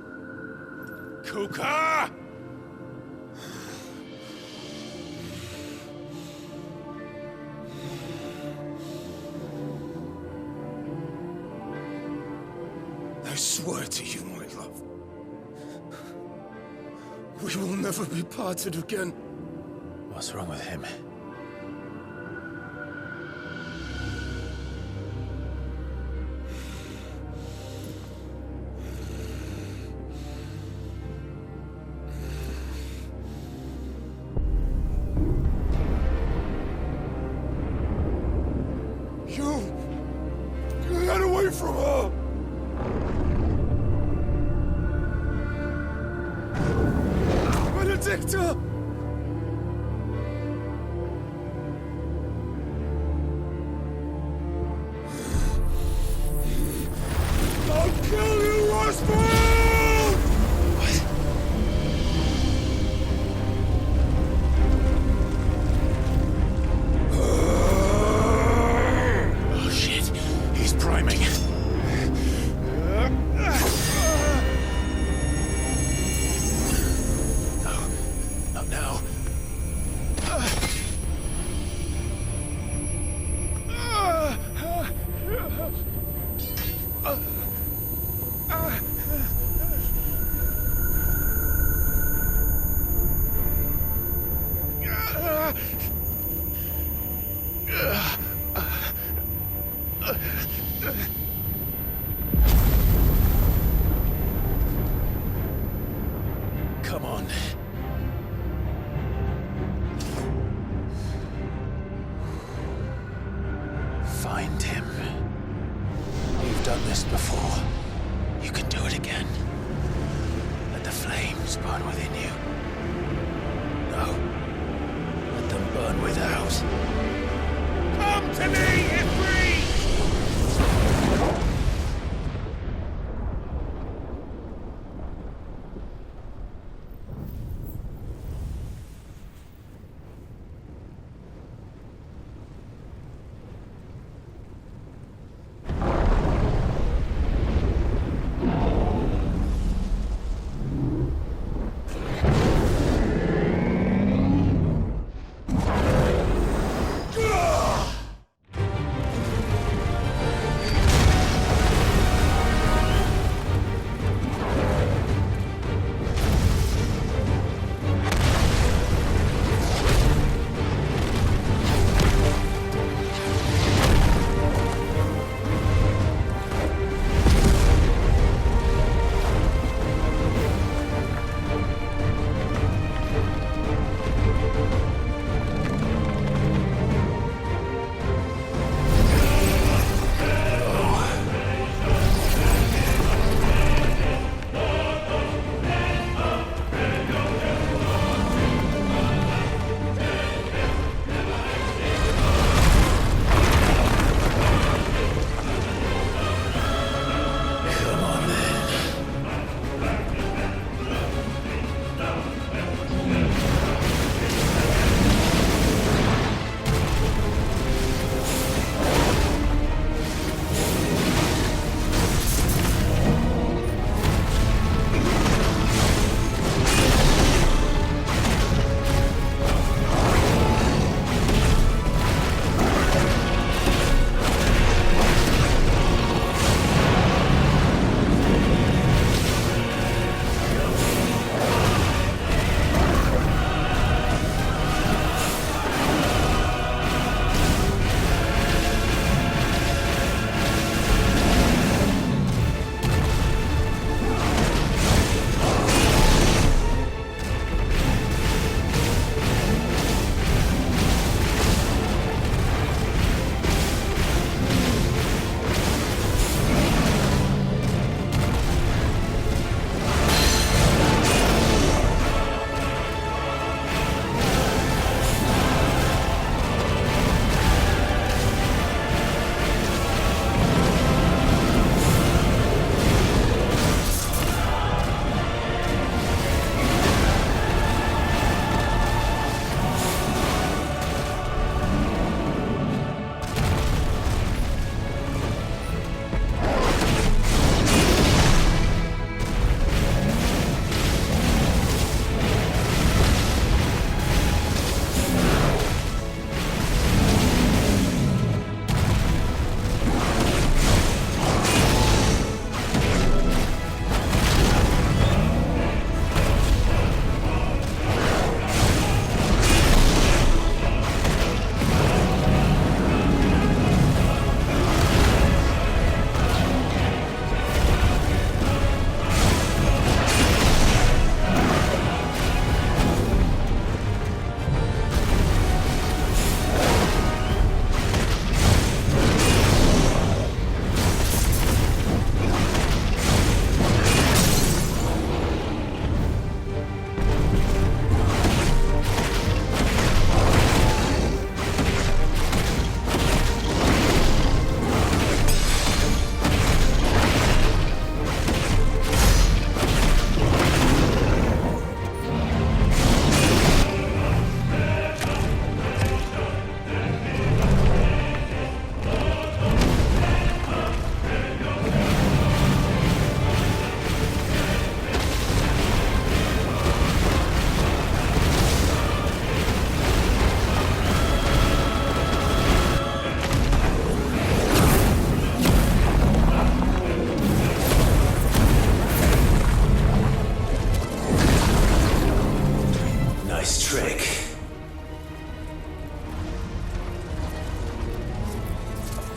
Kuka! I swear to you, my love. We will never be parted again. What's wrong with him? Get away from her! Benedicta! I'll kill you, Roswell! Oh shit, he's priming. No, not now. this before. You can do it again. Let the flames burn within you. No. Let them burn without. Come to me, Ffxvi!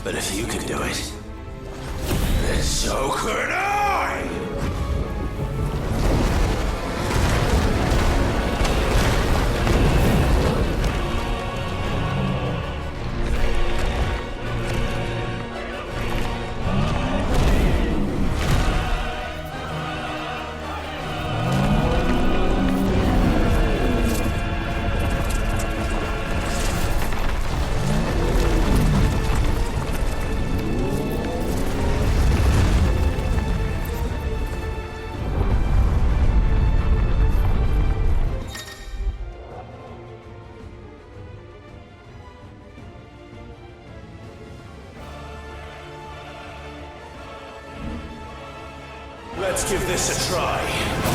But if you can do it, then so could I! Let's give this a try.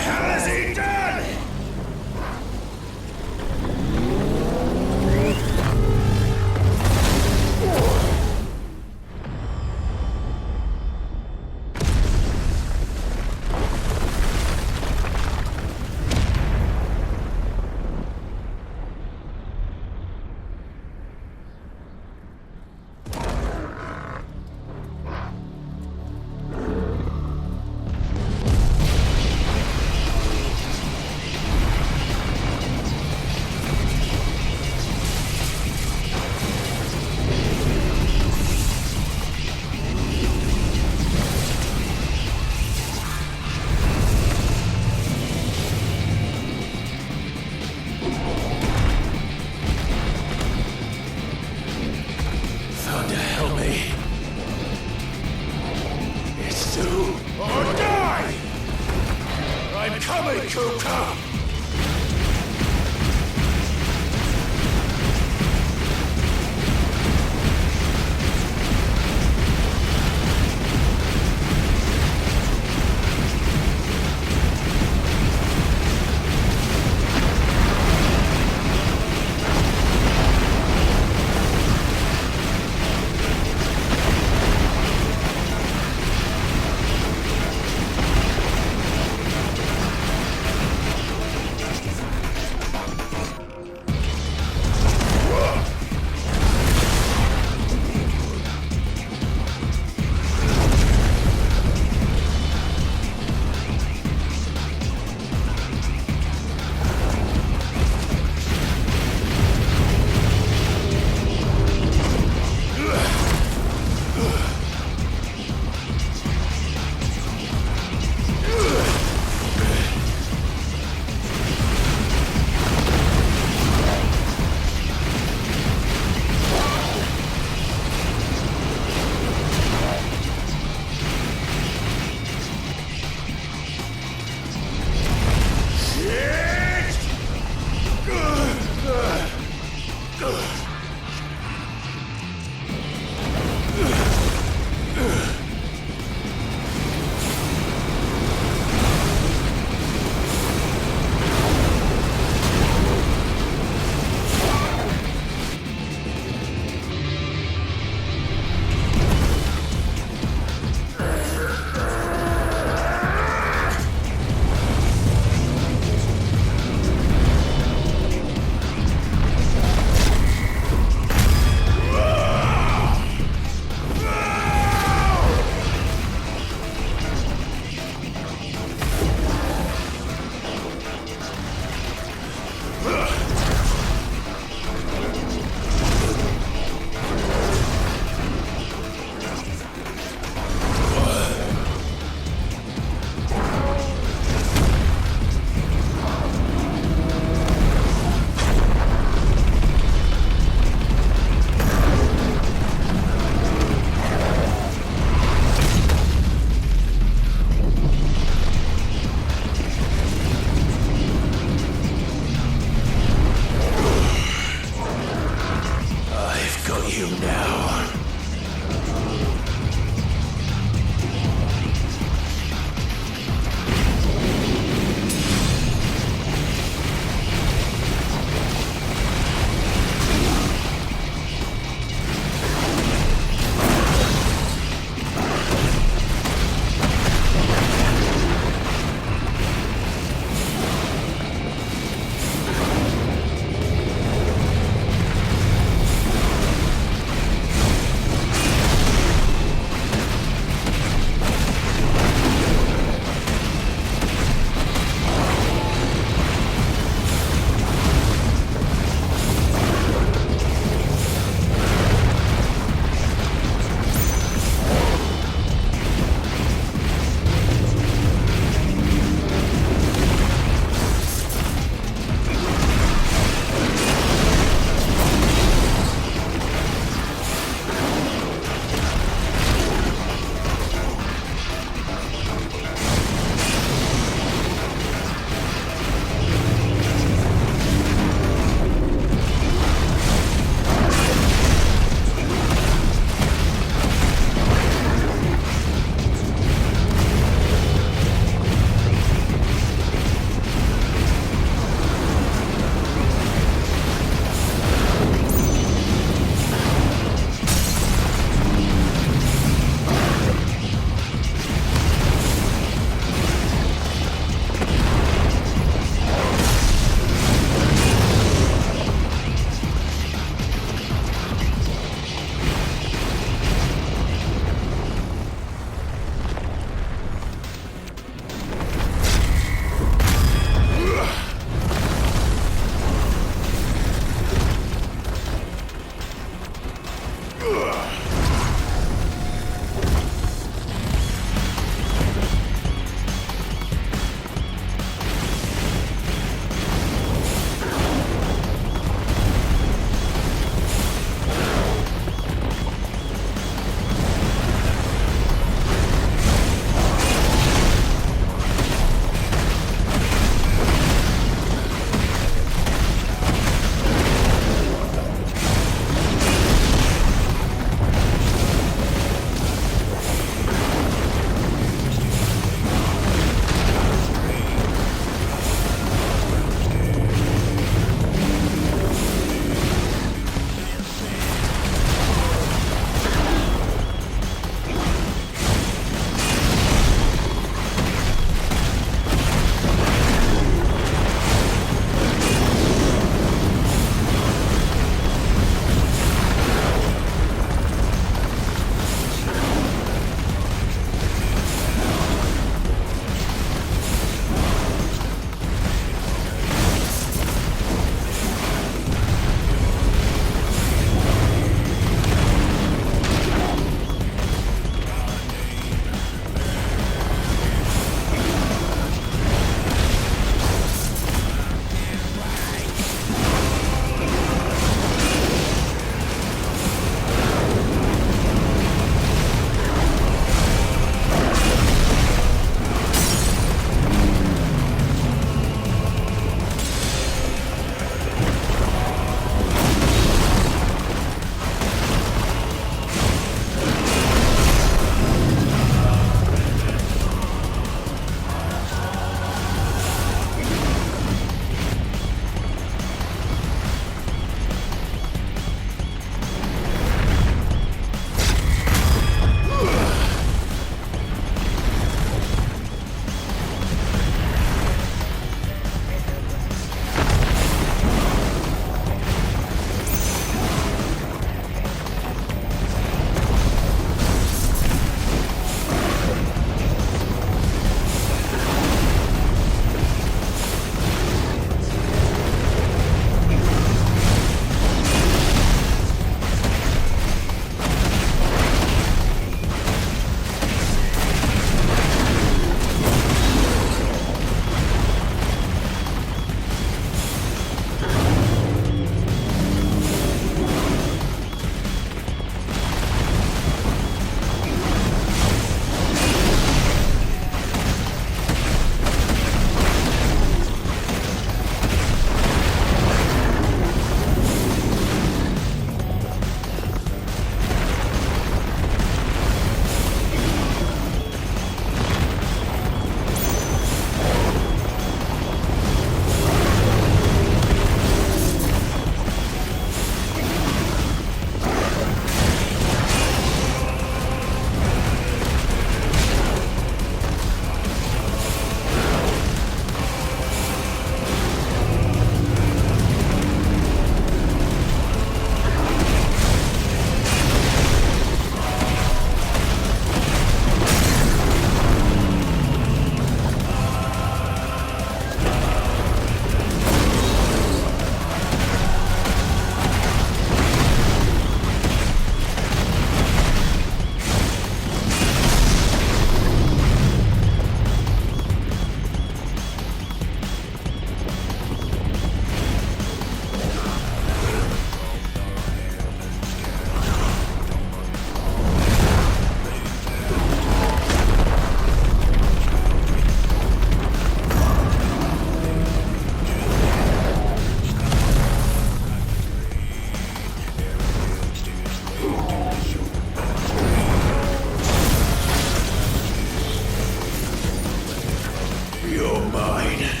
You're mine.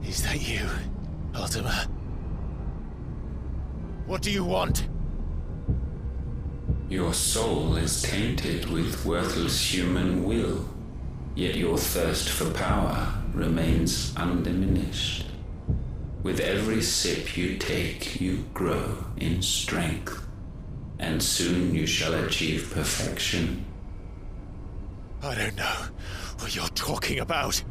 Is that you, Ultima? What do you want? Your soul is tainted with worthless human will, yet your thirst for power remains undiminished. With every sip you take, you grow in strength, and soon you shall achieve perfection. I don't know what you're talking about.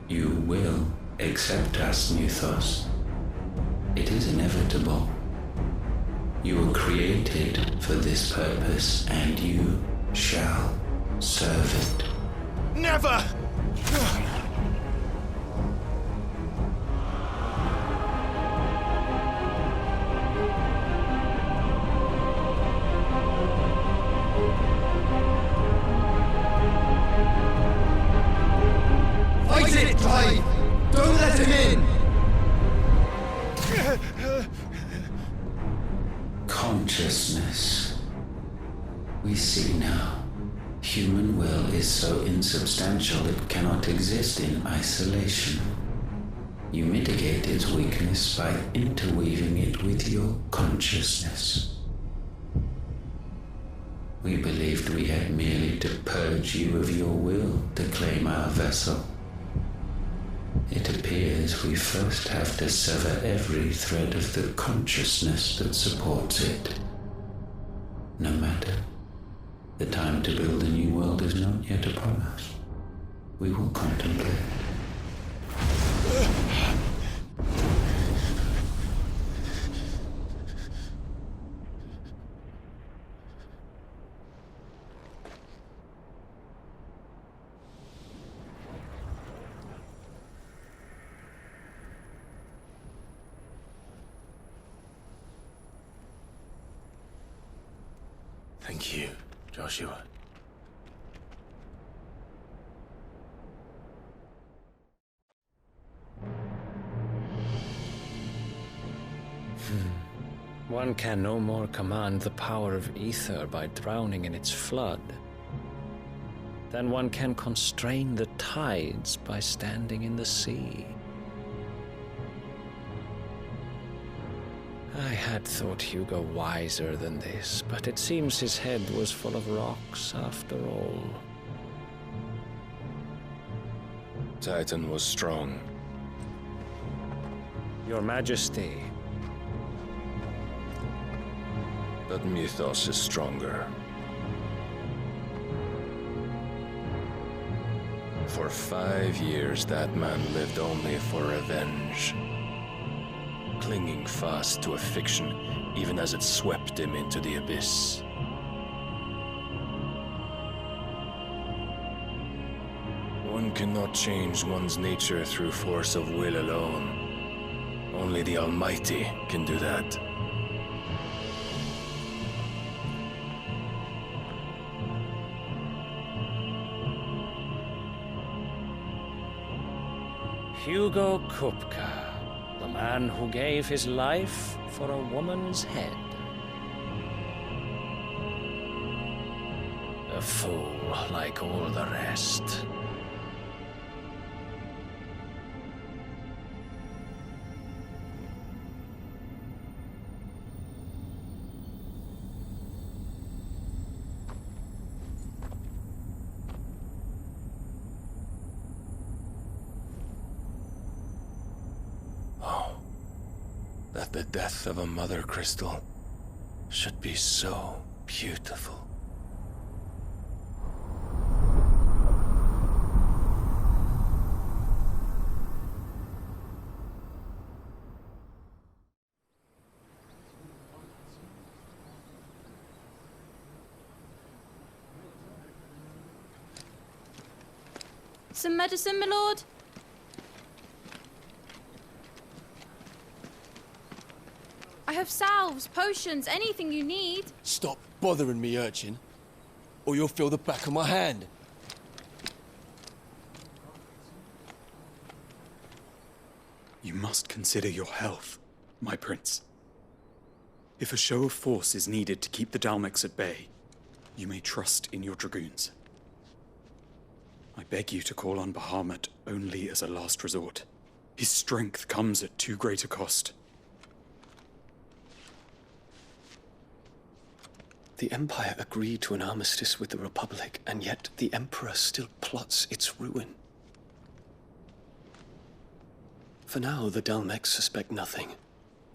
You will accept us, Mythos. It is inevitable. You were created for this purpose, and you shall serve it. Never! Fight it, Clive! Don't let him in! Consciousness. We see now. Human will is so insubstantial it cannot exist in isolation. You mitigate its weakness by interweaving it with your consciousness. We believed we had merely to purge you of your will to claim our vessel. It appears we first have to sever every thread of the consciousness that supports it. No matter. The time to build a new world is not yet upon us. We will contemplate. Thank you, Joshua. One can no more command the power of ether by drowning in its flood than one can constrain the tides by standing in the sea. I had thought Hugo wiser than this, but it seems his head was full of rocks after all. Titan was strong. Your Majesty. But Mythos is stronger. For 5 years, that man lived only for revenge. Clinging fast to a fiction, even as it swept him into the abyss. One cannot change one's nature through force of will alone. Only the Almighty can do that. Hugo Kupka, the man who gave his life for a woman's head. A fool like all the rest. That the death of a mother crystal should be so beautiful. Some medicine, my lord? I have salves, potions, anything you need. Stop bothering me, urchin, or you'll feel the back of my hand. You must consider your health, my prince. If a show of force is needed to keep the Dalmex at bay, you may trust in your dragoons. I beg you to call on Bahamut only as a last resort. His strength comes at too great a cost. The Empire agreed to an armistice with the Republic, and yet the Emperor still plots its ruin. For now, the Dalmex suspect nothing,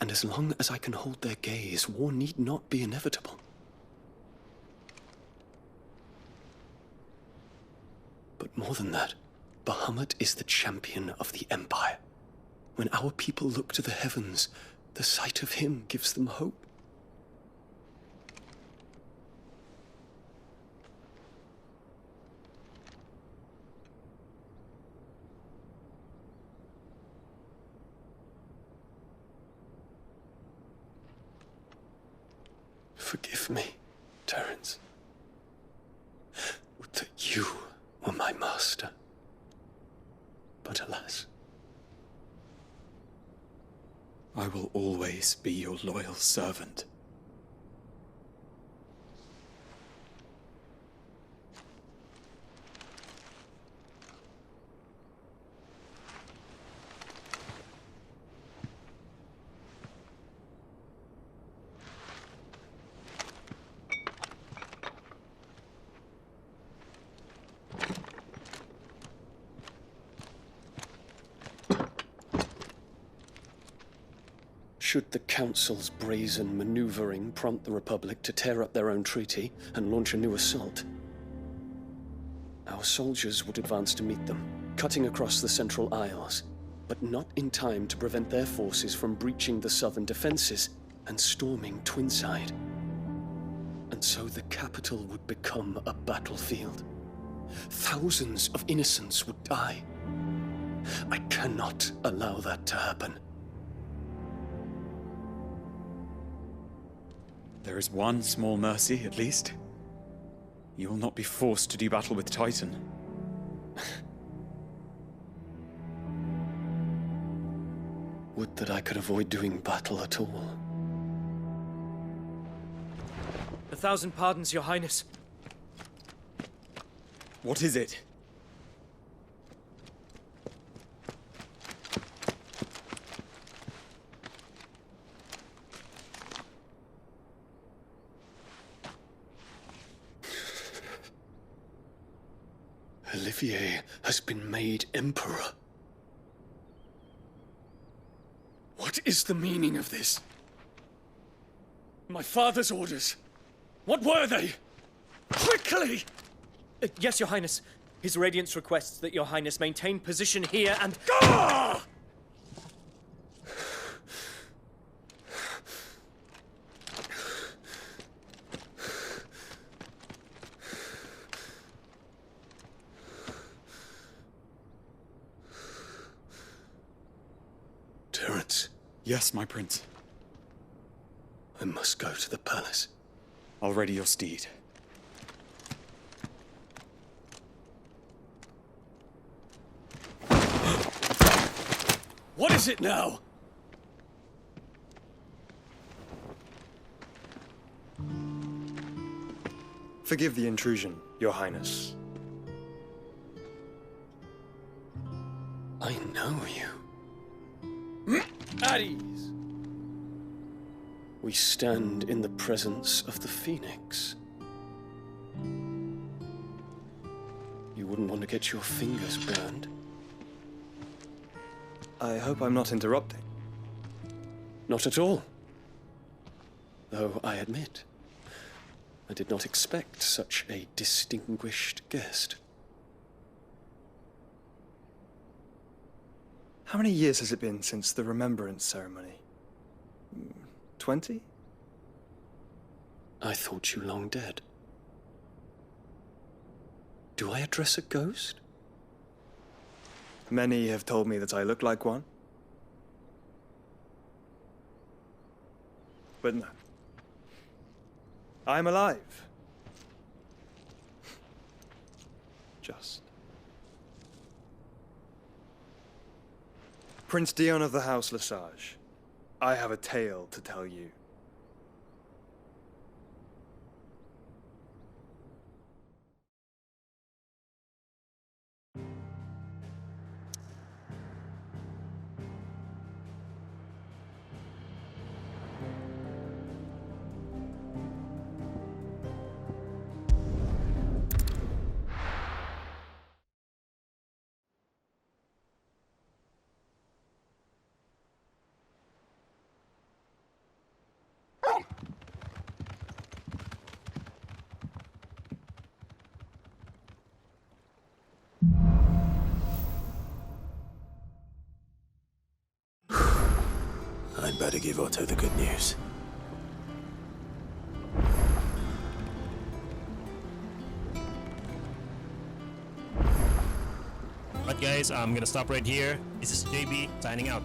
and as long as I can hold their gaze, war need not be inevitable. But more than that, Bahamut is the champion of the Empire. When our people look to the heavens, the sight of him gives them hope. Forgive me, Terence. Would that you were my master. But alas. I will always be your loyal servant. Should the Council's brazen maneuvering prompt the Republic to tear up their own treaty and launch a new assault, our soldiers would advance to meet them, cutting across the Central Isles, but not in time to prevent their forces from breaching the southern defenses and storming Twinside. And so the capital would become a battlefield. Thousands of innocents would die. I cannot allow that to happen. There is one small mercy, at least. You will not be forced to do battle with Titan. Would that I could avoid doing battle at all. 1,000 pardons, Your Highness. What is it? Olivier has been made Emperor. What is the meaning of this? My father's orders. What were they? Quickly! Yes, Your Highness. His Radiance requests that Your Highness maintain position here and... Gah! Terence. Yes, my prince. I must go to the palace. I'll ready your steed. What is it now? Forgive the intrusion, Your Highness. I know you. At ease. We stand in the presence of the Phoenix. You wouldn't want to get your fingers burned. I hope I'm not interrupting. Not at all. Though I admit, I did not expect such a distinguished guest. How many years has it been since the Remembrance ceremony? 20? I thought you long dead. Do I address a ghost? Many have told me that I look like one. But no. I'm alive. Just. Prince Dion of the House Lesage, I have a tale to tell you. I'd better give Otto the good news. But guys, I'm gonna stop right here. This is JB signing out.